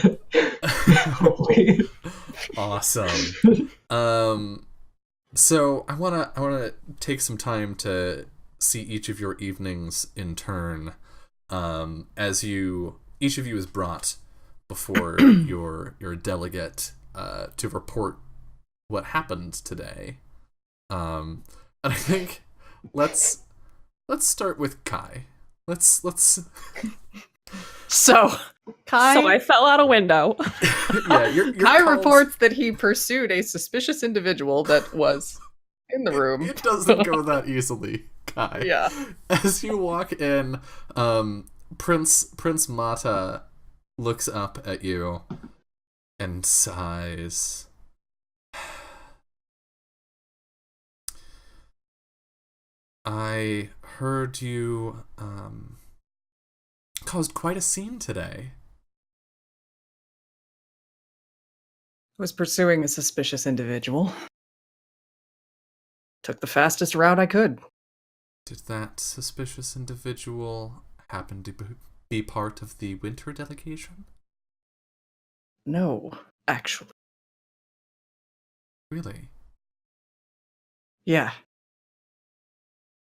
Hopefully. Awesome. So I wanna take some time to see each of your evenings in turn. As each of you is brought before your delegate to report what happened today. And I think let's start with Kai. Let's So, Kai. So I fell out a window. yeah, your Kai calls- reports that he pursued a suspicious individual that was in the room. It doesn't go that easily, Kai. Yeah. As you walk in, Prince Mata looks up at you and sighs. I heard you caused quite a scene today. Was pursuing a suspicious individual. Took the fastest route I could. Did that suspicious individual happen to be part of the winter delegation? No, actually. Really? Yeah.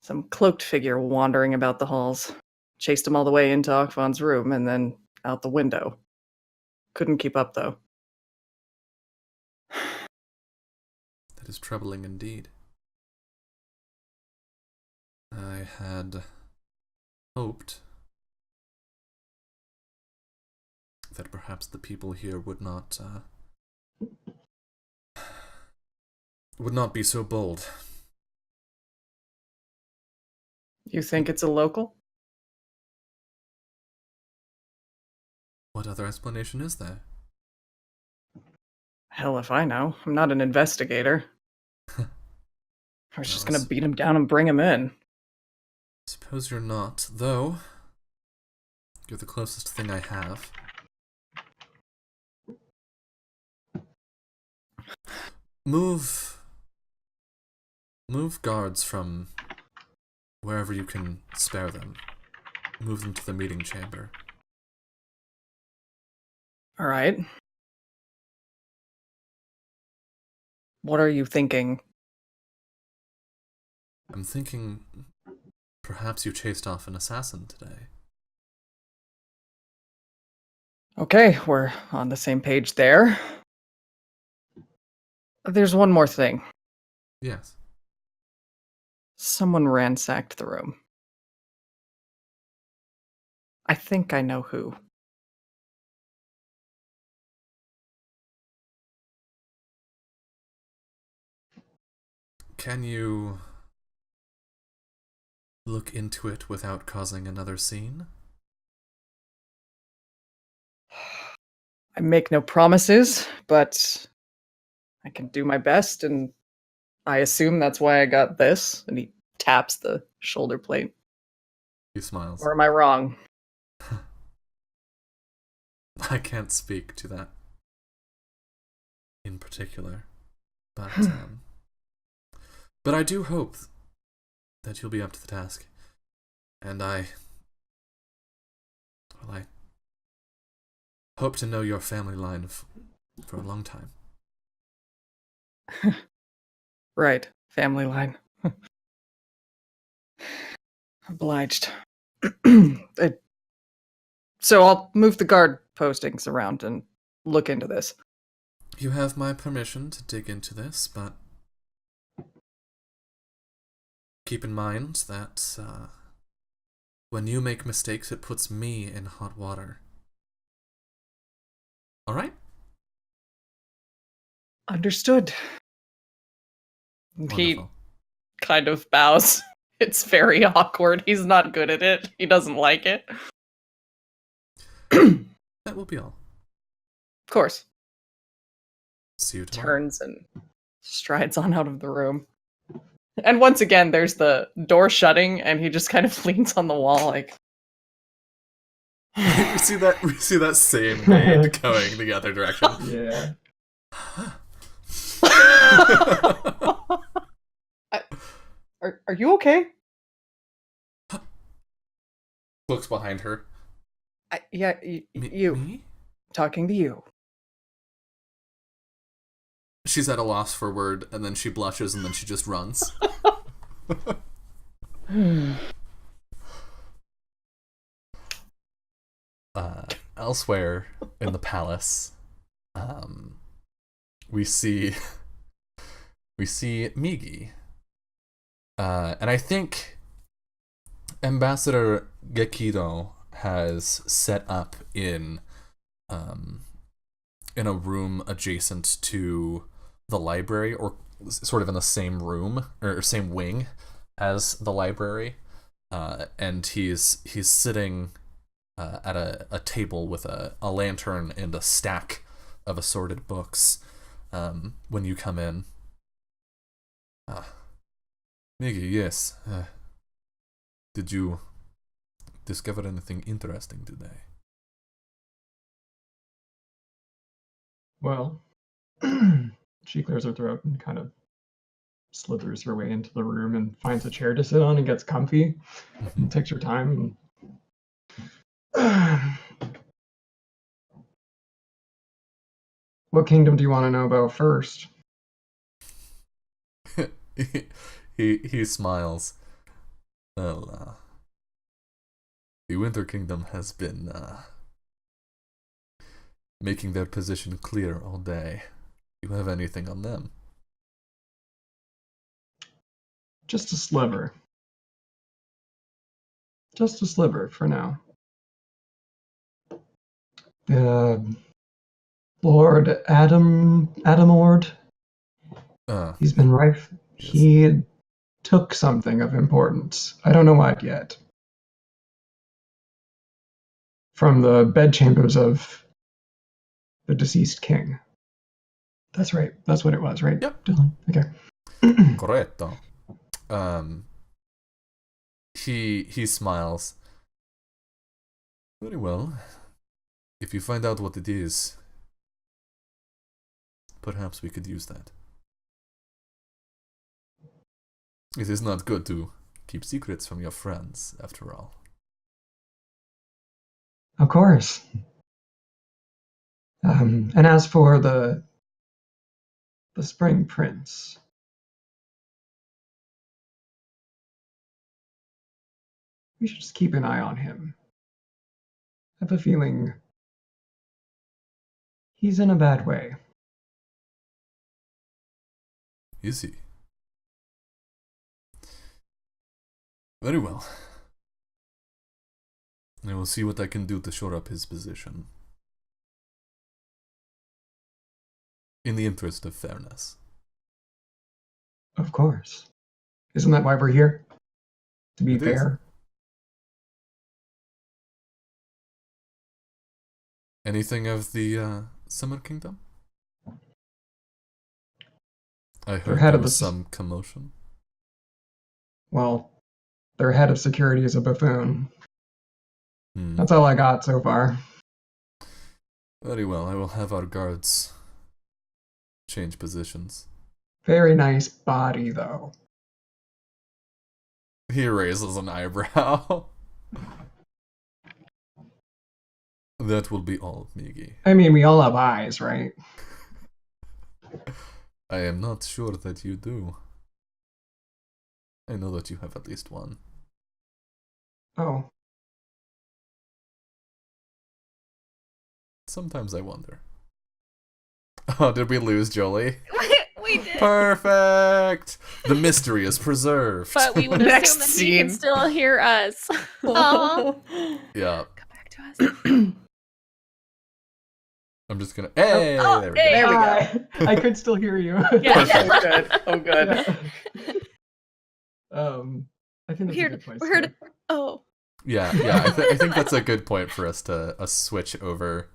Some cloaked figure wandering about the halls. Chased him all the way into Akvan's room and then out the window. Couldn't keep up, though. That is troubling indeed. I had hoped that perhaps the people here would not be so bold. You think it's a local? What other explanation is there? Hell if I know. I'm not an investigator. I was just No, gonna beat him down and bring him in. Suppose you're not, though. You're the closest thing I have. Move guards from wherever you can spare them. Move them to the meeting chamber. Alright. What are you thinking? I'm thinking perhaps you chased off an assassin today. Okay, we're on the same page there. There's one more thing. Yes. Someone ransacked the room. I think I know who. Can you look into it without causing another scene? I make no promises, but I can do my best, and I assume that's why I got this. And he taps the shoulder plate. He smiles. Or am I wrong? I can't speak to that in particular, but I do hope that you'll be up to the task, and I hope to know your family line for a long time. Right, family line. Obliged. So I'll move the guard postings around and look into this. You have my permission to dig into this, but keep in mind that when you make mistakes, it puts me in hot water. All right? Understood. He Wonderful. kind of bows. It's very awkward. He's not good at it. He doesn't like it. That will be all. Of course. See you tomorrow. turns and strides on out of the room. And once again, there's the door shutting, and he just kind of leans on the wall, like. we see that same maid going the other direction. Yeah. Are you okay? Looks behind her. Yeah, you. Me? Talking to you. She's at a loss for word, and then she blushes, and then she just runs. Elsewhere in the palace, we see Migi, and I think Ambassador Gekido has set up in a room adjacent to the library, or sort of in the same room or same wing as the library, and he's sitting at a table with a lantern and a stack of assorted books when you come in. Migi, yes. Did you discover anything interesting today? Well, she clears her throat and kind of slithers her way into the room and finds a chair to sit on and gets comfy and takes her time. What kingdom do you want to know about first? he smiles. Well, the Winter Kingdom has been making their position clear all day. Do you have anything on them? Just a sliver. Just a sliver for now. Lord Adamord. He's been rife. Yes. He took something of importance. I don't know what yet. From the bedchambers of the deceased king. That's right. That's what it was, right? Yep. Dylan? Okay. Corretto. He smiles. Very well. If you find out what it is, perhaps we could use that. It is not good to keep secrets from your friends, after all. Of course. And as for the Spring Prince, we should just keep an eye on him. I have a feeling he's in a bad way. Is he? Very well. I will see what I can do to shore up his position. In the interest of fairness. Of course. Isn't that why we're here? To be It is. fair? Anything of the Summer Kingdom? I heard head there of was the some commotion. Well, their head of security is a buffoon. Hmm. That's all I got so far. Very well, I will have our guards change positions. Very nice body, though. He raises an eyebrow. That will be all, Migi. I mean, we all have eyes, right? I am not sure that you do. I know that you have at least one. Oh. Sometimes I wonder. Oh, did we lose Jolie? We did. Perfect! The mystery is preserved. But we would Next assume that he can scene. still hear us. Aw. Yeah. Come back to us. I'm just gonna. Hey! Oh, there we hey. go. There we go. I could still hear you. Yeah. Oh, good. Oh, good. I think that's We're a good place. here to- to. Oh. Yeah. I think that's a good point for us to switch over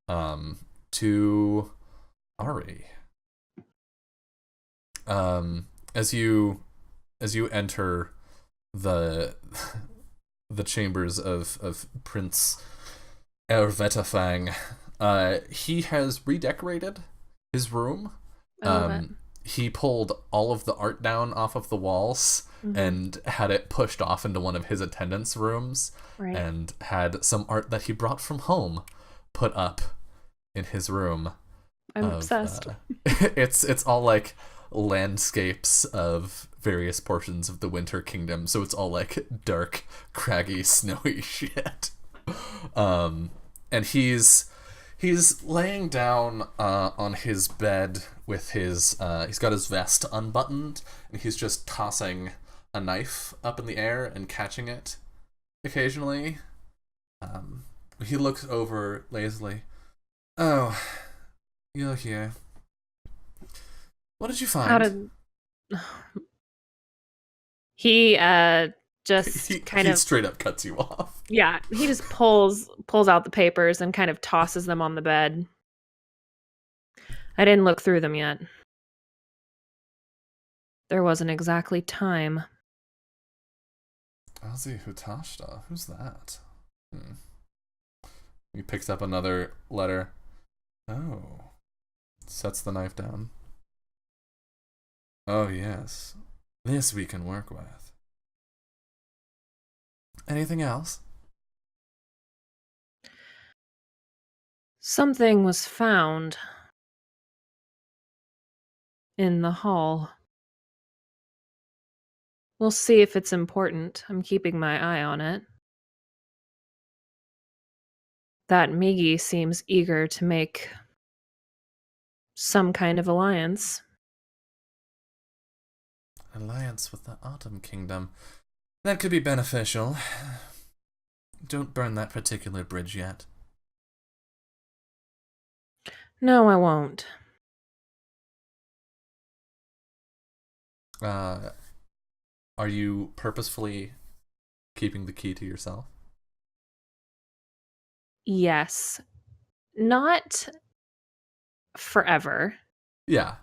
to Ari. As you enter the chambers of Prince Ervetafang, he has redecorated his room. He pulled all of the art down off of the walls and had it pushed off into one of his attendants' rooms, and had some art that he brought from home put up in his room. I'm obsessed. It's all like landscapes of various portions of the Winter Kingdom, so it's all like dark, craggy, snowy shit. And he's laying down on his bed with his he's got his vest unbuttoned, and he's just tossing a knife up in the air and catching it occasionally. He looks over lazily. Oh, you're here. What did you find? He just he straight up cuts you off. Yeah, he just pulls out the papers and kind of tosses them on the bed. I didn't look through them yet. There wasn't exactly time. Azi Hutashta, who's that? He picks up another letter. Oh. Sets the knife down. Oh, yes. This we can work with. Anything else? Something was found in the hall. We'll see if it's important. I'm keeping my eye on it. That Migi seems eager to make some kind of alliance. Alliance with the Autumn Kingdom. That could be beneficial. Don't burn that particular bridge yet. No, I won't. Are you purposefully keeping the key to yourself? Yes. Not forever. Yeah.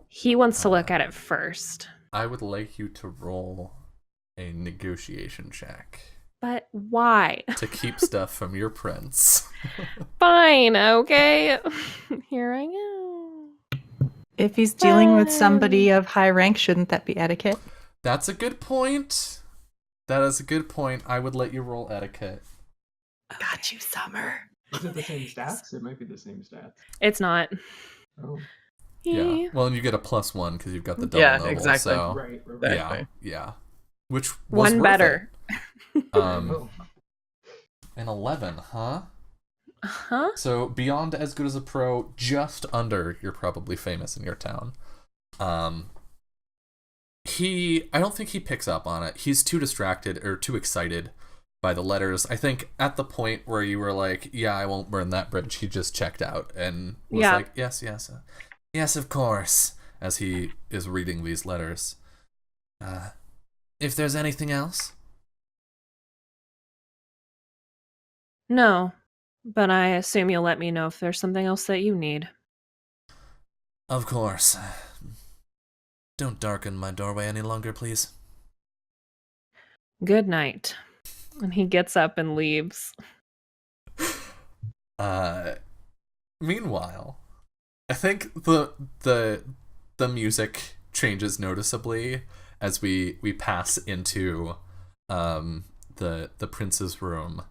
He wants to look at it first. I would like you to roll a negotiation check. But why? To keep stuff from your prince. Fine, okay. Here I go. If he's dealing with somebody of high rank, shouldn't that be etiquette? That's a good point. That is a good point. I would let you roll etiquette. Got you, Summer. Is it the same stats? It might be the same stats. It's not. Oh. Yeah. Well, and you get a +1 because you've got the double noble. Exactly. So, Right. yeah. Which was one worth better. It. Oh. An 11, huh? Huh? So beyond as good as a pro, just under you're probably famous in your town. I don't think he picks up on it. He's too distracted or too excited by the letters. I think at the point where you were like, yeah, I won't burn that bridge, he just checked out and was like, yes, of course, as he is reading these letters. If there's anything else? No, but I assume you'll let me know if there's something else that you need. Of course. Don't darken my doorway any longer, please. Good night. And he gets up and leaves. Meanwhile, I think the music changes noticeably as we pass into the prince's room.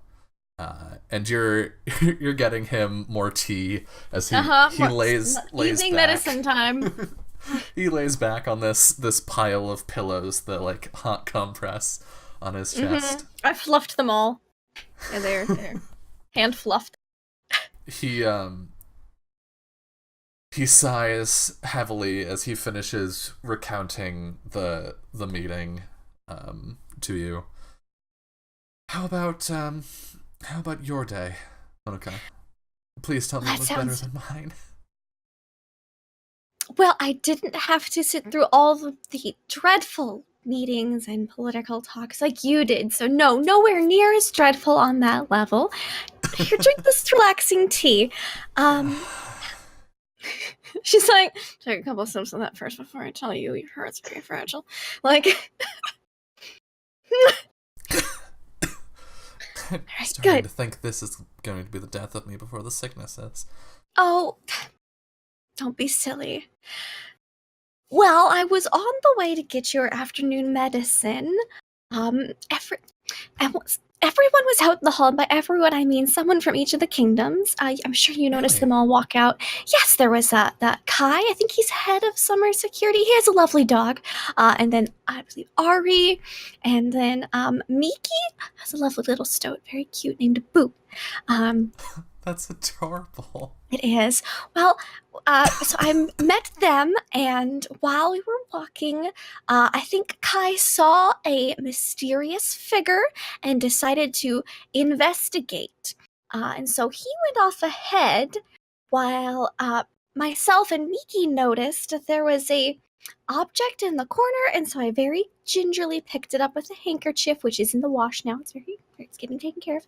And you're getting him more tea as he lays evening back. medicine time. He lays back on this pile of pillows, the like hot compress on his chest. I fluffed them all. Yeah, they're hand fluffed. He sighs heavily as he finishes recounting the meeting to you. How about your day, Honoka? Please tell me it was better than mine. Well, I didn't have to sit through all of the dreadful meetings and political talks like you did, so no, nowhere near as dreadful on that level. Here, drink this relaxing tea. She's like, take a couple of sips of that first before I tell you your heart's very fragile. Like, I'm right, starting good. to think this is going to be the death of me before the sickness is. Oh, don't be silly. Well, I was on the way to get your afternoon medicine. Everyone was out in the hall. By everyone, I mean someone from each of the kingdoms. I'm sure you noticed Really? them all walk out. Yes, there was that Kai. I think he's head of summer security. He has a lovely dog. And then I believe Ari, and then Miki has a lovely little stoat, very cute, named Boop. That's adorable. It is. Well, so I met them, and while we were walking, I think Kai saw a mysterious figure and decided to investigate. And so he went off ahead, while myself and Miki noticed that there was a object in the corner, and so I very gingerly picked it up with a handkerchief, which is in the wash now. It's getting taken care of.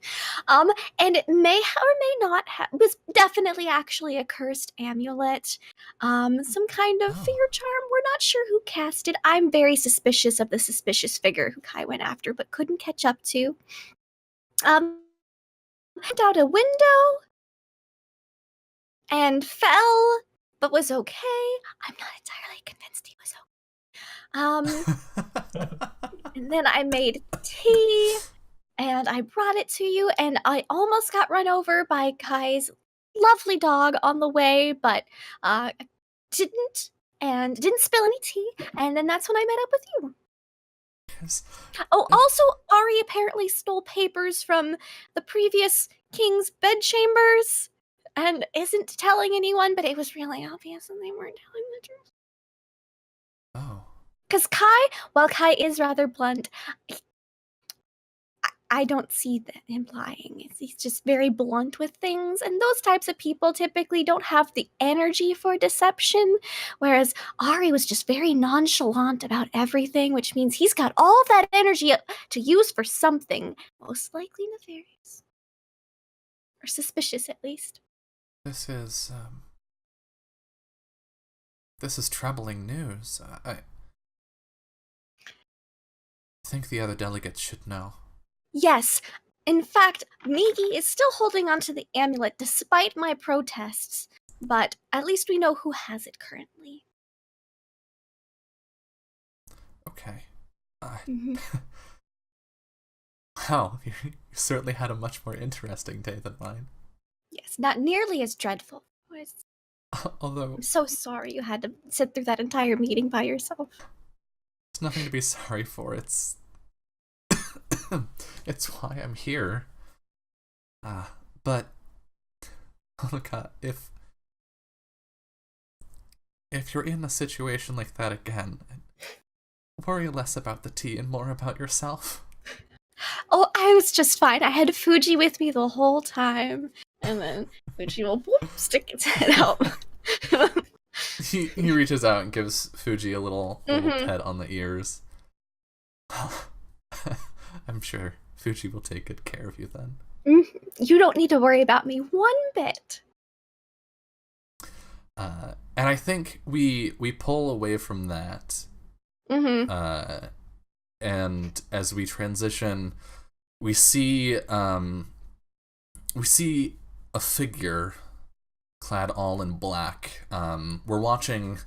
And it may or may not was definitely actually a cursed amulet, some kind of fear charm. We're not sure who cast it. I'm very suspicious of the suspicious figure who Kai went after, but couldn't catch up to. Went out a window and fell, but was okay. I'm not entirely convinced he was okay. And then I made tea, and I brought it to you, and I almost got run over by Kai's lovely dog on the way, but didn't spill any tea, and then that's when I met up with you. Yes. Oh, also, Ari apparently stole papers from the previous king's bedchambers and isn't telling anyone, but it was really obvious and they weren't telling the truth. Oh. Because while Kai is rather blunt, I don't see that implying. He's just very blunt with things, and those types of people typically don't have the energy for deception, whereas Ari was just very nonchalant about everything, which means he's got all that energy to use for something, most likely nefarious. Or suspicious, at least. This is troubling news. I think the other delegates should know. Yes. In fact, Migi is still holding onto the amulet despite my protests, but at least we know who has it currently. Okay. Mm-hmm. Wow, you certainly had a much more interesting day than mine. Yes, not nearly as dreadful. Although, I'm so sorry you had to sit through that entire meeting by yourself. there's nothing to be sorry for. It's it's why I'm here. But Honoka, if you're in a situation like that again, worry less about the tea and more about yourself. Oh, I was just fine. I had Fuji with me the whole time. And then Fuji will stick its head out. He reaches out and gives Fuji a little pet on the ears. I'm sure Fuji will take good care of you then. You don't need to worry about me one bit. And I think we pull away from that. And as we transition, we see a figure clad all in black. We're watching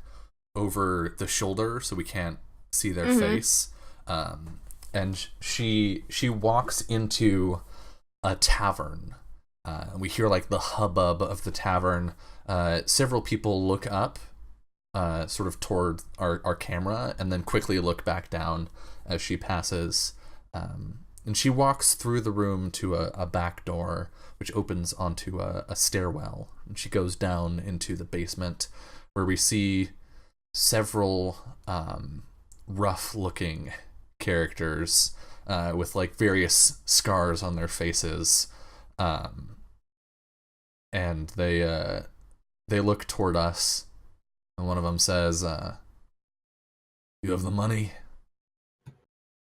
over the shoulder, so we can't see their face. And she walks into a tavern. We hear like the hubbub of the tavern. Several people look up, sort of toward our camera, and then quickly look back down as she passes. And she walks through the room to a back door, which opens onto a stairwell. And she goes down into the basement, where we see several rough-looking characters with like various scars on their faces, and they look toward us, and one of them says, "You have the money?"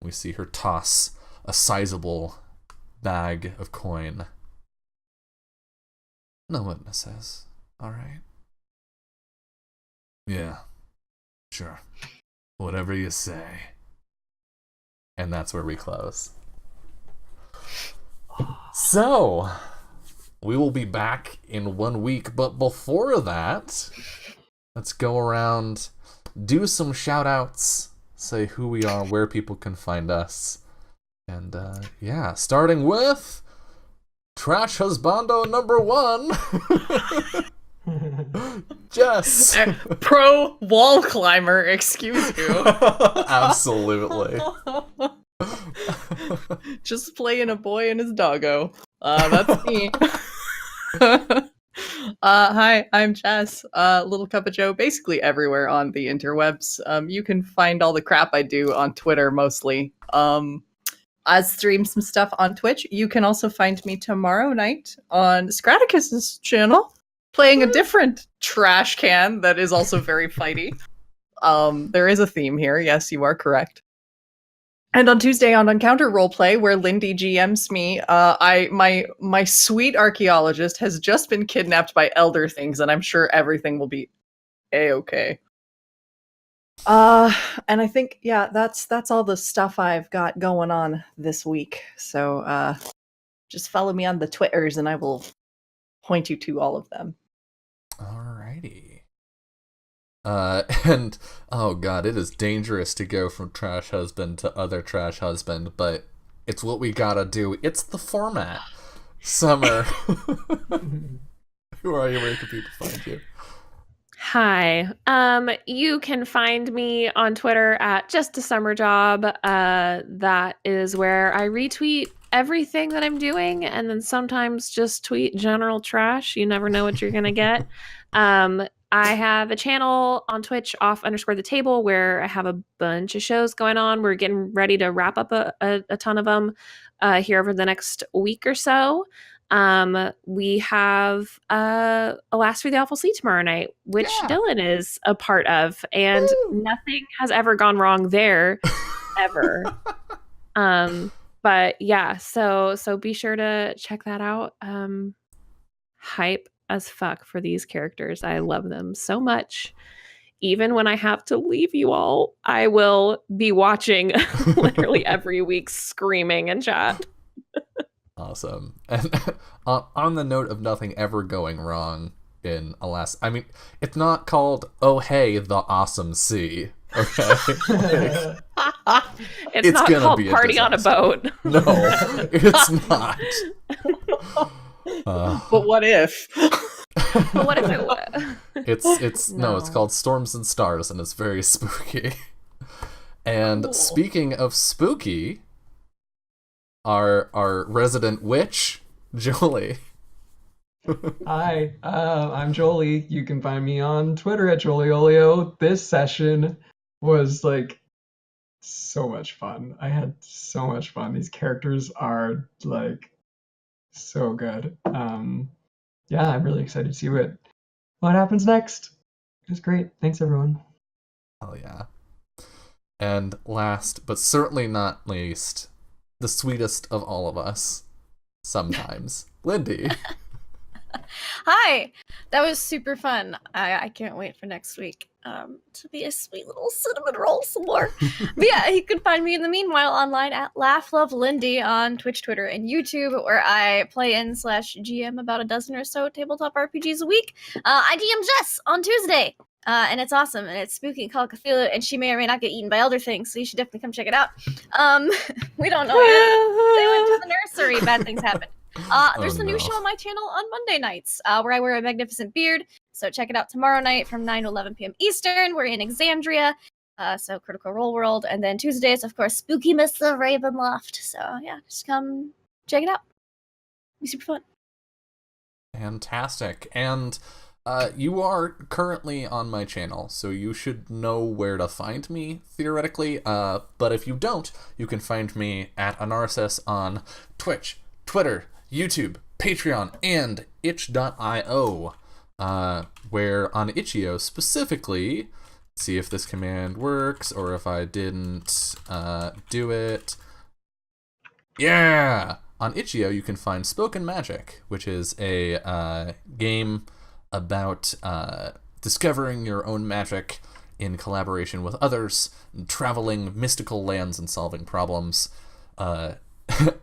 We see her toss a sizable bag of coin. No witnesses. All right. Yeah. Sure. Whatever you say. And that's where we close. So, we will be back in 1 week, but before that, let's go around, do some shout-outs, say who we are, where people can find us. And, yeah, starting with Trash Husbando #1. Jess. Pro wall climber, excuse you. Absolutely. Just playing a boy and his doggo. That's me. Hi, I'm Jess. Little Cup of Joe, basically everywhere on the interwebs. You can find all the crap I do on Twitter mostly. I stream some stuff on Twitch. You can also find me tomorrow night on Scraticus's channel, playing a different trash can that is also very fighty. There is a theme here. Yes, you are correct. And on Tuesday on Encounter Roleplay, where Lindy GMs me, my sweet archaeologist has just been kidnapped by elder things, and I'm sure everything will be a-okay. And I think, yeah, that's all the stuff I've got going on this week. So just follow me on the Twitters, and I will point you to all of them. Alrighty. And oh god, it is dangerous to go from trash husband to other trash husband, but it's what we gotta do. It's the format. Summer. Who are you? Where can people find you? Hi. You can find me on Twitter at Just a Summer Job. That is where I retweet everything that I'm doing, and then sometimes just tweet general trash. You never know what you're gonna get. I have a channel on Twitch, off_the_table, where I have a bunch of shows going on. We're getting ready to wrap up a ton of them here over the next week or so. We have Alas for the Awful Sea tomorrow night, which Dylan is a part of, and nothing has ever gone wrong there, ever. But yeah, so be sure to check that out. Hype as fuck for these characters. I love them so much. Even when I have to leave you all, I will be watching literally every week, screaming in chat. Awesome. And on the note of nothing ever going wrong in Alas, I mean, it's not called Oh Hey the Awesome Sea. Okay. It's not called Party on a Boat. No, it's not. But what if? But what if it was? It's no, it's called Storms and Stars, and it's very spooky. And cool. Speaking of spooky, our resident witch, Jolie. Hi, I'm Jolie. You can find me on Twitter at JolieOlio. This session was like so much fun. I had so much fun. These characters are like so good. Yeah, I'm really excited to see what happens next. It was great. Thanks, everyone. Oh yeah. And last, but certainly not least, the sweetest of all of us, sometimes, Lindy. Hi, that was super fun. I can't wait for next week to be a sweet little cinnamon roll some more. But yeah, you can find me in the meanwhile online at LaughLoveLindy on Twitch, Twitter, and YouTube, where I play in/GM about a dozen or so tabletop RPGs a week. I DM Jess on Tuesday, and it's awesome, and it's spooky and Call of Cthulhu, and she may or may not get eaten by elder things, so you should definitely come check it out. We don't know yet. They went to the nursery, bad things happen. There's a new show on my channel on Monday nights, where I wear a magnificent beard. So check it out tomorrow night from 9 to 11 p.m. Eastern. We're in Exandria, so Critical Role World. And then Tuesdays, of course, Spooky Mists of Ravenloft. So yeah, just come check it out. It'll be super fun. Fantastic. And you are currently on my channel, so you should know where to find me, theoretically. But if you don't, you can find me at Anarsis on Twitch, Twitter, YouTube, Patreon, and itch.io, where on itch.io specifically, see if this command works, or if I didn't do it. Yeah! On itch.io you can find Spoken Magic, which is a game about discovering your own magic in collaboration with others, traveling mystical lands and solving problems.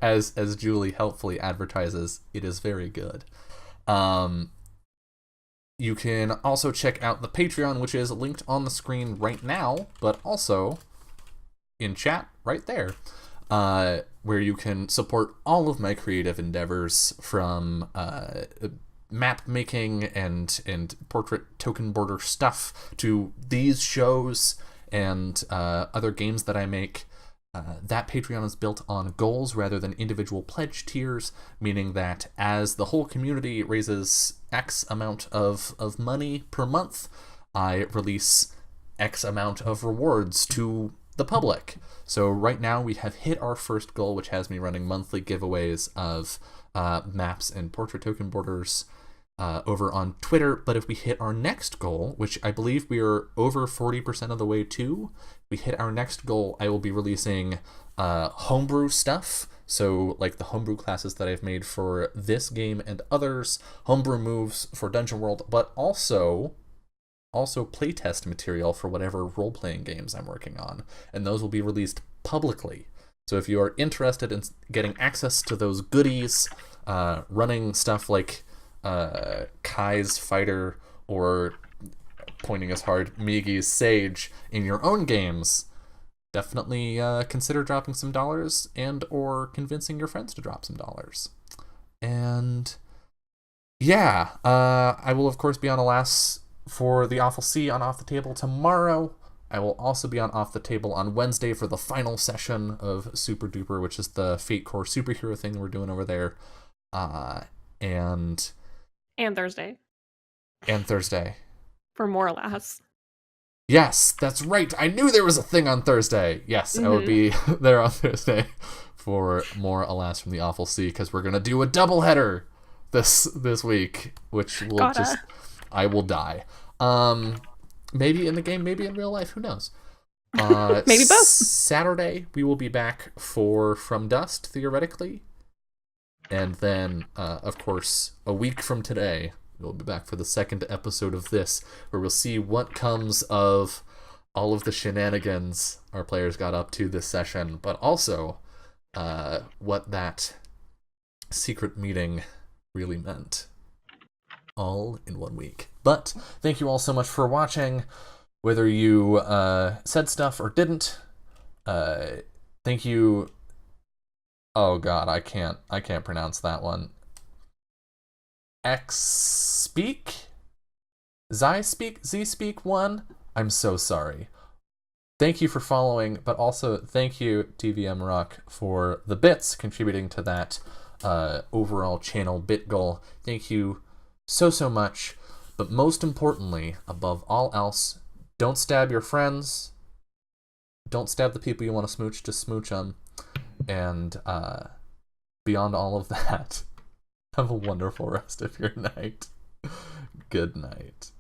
As Julie helpfully advertises, it is very good. You can also check out the Patreon, which is linked on the screen right now, but also in chat right there, where you can support all of my creative endeavors, from map making and portrait token border stuff to these shows and other games that I make. That Patreon is built on goals rather than individual pledge tiers, meaning that as the whole community raises X amount of money per month, I release X amount of rewards to the public. So right now we have hit our first goal, which has me running monthly giveaways of maps and portrait token borders over on Twitter. But if we hit our next goal, which I believe we are over 40% of the way to, we hit our next goal, I will be releasing homebrew stuff. So like the homebrew classes that I've made for this game and others, homebrew moves for Dungeon World, but also playtest material for whatever role-playing games I'm working on. And those will be released publicly. So if you are interested in getting access to those goodies, running stuff like Kai's Fighter, or pointing as hard, Migi's Sage in your own games, definitely consider dropping some dollars and or convincing your friends to drop some dollars. And yeah, I will of course be on Alas for the Awful Sea on Off the Table tomorrow. I will also be on Off the Table on Wednesday for the final session of Super Duper, which is the Fate Core superhero thing we're doing over there. And Thursday. And Thursday. For more Alas. Yes, that's right. I knew there was a thing on Thursday. Yes, I will be there on Thursday for more Alas from the Awful Sea, because we're going to do a doubleheader this week, which will I will die. Maybe in the game, maybe in real life, who knows? Maybe both. Saturday, we will be back for From Dust, theoretically. And then, of course, a week from today, we'll be back for the second episode of this, where we'll see what comes of all of the shenanigans our players got up to this session, but also what that secret meeting really meant. All in 1 week. But thank you all so much for watching, whether you said stuff or didn't. Thank you. Oh god, I can't pronounce that one. Z-Speak 1. I'm so sorry. Thank you for following, but also thank you, TVM Rock, for the bits, contributing to that overall channel bit goal. Thank you so much. But most importantly, above all else, don't stab your friends. Don't stab the people you want to smooch, just smooch them. And beyond all of that, have a wonderful rest of your night. Good night.